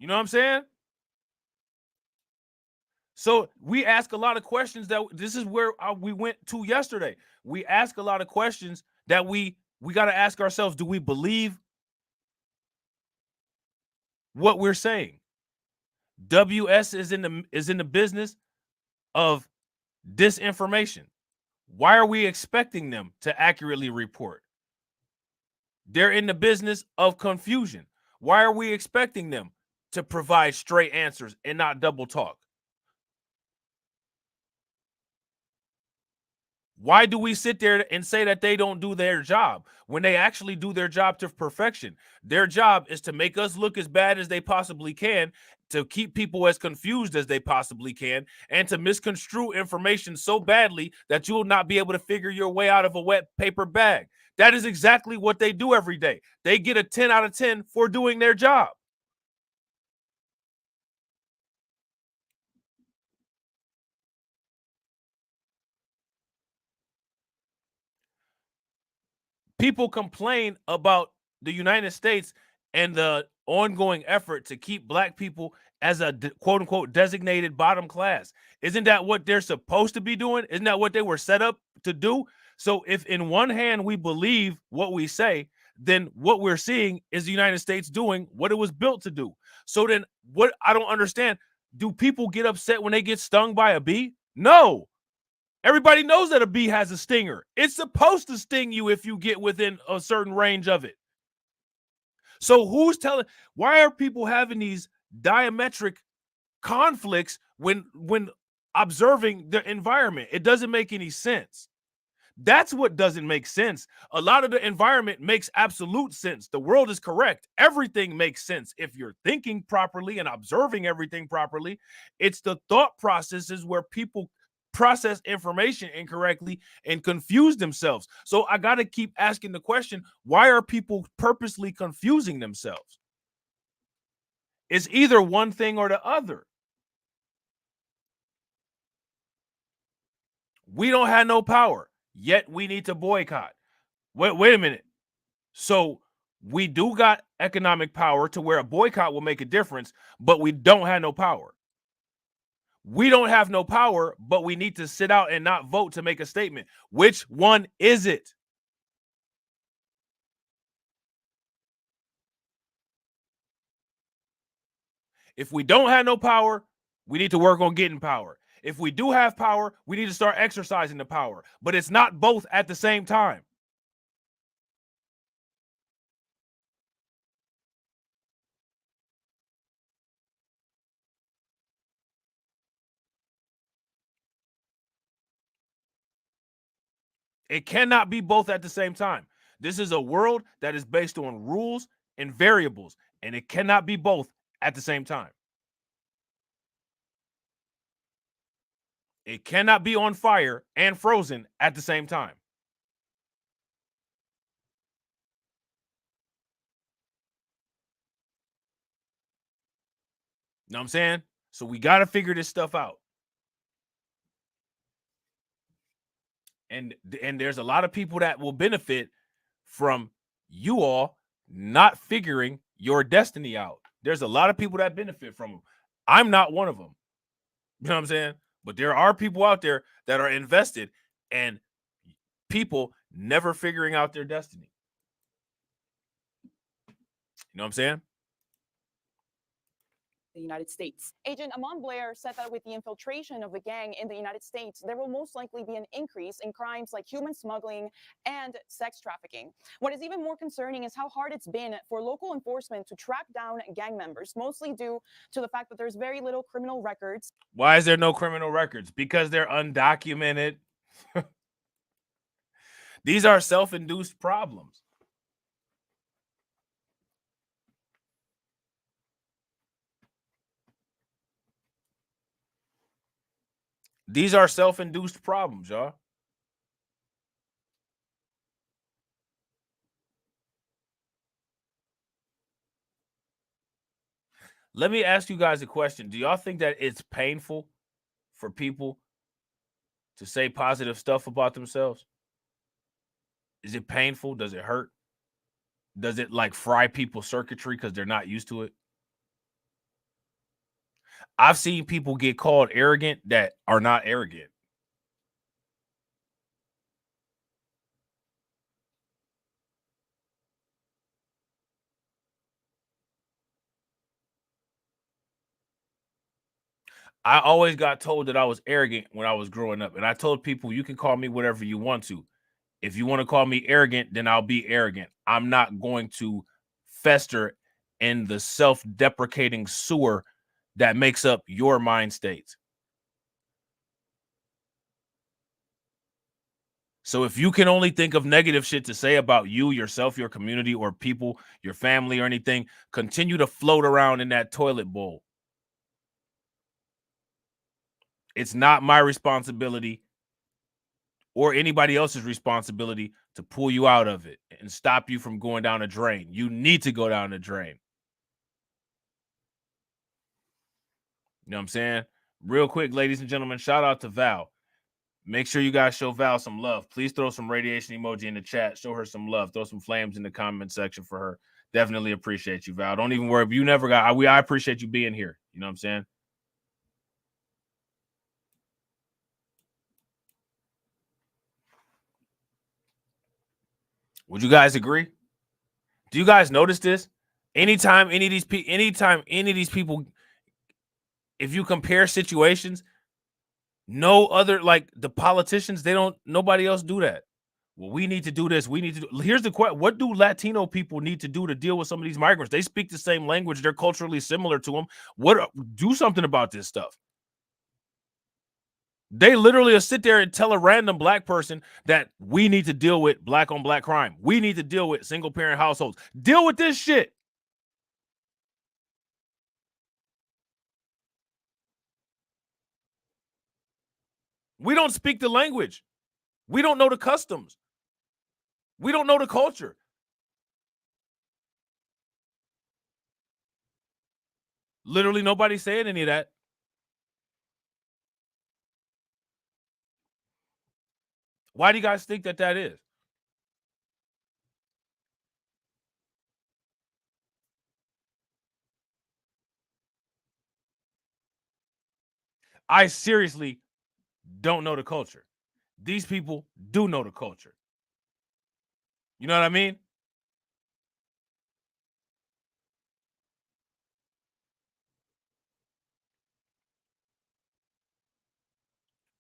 You know what I'm saying? So we ask a lot of questions that this is where we went to yesterday. We ask a lot of questions that we got to ask ourselves, do we believe what we're saying? WS is in the business of disinformation. Why are we expecting them to accurately report? They're in the business of confusion. Why are we expecting them to provide straight answers and not double talk? Why do we sit there and say that they don't do their job when they actually do their job to perfection? Their job is to make us look as bad as they possibly can to keep people as confused as they possibly can and to misconstrue information so badly that you will not be able to figure your way out of a wet paper bag. That is exactly what they do every day. They get a 10 out of 10 for doing their job. People complain about the United States and the ongoing effort to keep black people as a quote unquote designated bottom class. Isn't that what they're supposed to be doing? Isn't that what they were set up to do? So if in one hand we believe what we say, then what we're seeing is the United States doing what it was built to do. So then what I don't understand, do people get upset when they get stung by a bee? No. Everybody knows that a bee has a stinger. It's supposed to sting you if you get within a certain range of it. So who's telling, why are people having these diametric conflicts when observing the environment? It doesn't make any sense. That's what doesn't make sense. A lot of the environment makes absolute sense. The world is correct. Everything makes sense if you're thinking properly and observing everything properly. It's the thought processes where people process information incorrectly and confuse themselves. So I got to keep asking the question, why are people purposely confusing themselves? It's either one thing or the other. We don't have no power, yet we need to boycott. Wait a minute. So we do got economic power to where a boycott will make a difference, but we don't have no power. We don't have no power, but we need to sit out and not vote to make a statement. Which one is it? If we don't have no power, we need to work on getting power. If we do have power, we need to start exercising the power. But it's not both at the same time. It cannot be both at the same time. This is a world that is based on rules and variables, and it cannot be both at the same time. It cannot be on fire and frozen at the same time. You know what I'm saying? So we got to figure this stuff out. And there's a lot of people that will benefit from you all not figuring your destiny out. There's a lot of people that benefit from them. I'm not one of them. You know what I'm saying? But there are people out there that are invested and people never figuring out their destiny. You know what I'm saying? The United States. Agent Amon Blair said that with the infiltration of the gang in the United States, there will most likely be an increase in crimes like human smuggling and sex trafficking. What is even more concerning is how hard it's been for local enforcement to track down gang members, mostly due to the fact that there's very little criminal records. Why is there no criminal records? Because they're undocumented. These are self-induced problems. These are self-induced problems, y'all. Let me ask you guys a question. Do y'all think that it's painful for people to say positive stuff about themselves? Is it painful? Does it hurt? Does it like fry people's circuitry because they're not used to it? I've seen people get called arrogant that are not arrogant. I always got told that I was arrogant when I was growing up. And I told people, you can call me whatever you want to. If you want to call me arrogant, then I'll be arrogant. I'm not going to fester in the self-deprecating sewer that makes up your mind state. So if you can only think of negative shit to say about you, yourself, your community, or people, your family, or anything, continue to float around in that toilet bowl. It's not my responsibility or anybody else's responsibility to pull you out of it and stop you from going down a drain. You need to go down the drain. You know what I'm saying? Real quick, ladies and gentlemen, shout out to Val. Make sure you guys show Val some love. Please throw some radiation emoji in the chat. Show her some love. Throw some flames in the comment section for her. Definitely appreciate you, Val. Don't even worry. You never got. I appreciate you being here. You know what I'm saying? Would you guys agree? Do you guys notice this? Anytime any of these people, if you compare situations, no other, like the politicians, nobody else do that. Well, we need to do this. We need to do. Here's the question: what do Latino people need to do to deal with some of these migrants? They speak the same language. They're culturally similar to them. Do something about this stuff. They literally will sit there and tell a random black person that we need to deal with black on black crime. We need to deal with single parent households. Deal with this shit. We don't speak the language. We don't know the customs. We don't know the culture. Literally nobody's saying any of that. Why do you guys think that is? I seriously don't know the culture. These people do know the culture. You know what I mean?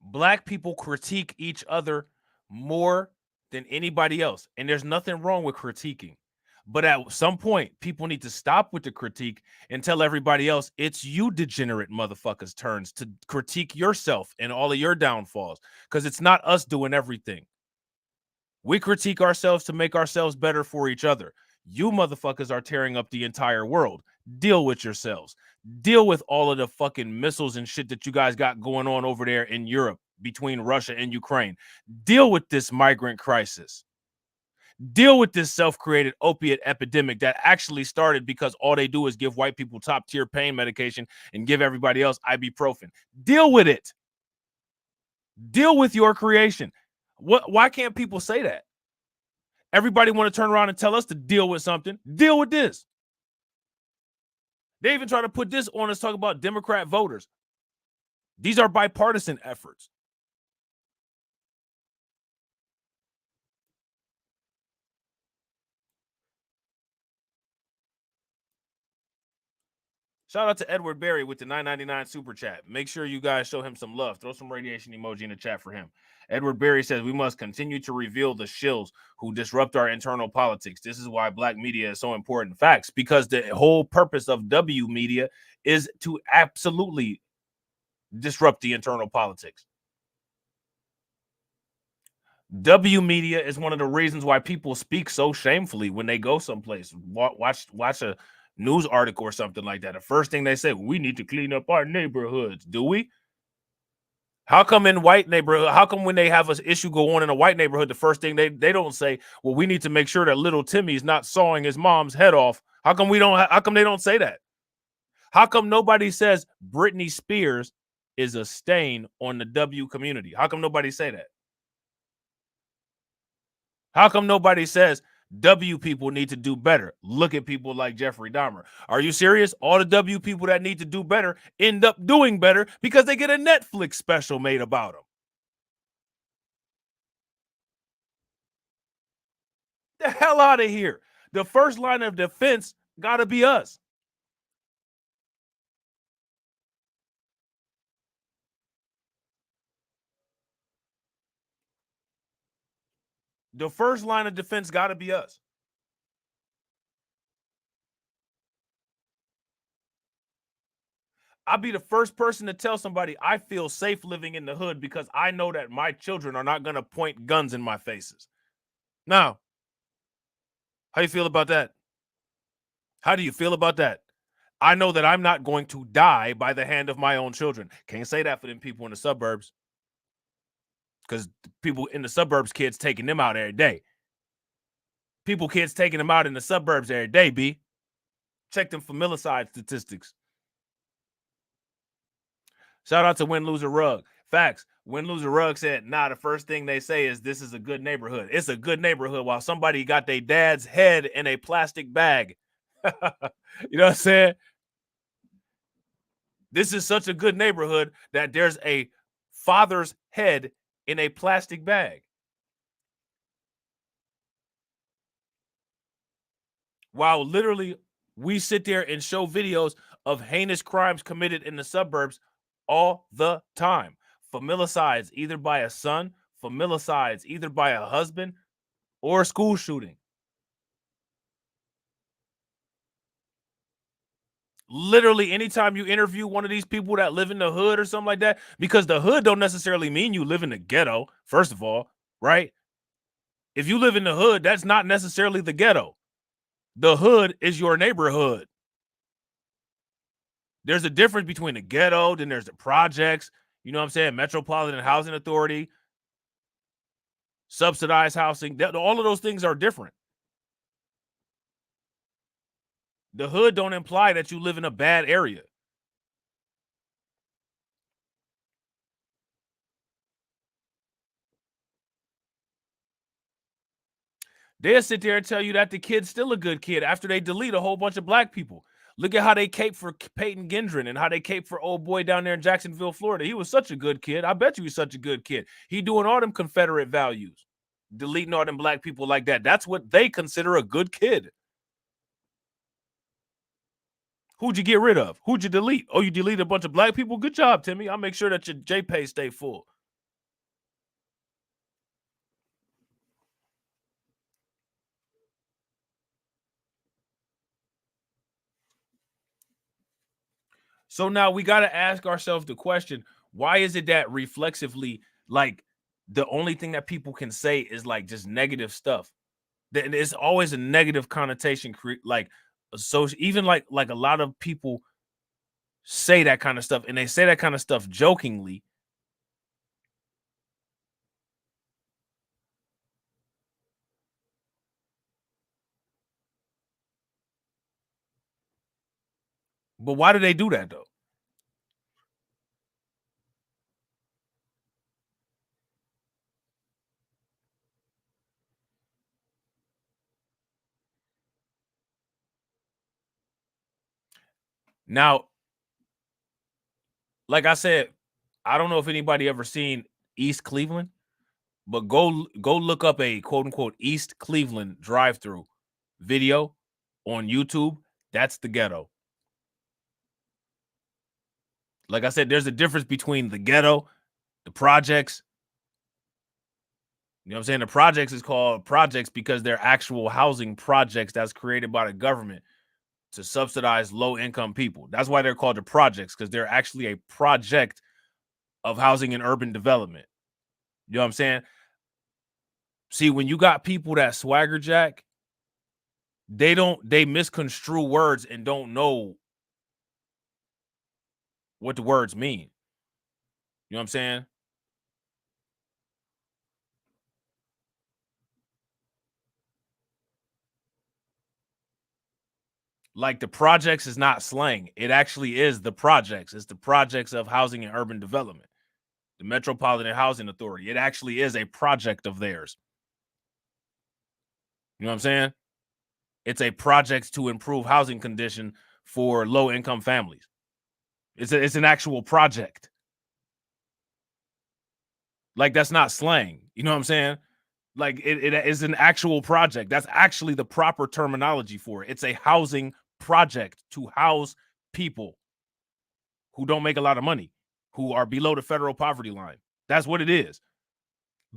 Black people critique each other more than anybody else. And there's nothing wrong with critiquing. But at some point, people need to stop with the critique and tell everybody else it's you degenerate motherfuckers' turns to critique yourself and all of your downfalls, because it's not us doing everything. We critique ourselves to make ourselves better for each other. You motherfuckers are tearing up the entire world. Deal with yourselves. Deal with all of the fucking missiles and shit that you guys got going on over there in Europe between Russia and Ukraine. Deal with this migrant crisis. Deal with this self-created opiate epidemic that actually started because all they do is give white people top-tier pain medication and give everybody else ibuprofen. Deal with it. Deal with your creation. Why can't people say that? Everybody want to turn around and tell us to deal with something. Deal with this. They even try to put this on us, talk about Democrat voters. These are bipartisan efforts. Shout out to Edward Berry with the $9.99 super chat. Make sure you guys show him some love. Throw some radiation emoji in the chat for him. Edward Berry says we must continue to reveal the shills who disrupt our internal politics. This is why black media is so important. Facts, because the whole purpose of W media is to absolutely disrupt the internal politics. W media is one of the reasons why people speak so shamefully when they go someplace. Watch a news article or something like that. The first thing they say, we need to clean up our neighborhoods. Do we? How come in white neighborhood? How come when they have an issue go on in a white neighborhood, the first thing they don't say, well, we need to make sure that little Timmy's not sawing his mom's head off? How come how come they don't say that? How come nobody says Britney Spears is a stain on the W community? How come nobody say that? How come nobody says W people need to do better? Look at people like Jeffrey Dahmer. Are you serious? All the W people that need to do better end up doing better because they get a Netflix special made about them. The hell out of here. The first line of defense got to be us. The first line of defense got to be us. I'll be the first person to tell somebody I feel safe living in the hood because I know that my children are not going to point guns in my faces. Now, how you feel about that? How do you feel about that? I know that I'm not going to die by the hand of my own children. Can't say that for them people in the suburbs, because people in the suburbs, kids taking them out every day. Kids taking them out in the suburbs every day, B. Check them familicide statistics. Shout out to Win Loser Rug. Facts. Win Loser Rug said, nah, the first thing they say is this is a good neighborhood. It's a good neighborhood while somebody got their dad's head in a plastic bag. You know what I'm saying? This is such a good neighborhood that there's a father's head in a plastic bag. While literally we sit there and show videos of heinous crimes committed in the suburbs all the time. Familicides either by a son, familicides either by a husband, or a school shooting. Literally, anytime you interview one of these people that live in the hood or something like that, because the hood don't necessarily mean you live in the ghetto, first of all, right? If you live in the hood, that's not necessarily the ghetto. The hood is your neighborhood. There's a difference between the ghetto, then there's the projects, you know what I'm saying? Metropolitan Housing Authority, subsidized housing. All of those things are different. The hood don't imply that you live in a bad area. They'll sit there and tell you that the kid's still a good kid after they delete a whole bunch of black people. Look at how they cape for Peyton Gendron and how they cape for old boy down there in Jacksonville, Florida. He was such a good kid. I bet you he's such a good kid. He doing all them Confederate values, deleting all them black people like that. That's what they consider a good kid. Who'd you get rid of? Who'd you delete? Oh, you deleted a bunch of black people? Good job, Timmy. I'll make sure that your JPay stay full. So now we got to ask ourselves the question, why is it that reflexively, like, the only thing that people can say is like just negative stuff? There's always a negative connotation, like, so even like a lot of people say that kind of stuff, and they say that kind of stuff jokingly. But why do they do that though? Now, like I said, I don't know if anybody ever seen East Cleveland, but go look up a quote unquote East Cleveland drive-through video on YouTube. That's the ghetto. Like I said, there's a difference between the ghetto, the projects. You know what I'm saying? The projects is called projects because they're actual housing projects that's created by the government to subsidize low-income people. That's why they're called the projects, because they're actually a project of housing and urban development. You know what I'm saying? See, when you got people that swagger jack, they misconstrue words and don't know what the words mean. You know what I'm saying? Like, the projects is not slang. It actually is the projects. It's the projects of housing and urban development. The Metropolitan Housing Authority. It actually is a project of theirs. You know what I'm saying? It's a project to improve housing condition for low-income families. It's an actual project. Like, that's not slang. You know what I'm saying? Like, it is an actual project. That's actually the proper terminology for it. It's a housing project to house people who don't make a lot of money, who are below the federal poverty line. That's what it is.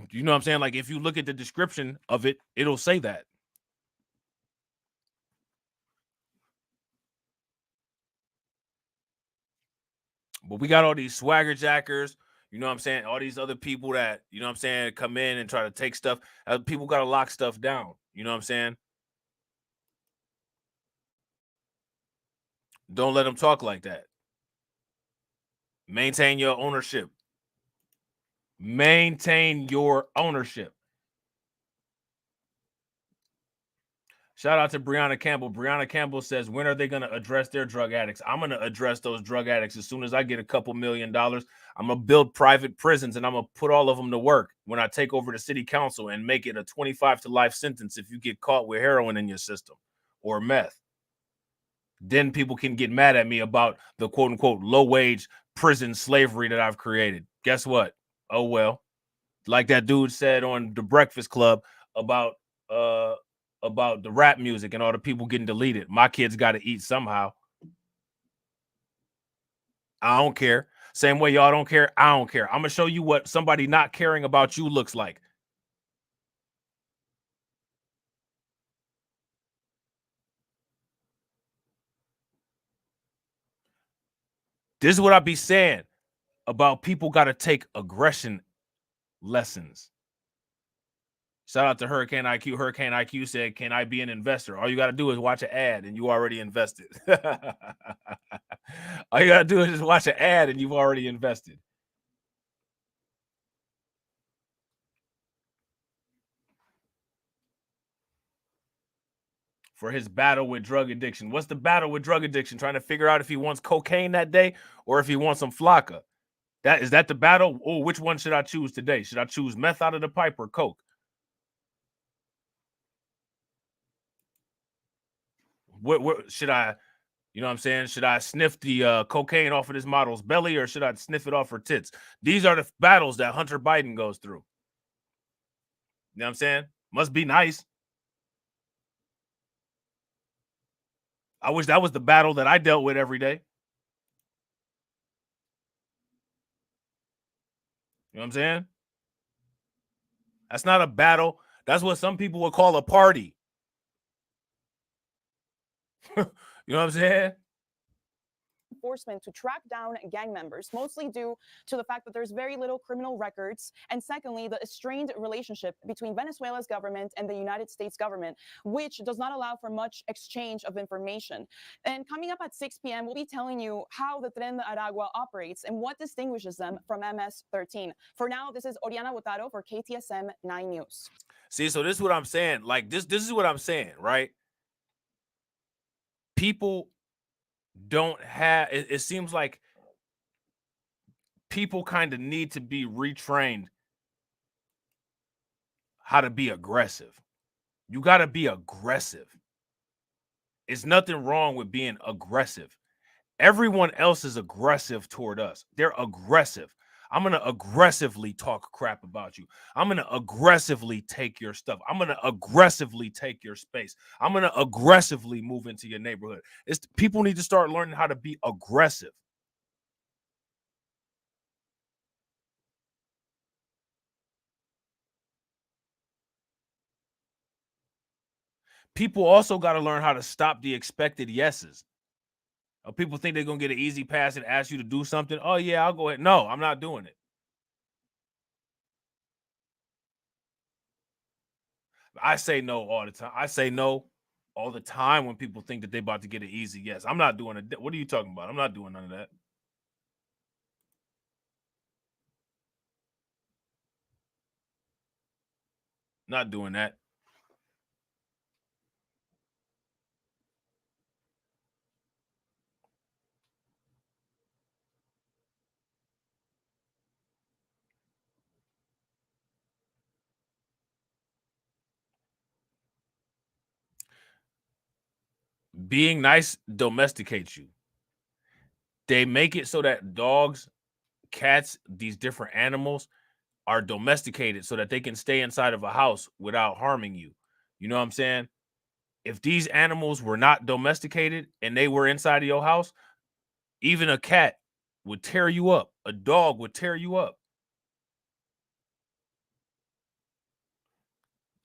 You know what I'm saying? Like, if you look at the description of it, it'll say that. But we got all these swagger jackers, you know what I'm saying? All these other people that, you know what I'm saying, come in and try to take stuff. People got to lock stuff down. You know what I'm saying? Don't let them talk like that. Maintain your ownership. Maintain your ownership. Shout out to Brianna Campbell. Brianna Campbell says, when are they going to address their drug addicts? I'm going to address those drug addicts as soon as I get a couple $1 million. I'm going to build private prisons, and I'm going to put all of them to work when I take over the city council and make it a 25 to life sentence if you get caught with heroin in your system or meth. Then people can get mad at me about the quote-unquote low-wage prison slavery that I've created. Guess what? Oh, well. Like that dude said on The Breakfast Club about the rap music and all the people getting deleted. My kids got to eat somehow. I don't care. Same way y'all don't care. I don't care. I'm going to show you what somebody not caring about you looks like. This is what I be saying about people got to take aggression lessons. Shout out to Hurricane IQ. Hurricane IQ said, can I be an investor? All you got to do is watch an ad and you already invested. All you got to do is just watch an ad and you've already invested. For his battle with drug addiction. What's the battle with drug addiction? Trying to figure out if he wants cocaine that day or if he wants some flakka. Is that the battle? Oh, which one should I choose today? Should I choose meth out of the pipe or coke? What should I, you know what I'm saying? Should I sniff the cocaine off of this model's belly or should I sniff it off her tits? These are the battles that Hunter Biden goes through. You know what I'm saying? Must be nice. I wish that was the battle that I dealt with every day. You know what I'm saying? That's not a battle. That's what some people would call a party. You know what I'm saying? Enforcement to track down gang members, mostly due to the fact that there's very little criminal records, and secondly, the strained relationship between Venezuela's government and the United States government, which does not allow for much exchange of information. And coming up at 6 p.m., we'll be telling you how the Tren de Aragua operates and what distinguishes them from MS-13. For now, this is Oriana Botaro for KTSM 9 News. See, so this is what I'm saying. Like, this is what I'm saying, right? People don't have, it seems like people kind of need to be retrained how to be aggressive. You got to be aggressive. It's nothing wrong with being aggressive. Everyone else is aggressive toward us. They're aggressive. I'm going to aggressively talk crap about you. I'm going to aggressively take your stuff. I'm going to aggressively take your space. I'm going to aggressively move into your neighborhood. People need to start learning how to be aggressive. People also got to learn how to stop the expected yeses. People think they're going to get an easy pass and ask you to do something. Oh, yeah, I'll go ahead. No, I'm not doing it. I say no all the time. I say no all the time when people think that they're about to get an easy yes. I'm not doing it. What are you talking about? I'm not doing none of that. Not doing that. Being nice domesticates you. They make it so that dogs, cats, these different animals are domesticated so that they can stay inside of a house without harming you. You know what I'm saying? If these animals were not domesticated and they were inside of your house, even a cat would tear you up. A dog would tear you up.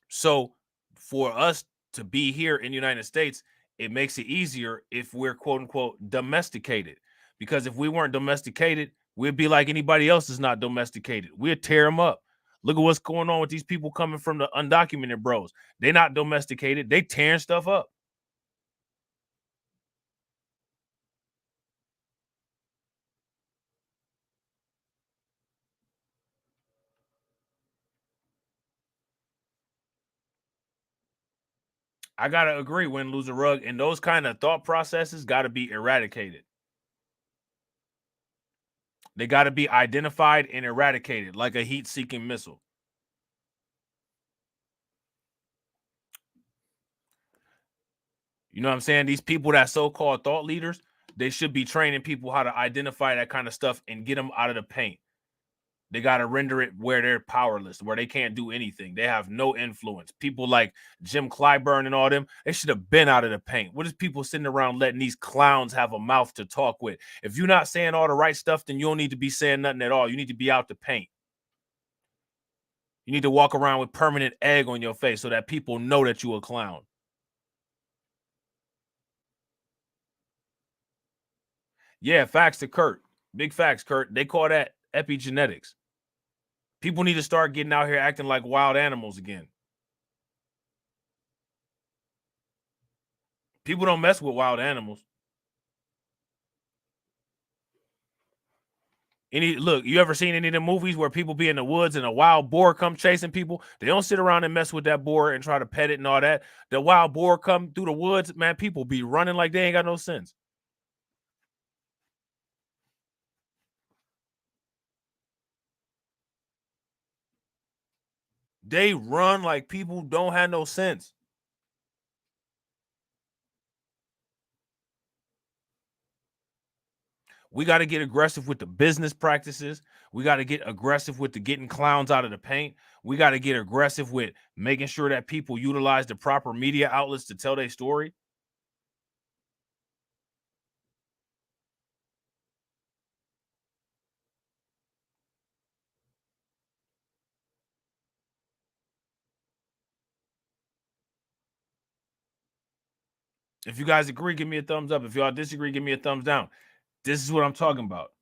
So for us to be here in the United States, it makes it easier if we're quote unquote domesticated. Because if we weren't domesticated, we'd be like anybody else is not domesticated. We'd tear them up. Look at what's going on with these people coming from the undocumented bros. They're not domesticated. They tearing stuff up. I gotta agree, win, lose a rug, and those kind of thought processes got to be eradicated. They got to be identified and eradicated like a heat-seeking missile. You know what I'm saying? These people that so-called thought leaders, they should be training people how to identify that kind of stuff and get them out of the paint. They got to render it where they're powerless, where they can't do anything. They have no influence. People like Jim Clyburn and all them, they should have been out of the paint. What is people sitting around letting these clowns have a mouth to talk with? If you're not saying all the right stuff, then you don't need to be saying nothing at all. You need to be out the paint. You need to walk around with permanent egg on your face so that people know that you're a clown. Yeah, facts to Kurt. Big facts, Kurt. They call that epigenetics. People need to start getting out here acting like wild animals again. People don't mess with wild animals. Look, you ever seen any of the movies where people be in the woods and a wild boar come chasing people? They don't sit around and mess with that boar and try to pet it and all that. The wild boar come through the woods, man, people be running like they ain't got no sense. They run like people don't have no sense. We got to get aggressive with the business practices. We got to get aggressive with the getting clowns out of the paint. We got to get aggressive with making sure that people utilize the proper media outlets to tell their story. If you guys agree, give me a thumbs up. If y'all disagree, give me a thumbs down. This is what I'm talking about.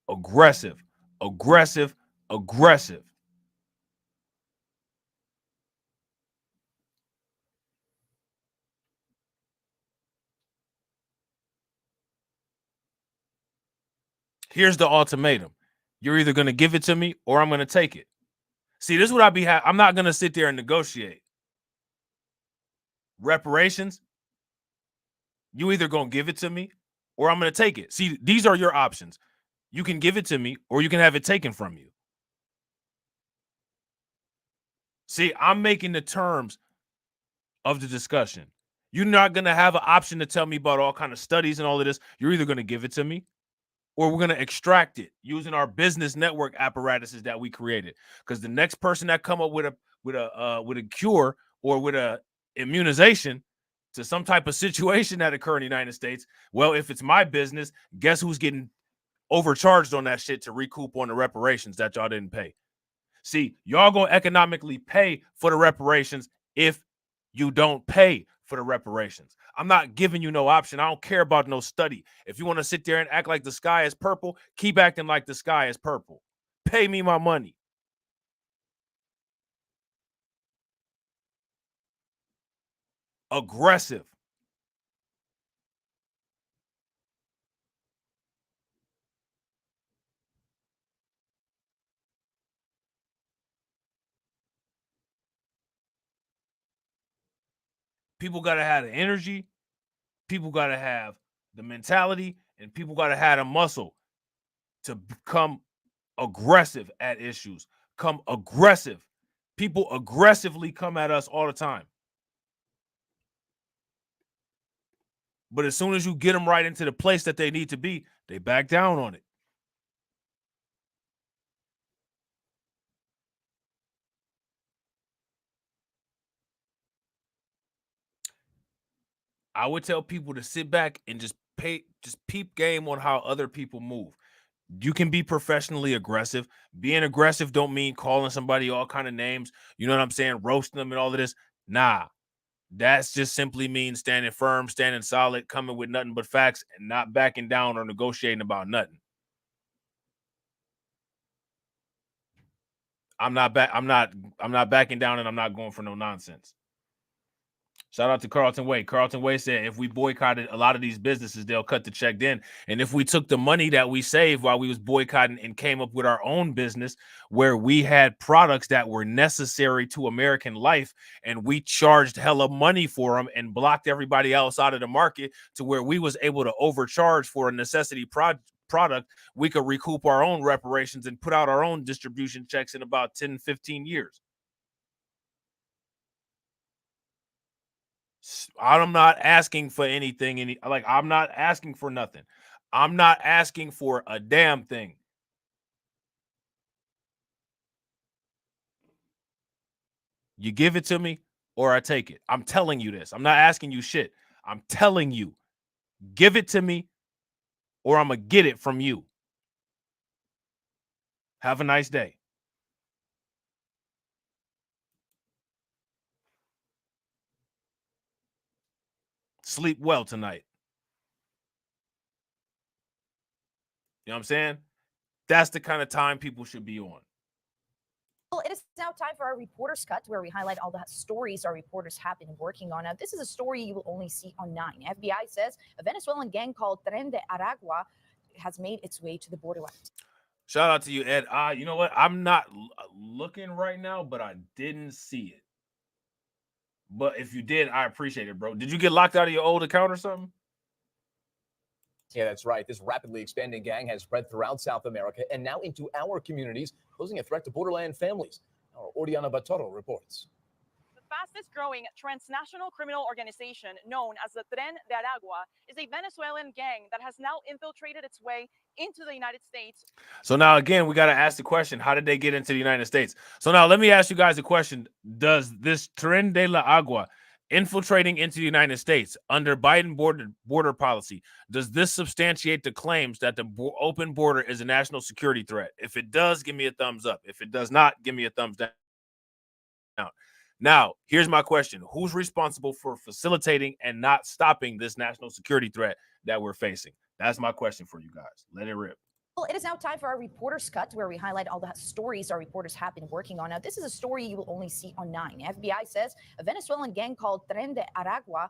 Aggressive, aggressive, aggressive. Here's the ultimatum. You're either going to give it to me or I'm going to take it. See, this is what I'm not going to sit there and negotiate. Reparations, you either going to give it to me or I'm going to take it. See, these are your options. You can give it to me or you can have it taken from you. See, I'm making the terms of the discussion. You're not going to have an option to tell me about all kind of studies and all of this. You're either going to give it to me or we're going to extract it using our business network apparatuses that we created. Because the next person that come up with a cure or with a immunization to some type of situation that occur in the United States, well, if it's my business, guess who's getting overcharged on that shit to recoup on the reparations that y'all didn't pay? See, y'all gonna economically pay for the reparations if you don't pay for the reparations. I'm not giving you no option. I don't care about no study. If you want to sit there and act like the sky is purple, keep acting like the sky is purple. Pay me my money. Aggressive. People got to have the energy. People got to have the mentality, and people got to have the muscle to become aggressive at issues. Come aggressive. People aggressively come at us all the time. But as soon as you get them right into the place that they need to be, they back down on it. I would tell people to sit back and just peep game on how other people move. You can be professionally aggressive. Being aggressive don't mean calling somebody all kind of names. You know what I'm saying? Roasting them and all of this. Nah. That's just simply means standing firm, standing solid, coming with nothing but facts and not backing down or negotiating about nothing. I'm not backing down and I'm not going for no nonsense. Shout out to Carlton Way. Carlton Way said if we boycotted a lot of these businesses, they'll cut the check then. And if we took the money that we saved while we was boycotting and came up with our own business where we had products that were necessary to American life and we charged hella money for them and blocked everybody else out of the market to where we was able to overcharge for a necessity product, we could recoup our own reparations and put out our own distribution checks in about 10, 15 years. I'm not asking for anything. I'm not asking for nothing. I'm not asking for a damn thing. You give it to me or I take it. I'm telling you this. I'm not asking you shit. I'm telling you, give it to me or I'm going to get it from you. Have a nice day. Sleep well tonight. You know what I'm saying? That's the kind of time people should be on. Well, it is now time for our Reporter's Cut, where we highlight all the stories our reporters have been working on. Now, this is a story you will only see on 9. FBI says a Venezuelan gang called Tren de Aragua has made its way to the border. Shout out to you, Ed. You know what? I'm not looking right now, but I didn't see it. But if you did, I appreciate it, bro. Did you get locked out of your old account or something? Yeah, that's right. This rapidly expanding gang has spread throughout South America and now into our communities, posing a threat to borderland families. Our Oriana Batoro reports. The fastest growing transnational criminal organization known as the Tren de Aragua is a Venezuelan gang that has now infiltrated its way into the United States. So now, again, we got to ask the question, how did they get into the United States? So now let me ask you guys a question. Does this Tren de la Agua infiltrating into the United States under Biden border policy, does this substantiate the claims that the open border is a national security threat? If it does, give me a thumbs up. If it does not, give me a thumbs down. Now, here's my question. Who's responsible for facilitating and not stopping this national security threat that we're facing? That's my question for you guys. Let it rip. Well, it is now time for our Reporter's Cut, where we highlight all the stories our reporters have been working on. Now, this is a story you will only see on 9. FBI says a Venezuelan gang called Tren de Aragua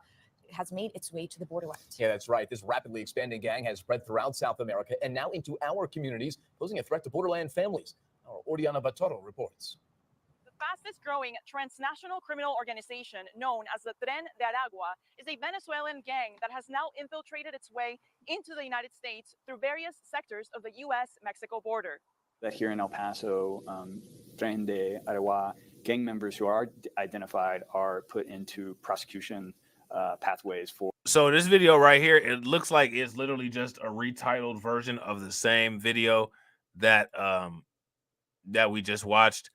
has made its way to the border. Yeah, that's right. This rapidly expanding gang has spread throughout South America and now into our communities, posing a threat to borderland families. Our Oriana Batoro reports. The fastest growing transnational criminal organization known as the Tren de Aragua is a Venezuelan gang that has now infiltrated its way into the United States through various sectors of the U.S.-Mexico border. That here in El Paso, Tren de Aragua gang members who are identified are put into prosecution pathways for. So this video right here, it looks like it's literally just a retitled version of the same video that that we just watched,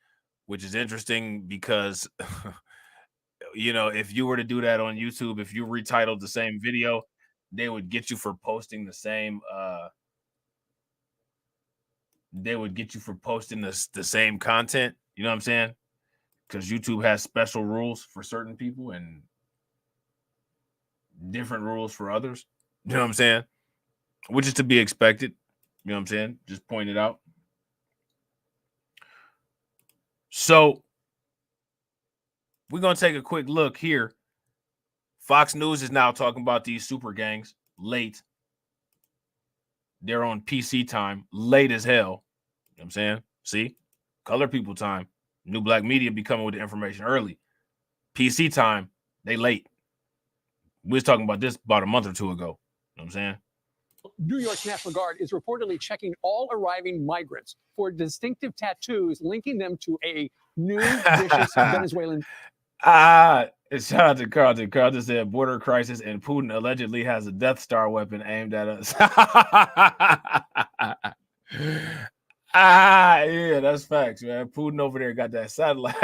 which is interesting because, you know, if you were to do that on YouTube, if you retitled the same video, they would get you for posting the same. They would get you for posting the same content. You know what I'm saying? Because YouTube has special rules for certain people and different rules for others. You know what I'm saying? Which is to be expected. You know what I'm saying? Just point it out. So we're going to take a quick look here. Fox News is now talking about these super gangs late. They're on PC time, late as hell. You know what I'm saying? See? Color people time. New Black Media be coming with the information early. PC time, they late. We was talking about this about a month or two ago. You know what I'm saying? New York's National Guard is reportedly checking all arriving migrants for distinctive tattoos linking them to a new vicious Venezuelan. Shout out to Carlton. Carlton said border crisis and Putin allegedly has a Death Star weapon aimed at us. Yeah, that's facts, man. Putin over there got that satellite.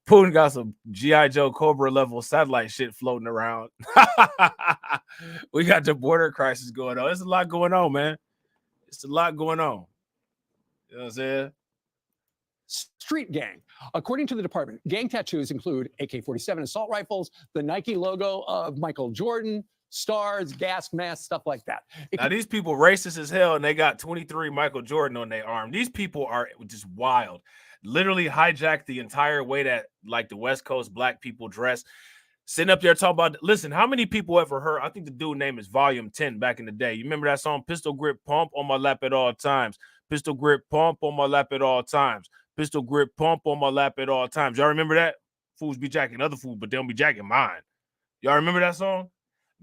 Putin got some G.I. Joe Cobra level satellite shit floating around. We got the border crisis going on. There's a lot going on, man. It's a lot going on. You know what I'm saying? Street gang. According to the department, gang tattoos include AK-47 assault rifles, the Nike logo of Michael Jordan, stars, gas masks, stuff like that. Now, these people racist as hell, and they got 23 Michael Jordan on their arm. These people are just wild. Literally hijacked the entire way that, like, the West Coast black people dress. Sitting up there talking about, listen, how many people ever heard? I think the dude name is Volume 10 back in the day. You remember that song, Pistol Grip Pump on my lap at all times. Pistol Grip Pump on my lap at all times. Pistol Grip Pump on my lap at all times. Y'all remember that? Fools be jacking other fools, but they don't be jacking mine. Y'all remember that song?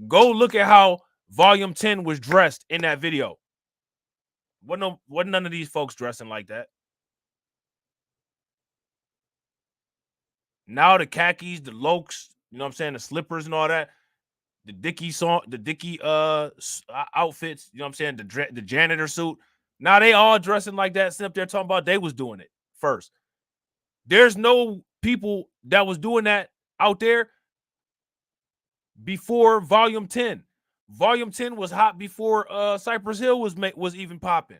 Go look at how Volume 10 was dressed in that video. Wasn't none of these folks dressing like that. Now the khakis, the lokes, you know what I'm saying, the slippers and all that, the Dickie outfits, you know what I'm saying, the janitor suit. Now they all dressing like that, sitting up there talking about they was doing it first. There's no people that was doing that out there before Volume 10. Volume 10 was hot before Cypress Hill was even popping.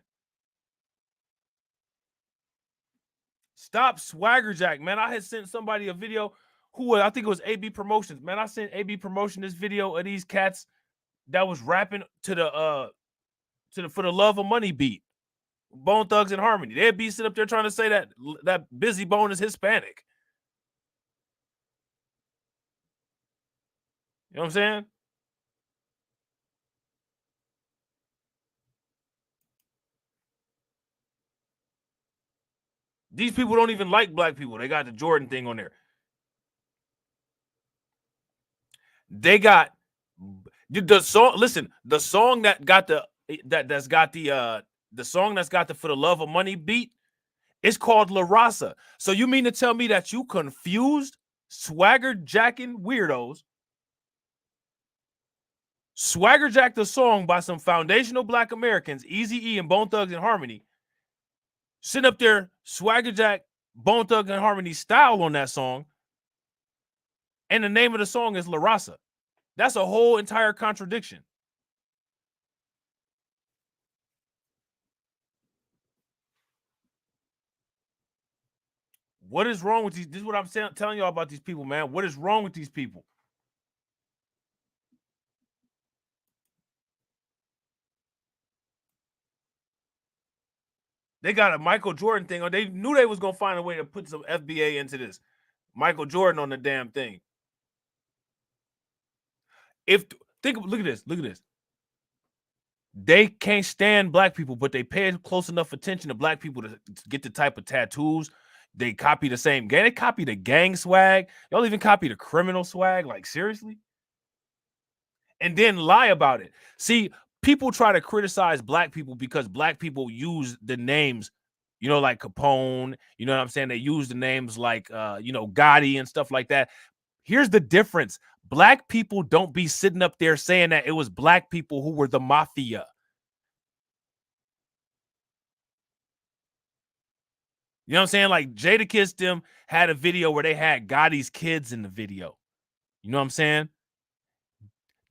Stop Swagger Jack, man. I had sent somebody a video who, I think it was AB Promotions. Man, I sent AB Promotion this video of these cats that was rapping to the For the Love of Money beat. Bone Thugs and Harmony. They'd be sitting up there trying to say that Busy Bone is Hispanic. You know what I'm saying? These people don't even like black people. They got the Jordan thing on there. They got the song. Listen, the song that got the song that's got the For the Love of Money beat is called La Raza. So you mean to tell me that you confused Swagger Jacking weirdos? Swagger jacked the song by some foundational black Americans, Eazy-E and Bone Thugs and Harmony. Sitting up there, Swagger Jack, Bone Thugs and Harmony style on that song. And the name of the song is La Raza. That's a whole entire contradiction. What is wrong with these? This is what I'm telling y'all about these people, man. What is wrong with these people? They got a Michael Jordan thing on. They knew they was going to find a way to put some FBA into this. Michael Jordan on the damn thing. Look at this. Look at this. They can't stand black people, but they pay close enough attention to black people to get the type of tattoos. They copy the same gang. They copy the gang swag. Y'all even copy the criminal swag. Like, seriously? And then lie about it. See, people try to criticize black people because black people use the names, you know, like Capone, you know what I'm saying? They use the names like, you know, Gotti and stuff like that. Here's the difference. Black people don't be sitting up there saying that it was black people who were the mafia. You know what I'm saying? Like Jadakiss them had a video where they had Gotti's kids in the video. You know what I'm saying?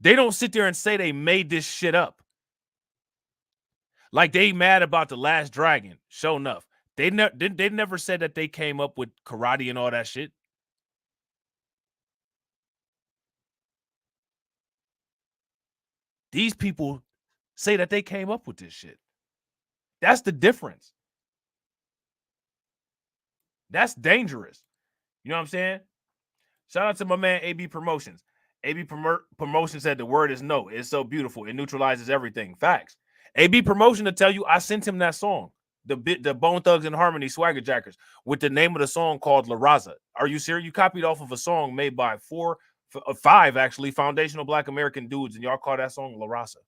They don't sit there and say they made this shit up. Like they mad about The Last Dragon. Sure enough. They never said that they came up with karate and all that shit. These people say that they came up with this shit. That's the difference. That's dangerous. You know what I'm saying? Shout out to my man AB Promotions. AB Promotion said the word is no. It's so beautiful. It neutralizes everything. Facts. AB Promotion to tell you I sent him that song, the Bone Thugs and Harmony Swagger Jackers, with the name of the song called La Raza. Are you serious? You copied off of a song made by five actually foundational black American dudes, and y'all call that song La Raza.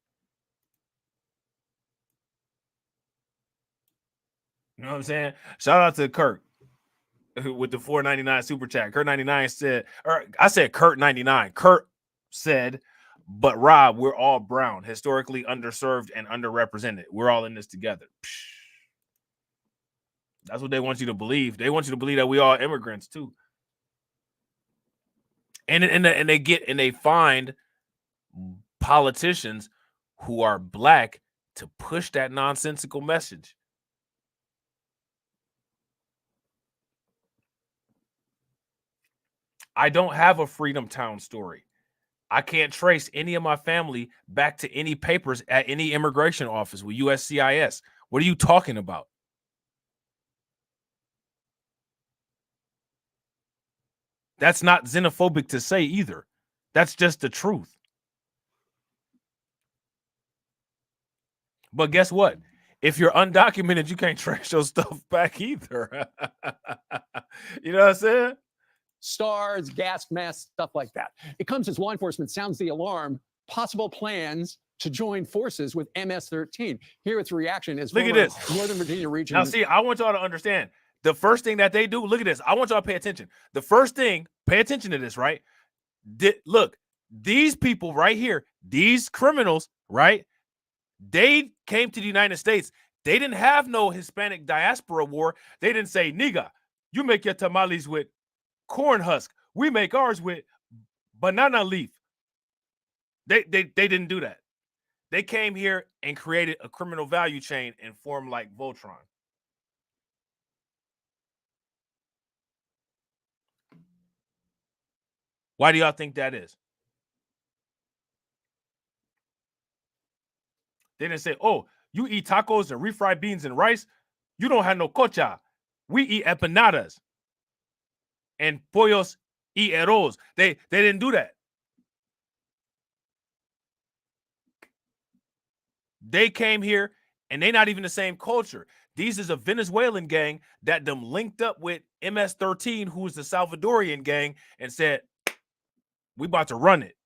You know what I'm saying? Shout out to Kirk with the $4.99 super chat. Kurt 99 said, or I said Kurt 99. Kurt said, but Rob, we're all brown, historically underserved and underrepresented. We're all in this together. Psh. That's what they want you to believe. They want you to believe that we all immigrants too. And they find politicians who are black to push that nonsensical message. I don't have a Freedom Town story. I can't trace any of my family back to any papers at any immigration office with USCIS. What are you talking about? That's not xenophobic to say either. That's just the truth. But guess what? If you're undocumented, you can't trace your stuff back either. You know what I'm saying? Stars, gas masks, stuff like that. It comes as law enforcement sounds the alarm, possible plans to join forces with MS-13. Here its reaction is look at this. Northern Virginia region. Now, see, I want y'all to understand. The first thing that they do, look at this. I want y'all to pay attention. The first thing, pay attention to this, right? Look, these people right here, these criminals, right? They came to the United States. They didn't have no Hispanic diaspora war. They didn't say, nigga, you make your tamales with corn husk. We make ours with banana leaf. They didn't do that. They came here and created a criminal value chain and formed like Voltron. Why do y'all think that is? They didn't say, oh, you eat tacos and refried beans and rice. You don't have no cocha. We eat empanadas and pollos y arroz. They didn't do that. They came here and they're not even the same culture. These is a Venezuelan gang that them linked up with MS-13, who is the Salvadorian gang, and said, we about to run it.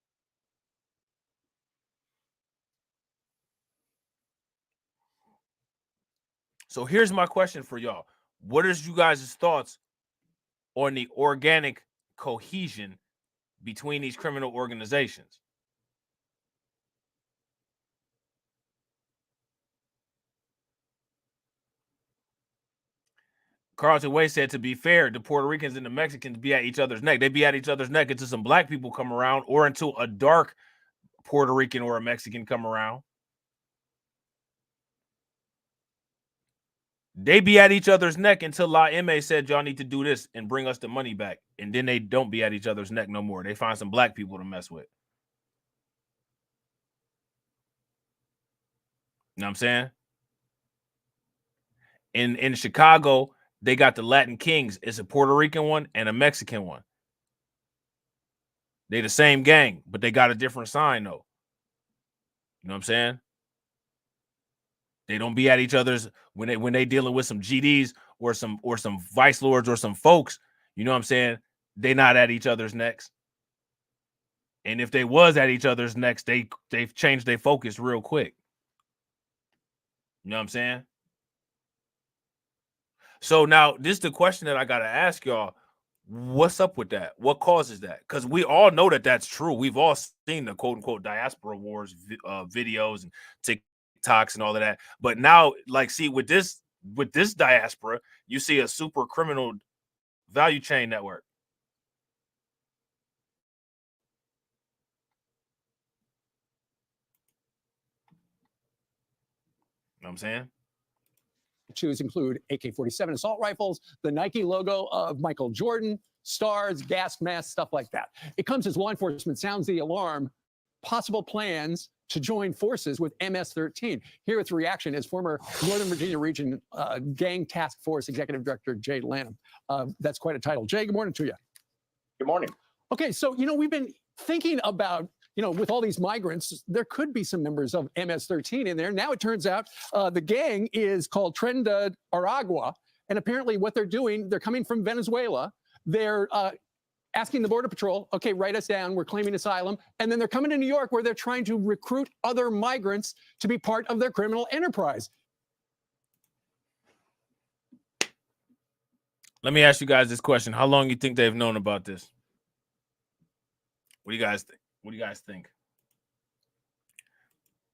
So here's my question for y'all. What is you guys' thoughts on the organic cohesion between these criminal organizations? Carlton Way said, to be fair, the Puerto Ricans and the Mexicans be at each other's neck. They be at each other's neck until some black people come around, or until a dark Puerto Rican or a Mexican come around. They be at each other's neck until La M.A. said, y'all need to do this and bring us the money back. And then they don't be at each other's neck no more. They find some black people to mess with. You know what I'm saying? In Chicago, they got the Latin Kings. It's a Puerto Rican one and a Mexican one. They the same gang, but they got a different sign, though. You know what I'm saying? They don't be at each other's when they dealing with some GDs or some vice lords or some folks. You know what I'm saying? They not at each other's necks. And if they was at each other's necks, they've changed their focus real quick. You know what I'm saying? So now this is the question that I got to ask y'all. What's up with that? What causes that? Because we all know that that's true. We've all seen the quote unquote diaspora wars videos and TikToks and all of that. But now, like, see, with this diaspora, you see a super criminal value chain network. You know what I'm saying? Choose include AK-47 assault rifles, the Nike logo of Michael Jordan, stars, gas masks, stuff like that. It comes as law enforcement sounds the alarm, possible plans to join forces with MS-13. Here its reaction is former Northern Virginia Region Gang Task Force Executive Director Jay Lanham. That's quite a title. Jay, good morning to you. Good morning. Okay, so, we've been thinking about, with all these migrants, there could be some members of MS-13 in there. Now it turns out the gang is called Tren de Aragua, and apparently what they're doing, they're coming from Venezuela. They're asking the Border Patrol, okay, write us down, we're claiming asylum, and then they're coming to New York where they're trying to recruit other migrants to be part of their criminal enterprise. Let me ask you guys this question. How long do you think they've known about this? What do you guys think? What do you guys think?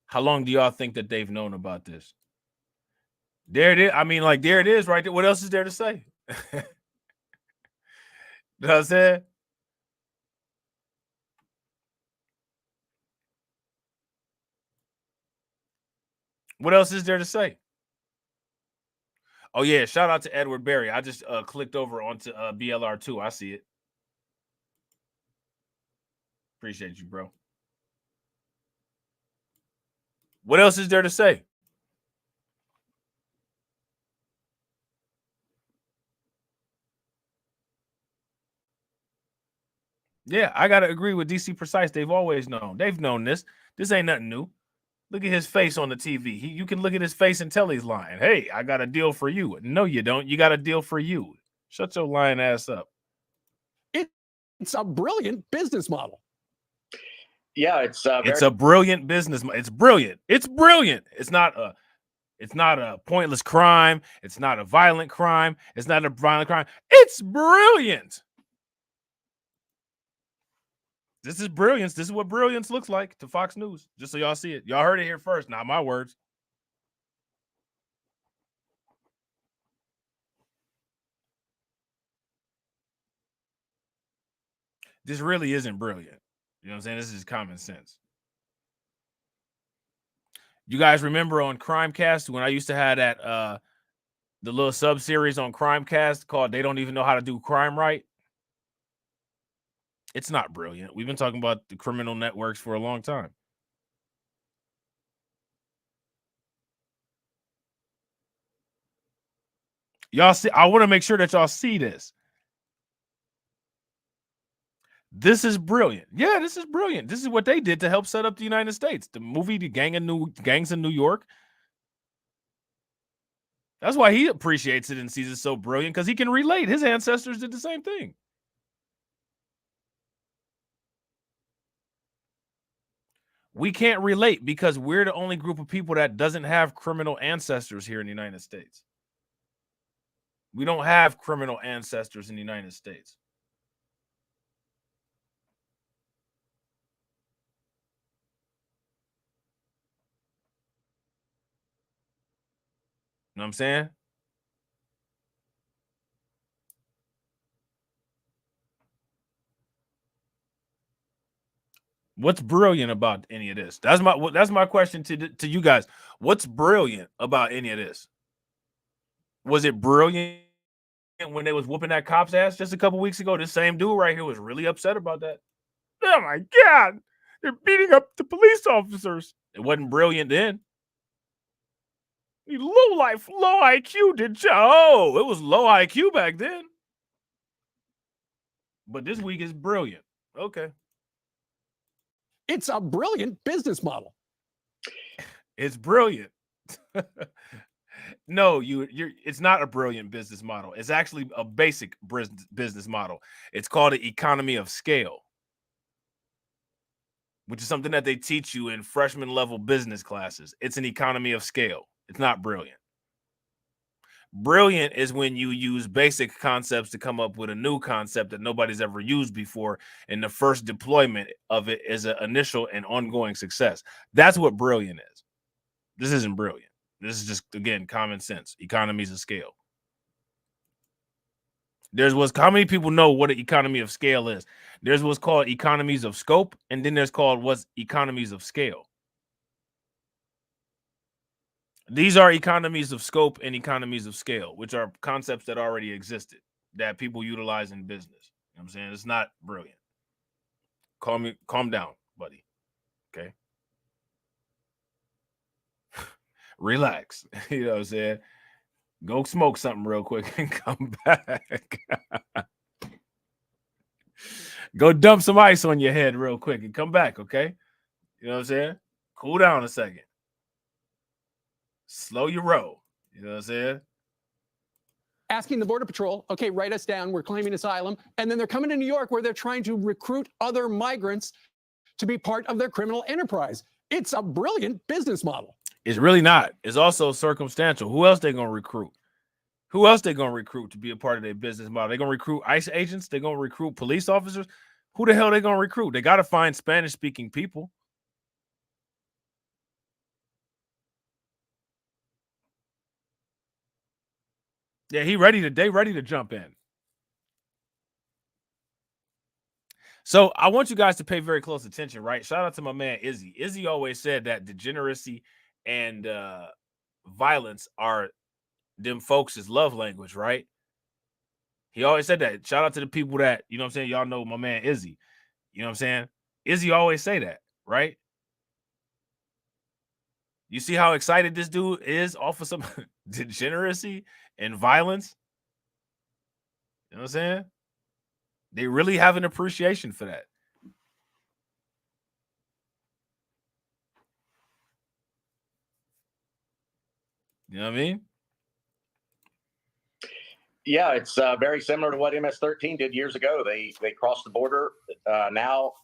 How long do y'all think that they've known about this? There it is. I mean, like, there it is right there. What else is there to say? You know what I'm saying? What else is there to say? Oh, yeah. Shout out to Edward Berry. I just clicked over onto BLR2. I see it. Appreciate you, bro. What else is there to say? Yeah, I gotta agree with DC Precise. They've always known. They've known this. This ain't nothing new. Look at his face on the TV. You can look at his face and tell he's lying. Hey, I got a deal for you. No, you don't. You got a deal for you. Shut your lying ass up. It's a brilliant business model. Yeah, it's a brilliant business. It's brilliant. It's brilliant. It's not a pointless crime. It's not a violent crime. It's not a violent crime. It's brilliant. This is brilliance. This is what brilliance looks like to Fox News. Just so y'all see it. Y'all heard it here first. Not my words. This really isn't brilliant. You know what I'm saying? This is common sense. You guys remember on Crimecast when I used to have that the little sub-series on Crimecast called They Don't Even Know How to Do Crime Right? It's not brilliant. We've been talking about the criminal networks for a long time. Y'all see, I want to make sure that y'all see this. This is brilliant. Yeah, this is brilliant. This is what they did to help set up the United States. The movie, The Gangs in New York. That's why he appreciates it and sees it so brilliant, because he can relate. His ancestors did the same thing. We can't relate because we're the only group of people that doesn't have criminal ancestors here in the United States. We don't have criminal ancestors in the United States. You know what I'm saying? What's brilliant about any of this? That's my question to you guys. What's brilliant about any of this? Was it brilliant when they was whooping that cop's ass just a couple weeks ago? This same dude right here was really upset about that. Oh my God, they're beating up the police officers. It wasn't brilliant then. You low IQ did you? Oh, it was low IQ back then. But this week is brilliant. Okay. It's a brilliant business model. It's brilliant. No, it's not a brilliant business model. It's actually a basic business model. It's called an economy of scale, which is something that they teach you in freshman level business classes. It's an economy of scale. It's not brilliant. Brilliant is when you use basic concepts to come up with a new concept that nobody's ever used before, and the first deployment of it is an initial and ongoing success. That's what brilliant is. This isn't brilliant. This is just, again, common sense. Economies of scale. How many people know what an economy of scale is? There's what's called economies of scope, and then there's called what's economies of scale. These are economies of scope and economies of scale, which are concepts that already existed that people utilize in business. You know what I'm saying? It's not brilliant. Calm down, buddy. Okay. Relax. You know what I'm saying? Go smoke something real quick and come back. Go dump some ice on your head real quick and come back, okay? You know what I'm saying? Cool down a second. Slow your roll. You know what I'm saying? Asking the Border Patrol, okay, write us down. We're claiming asylum. And then they're coming to New York where they're trying to recruit other migrants to be part of their criminal enterprise. It's a brilliant business model. It's really not. It's also circumstantial. Who else they going to recruit? Who else they going to recruit to be a part of their business model? They going to recruit ICE agents? They going to recruit police officers? Who the hell they going to recruit? They got to find Spanish-speaking people. Yeah, they ready to jump in. So I want you guys to pay very close attention, right? Shout out to my man Izzy. Izzy always said that degeneracy and violence are them folks' love language, right? He always said that. Shout out to the people that, you know what I'm saying, y'all know my man Izzy. You know what I'm saying? Izzy always say that, right? You see how excited this dude is off of some degeneracy and violence? You know what I'm saying? They really have an appreciation for that. You know what I mean? Yeah, it's very similar to what MS-13 did years ago. They crossed the border. Now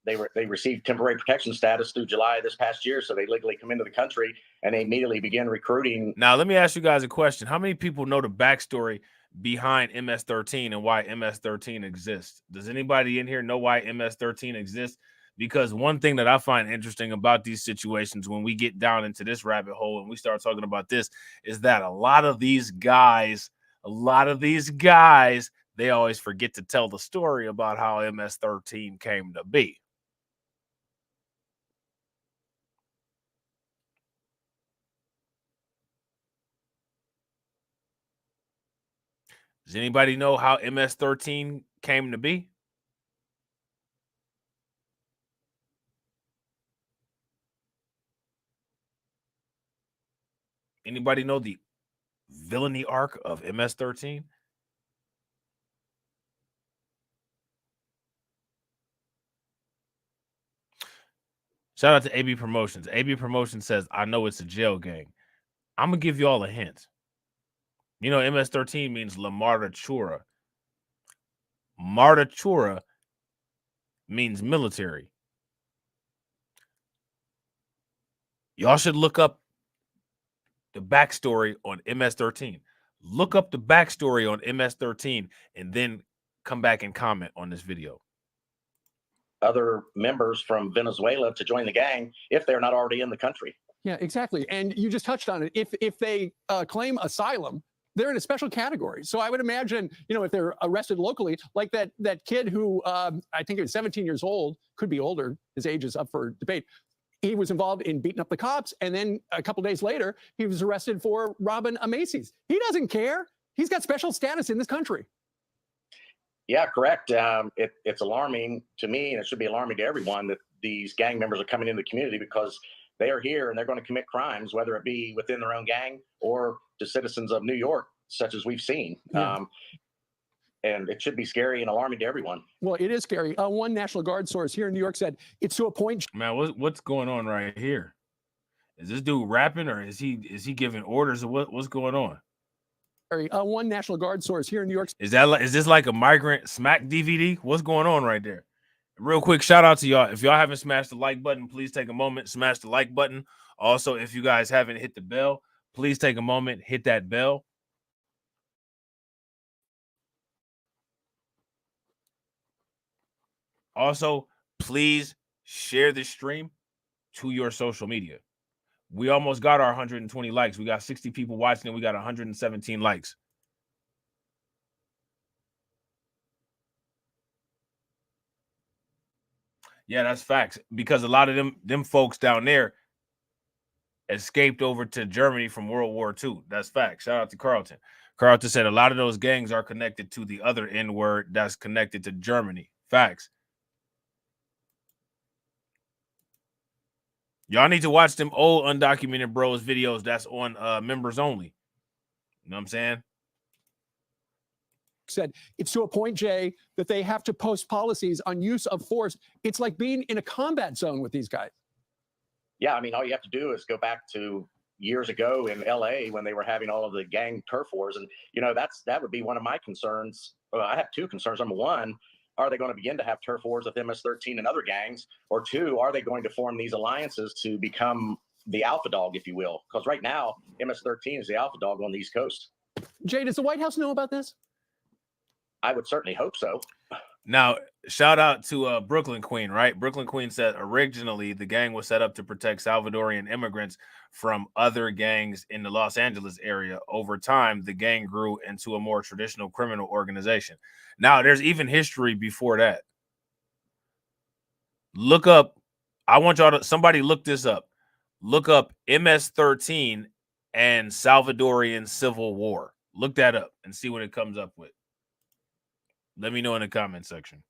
they received temporary protection status through July this past year, so they legally come into the country and they immediately begin recruiting. Now, let me ask you guys a question. How many people know the backstory behind MS-13 and why MS-13 exists? Does anybody in here know why MS-13 exists? Because one thing that I find interesting about these situations when we get down into this rabbit hole and we start talking about this is that a lot of these guys, they always forget to tell the story about how MS-13 came to be. Does anybody know how MS-13 came to be? Anybody know the villainy arc of MS-13? Shout out to AB Promotions. AB Promotions says, I know it's a jail gang. I'm going to give you all a hint. You know, MS-13 means La Martitura. Martitura means military. Y'all should look up the backstory on MS-13. Look up the backstory on MS-13 and then come back and comment on this video. Other members from Venezuela to join the gang if they're not already in the country. Yeah, exactly. And you just touched on it. If they claim asylum, they're in a special category. So I would imagine, you know, if they're arrested locally, like that kid who I think he was 17 years old, could be older. His age is up for debate. He was involved in beating up the cops. And then a couple days later, he was arrested for robbing a Macy's. He doesn't care. He's got special status in this country. Yeah, correct. It's alarming to me, and it should be alarming to everyone that these gang members are coming into the community because they are here and they're going to commit crimes, whether it be within their own gang or to citizens of New York, such as we've seen. Yeah. And it should be scary and alarming to everyone. Well, it is scary. One National Guard source here in New York said it's to a point. Man, what's going on right here? Is this dude rapping or is he giving orders or what's going on? One National Guard source here in New York. Is this like a migrant smack DVD? What's going on right there? Real quick, shout out to y'all. If y'all haven't smashed the like button, please take a moment, smash the like button. Also, if you guys haven't hit the bell, please take a moment, hit that bell. Also, please share this stream to your social media. We almost got our 120 likes. We got 60 people watching and we got 117 likes. Yeah, that's facts. Because a lot of them folks down there escaped over to Germany from World War II. That's facts. Shout out to Carlton. Carlton said a lot of those gangs are connected to the other N-word that's connected to Germany. Facts. Y'all need to watch them old Undocumented Bros videos that's on members only. You know what I'm saying? Said it's to a point, Jay, that they have to post policies on use of force. It's like being in a combat zone with these guys. Yeah, I mean, all you have to do is go back to years ago in LA when they were having all of the gang turf wars. And, you know, that would be one of my concerns. Well, I have two concerns. Number one, are they going to begin to have turf wars with MS-13 and other gangs? Or two, are they going to form these alliances to become the alpha dog, if you will? Because right now, MS-13 is the alpha dog on the East Coast. Jay, does the White House know about this? I would certainly hope so. Now, shout out to Brooklyn Queen, right? Brooklyn Queen said originally the gang was set up to protect Salvadorian immigrants from other gangs in the Los Angeles area. Over time, the gang grew into a more traditional criminal organization. Now, there's even history before that. Look up, I want y'all to, somebody look this up. Look up MS-13 and Salvadorian Civil War. Look that up and see what it comes up with. Let me know in the comment section.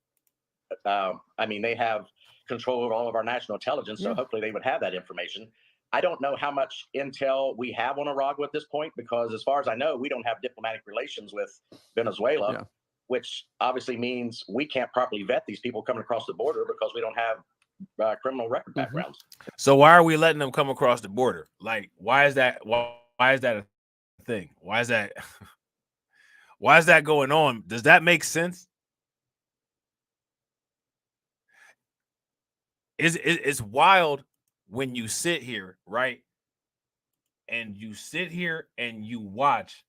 I mean, they have control over all of our national intelligence, so hopefully they would have that information. I don't know how much intel we have on Aragua at this point, because as far as I know, we don't have diplomatic relations with Venezuela. which obviously means we can't properly vet these people coming across the border because we don't have criminal record backgrounds. So why are we letting them come across the border? Like, why is that? Why is that a thing? Why is that? Why is that going on? Does that make sense? It's wild when you sit here, right? And you sit here and you watch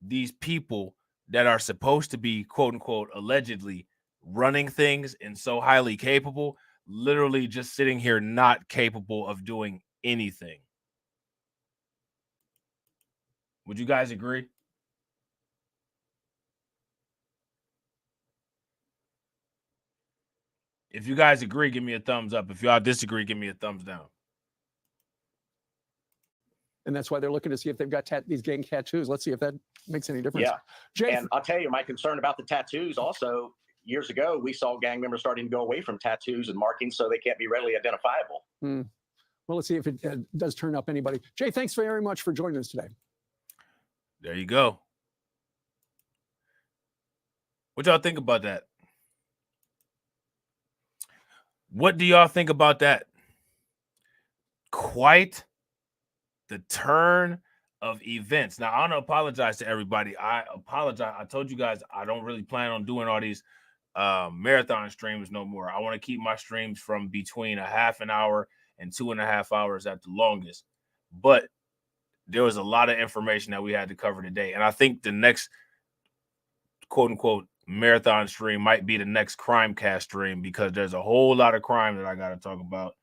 these people that are supposed to be, quote unquote, allegedly running things and so highly capable, literally just sitting here not capable of doing anything. Would you guys agree? If you guys agree, give me a thumbs up. If y'all disagree, give me a thumbs down. And that's why they're looking to see if they've got these gang tattoos. Let's see if that makes any difference. Yeah. Jay, and I'll tell you, my concern about the tattoos also, years ago, we saw gang members starting to go away from tattoos and markings so they can't be readily identifiable. Well, let's see if it does turn up anybody. Jay, thanks very much for joining us today. There you go. What y'all think about that? What do y'all think about that? Quite the turn of events. Now, I want to apologize to everybody. I apologize. I told you guys I don't really plan on doing all these marathon streams no more. I want to keep my streams from between a half an hour and 2.5 hours at the longest. But there was a lot of information that we had to cover today. And I think the next, quote unquote, marathon stream might be the next Crimecast stream, because there's a whole lot of crime that I got to talk about.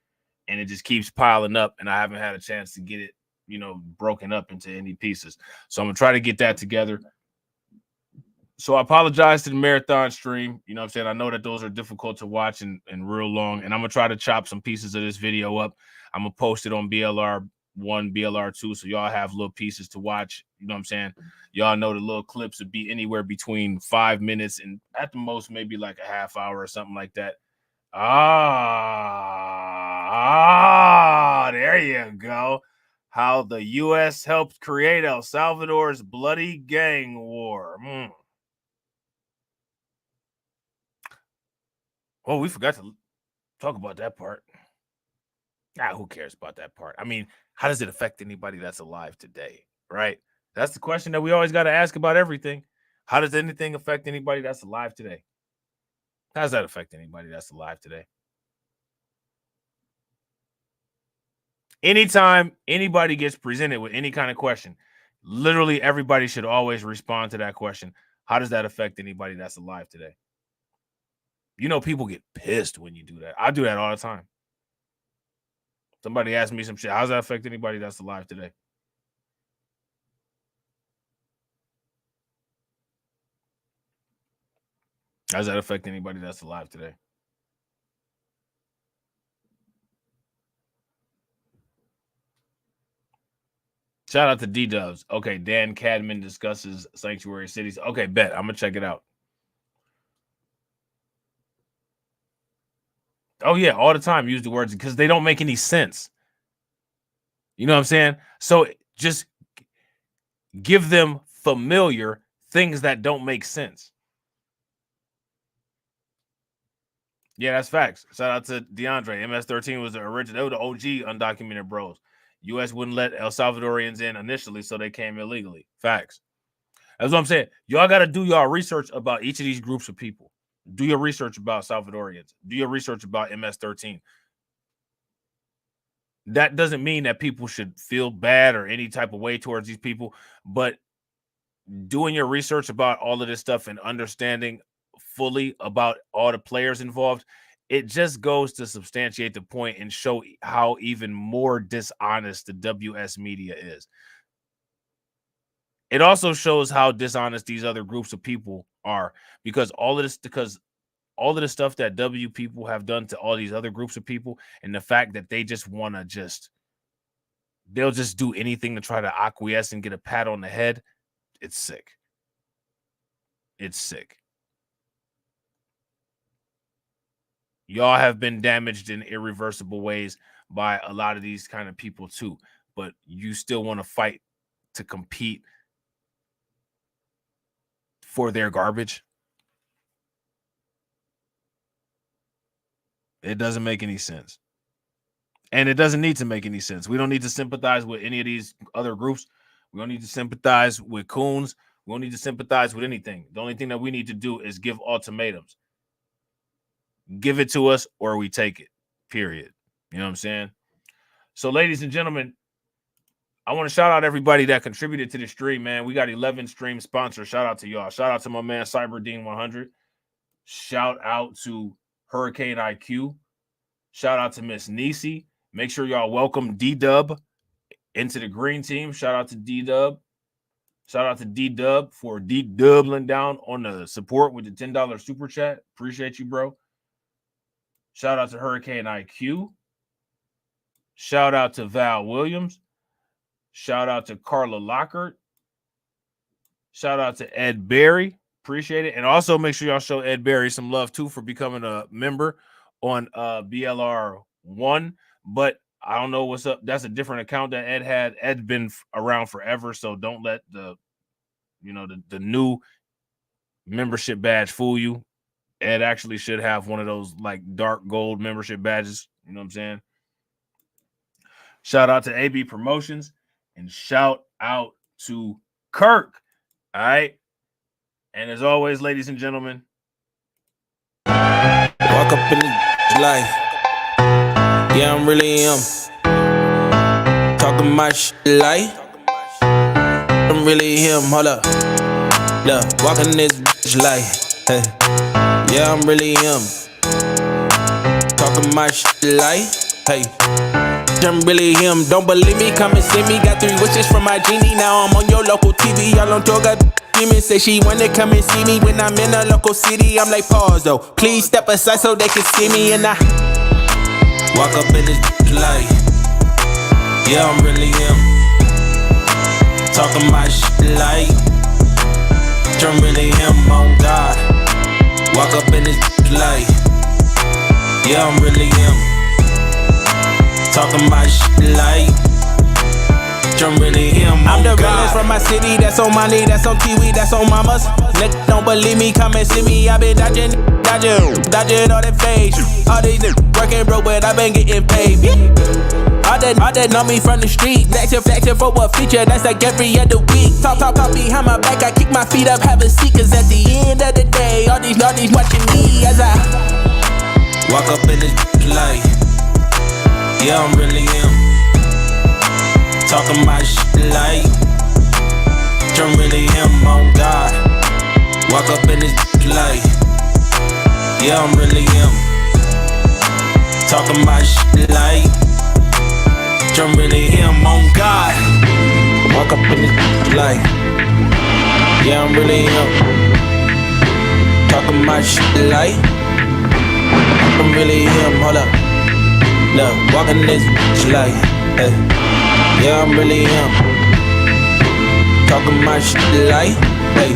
And it just keeps piling up. And I haven't had a chance to get it, broken up into any pieces. So I'm going to try to get that together. So I apologize to the marathon stream. You know what I'm saying? I know that those are difficult to watch and real long. And I'm going to try to chop some pieces of this video up. I'm going to post it on BLR1, BLR2. So y'all have little pieces to watch. You know what I'm saying? Y'all know the little clips would be anywhere between 5 minutes and at the most maybe like a half hour or something like that. There you go. How the U.S. helped create El Salvador's bloody gang war. Oh, we forgot to talk about that part. Who cares about that part? I mean, how does it affect anybody that's alive today, right? That's the question that we always got to ask about everything. How does anything affect anybody that's alive today? How does that affect anybody that's alive today? Anytime anybody gets presented with any kind of question, literally everybody should always respond to that question. How does that affect anybody that's alive today? People get pissed when you do that. I do that all the time. Somebody asked me some shit. How does that affect anybody that's alive today? How does that affect anybody that's alive today? Shout out to D-Dubs. Okay, Dan Cadman discusses sanctuary cities. Okay, bet. I'm going to check it out. Oh, yeah, all the time use the words because they don't make any sense. You know what I'm saying? So just give them familiar things that don't make sense. Yeah, that's facts. Shout out to DeAndre. MS-13 was the original, the OG undocumented bros. U.S. wouldn't let El Salvadorians in initially, so they came illegally. Facts. That's what I'm saying. Y'all got to do y'all research about each of these groups of people. Do your research about Salvadorians. Do your research about MS-13. That doesn't mean that people should feel bad or any type of way towards these people, but doing your research about all of this stuff and understanding fully about all the players involved, it just goes to substantiate the point and show how even more dishonest the WS media is. It also shows how dishonest these other groups of people are, because all of the stuff that W people have done to all these other groups of people, and the fact that they just want to they'll just do anything to try to acquiesce and get a pat on the head. It's sick. It's sick. Y'all have been damaged in irreversible ways by a lot of these kind of people too, but you still want to fight to compete for their garbage. It doesn't make any sense. And it doesn't need to make any sense. We don't need to sympathize with any of these other groups. We don't need to sympathize with coons. We don't need to sympathize with anything. The only thing that we need to do is give ultimatums. Give it to us or we take it, period. You know what I'm saying? So, ladies and gentlemen, I want to shout out everybody that contributed to the stream, man. We got 11 stream sponsors. Shout out to y'all. Shout out to my man, CyberDean100. Shout out to Hurricane IQ. Shout out to Miss Nisi. Make sure y'all welcome D-Dub into the green team. Shout out to D-Dub. Shout out to D-Dub for D-doubling down on the support with the $10 super chat. Appreciate you, bro. Shout out to Hurricane IQ. Shout out to Val Williams. Shout out to Carla Lockhart. Shout out to Ed Berry. Appreciate it. And also make sure y'all show Ed Berry some love, too, for becoming a member on BLR1. But I don't know what's up. That's a different account that Ed had. Ed's been around forever, so don't let the new membership badge fool you. Ed actually should have one of those like dark gold membership badges. You know what I'm saying? Shout out to AB Promotions and shout out to Kirk. All right. And as always, ladies and gentlemen, walk up in the life. Yeah, I'm really talking my shit like I'm really him. Hold up. Look, walking this bitch like, hey. Yeah, I'm really him. Talking my shit like, hey. I'm really him. Don't believe me? Come and see me. Got 3 wishes from my genie. Now I'm on your local TV. Y'all on tour, got demons. Say she wanna come and see me when I'm in a local city. I'm like, pause though. Please step aside so they can see me. And I walk up in this light. Yeah, I'm really him. Talking my shit like I'm really him, on God. Walk up in this light. Yeah, I'm really him. Talking my shit like I'm really him. I'm the realest from my city. That's on Money, that's on Kiwi, that's on Mamas. Niggas don't believe me, come and see me. I been dodging all that fake. All these niggas working broke, but I been getting paid. All that know me from the street. Flexing for what feature, that's like every other week. Talk behind my back, I kick my feet up, have a seat. Cause at the end of the day, all these watching me as I walk up in this light. Yeah, I'm really him. Talking my shit like I'm really him, on God. Walk up in this light. Yeah, I'm really him. Talking my shit like I'm really him, on God. Walk up in this light. Yeah, I'm really him. Talking my shit like I'm really him. Hold up. Look, walking this light. Hey. Yeah, I'm really him. Talking my shit like, hey.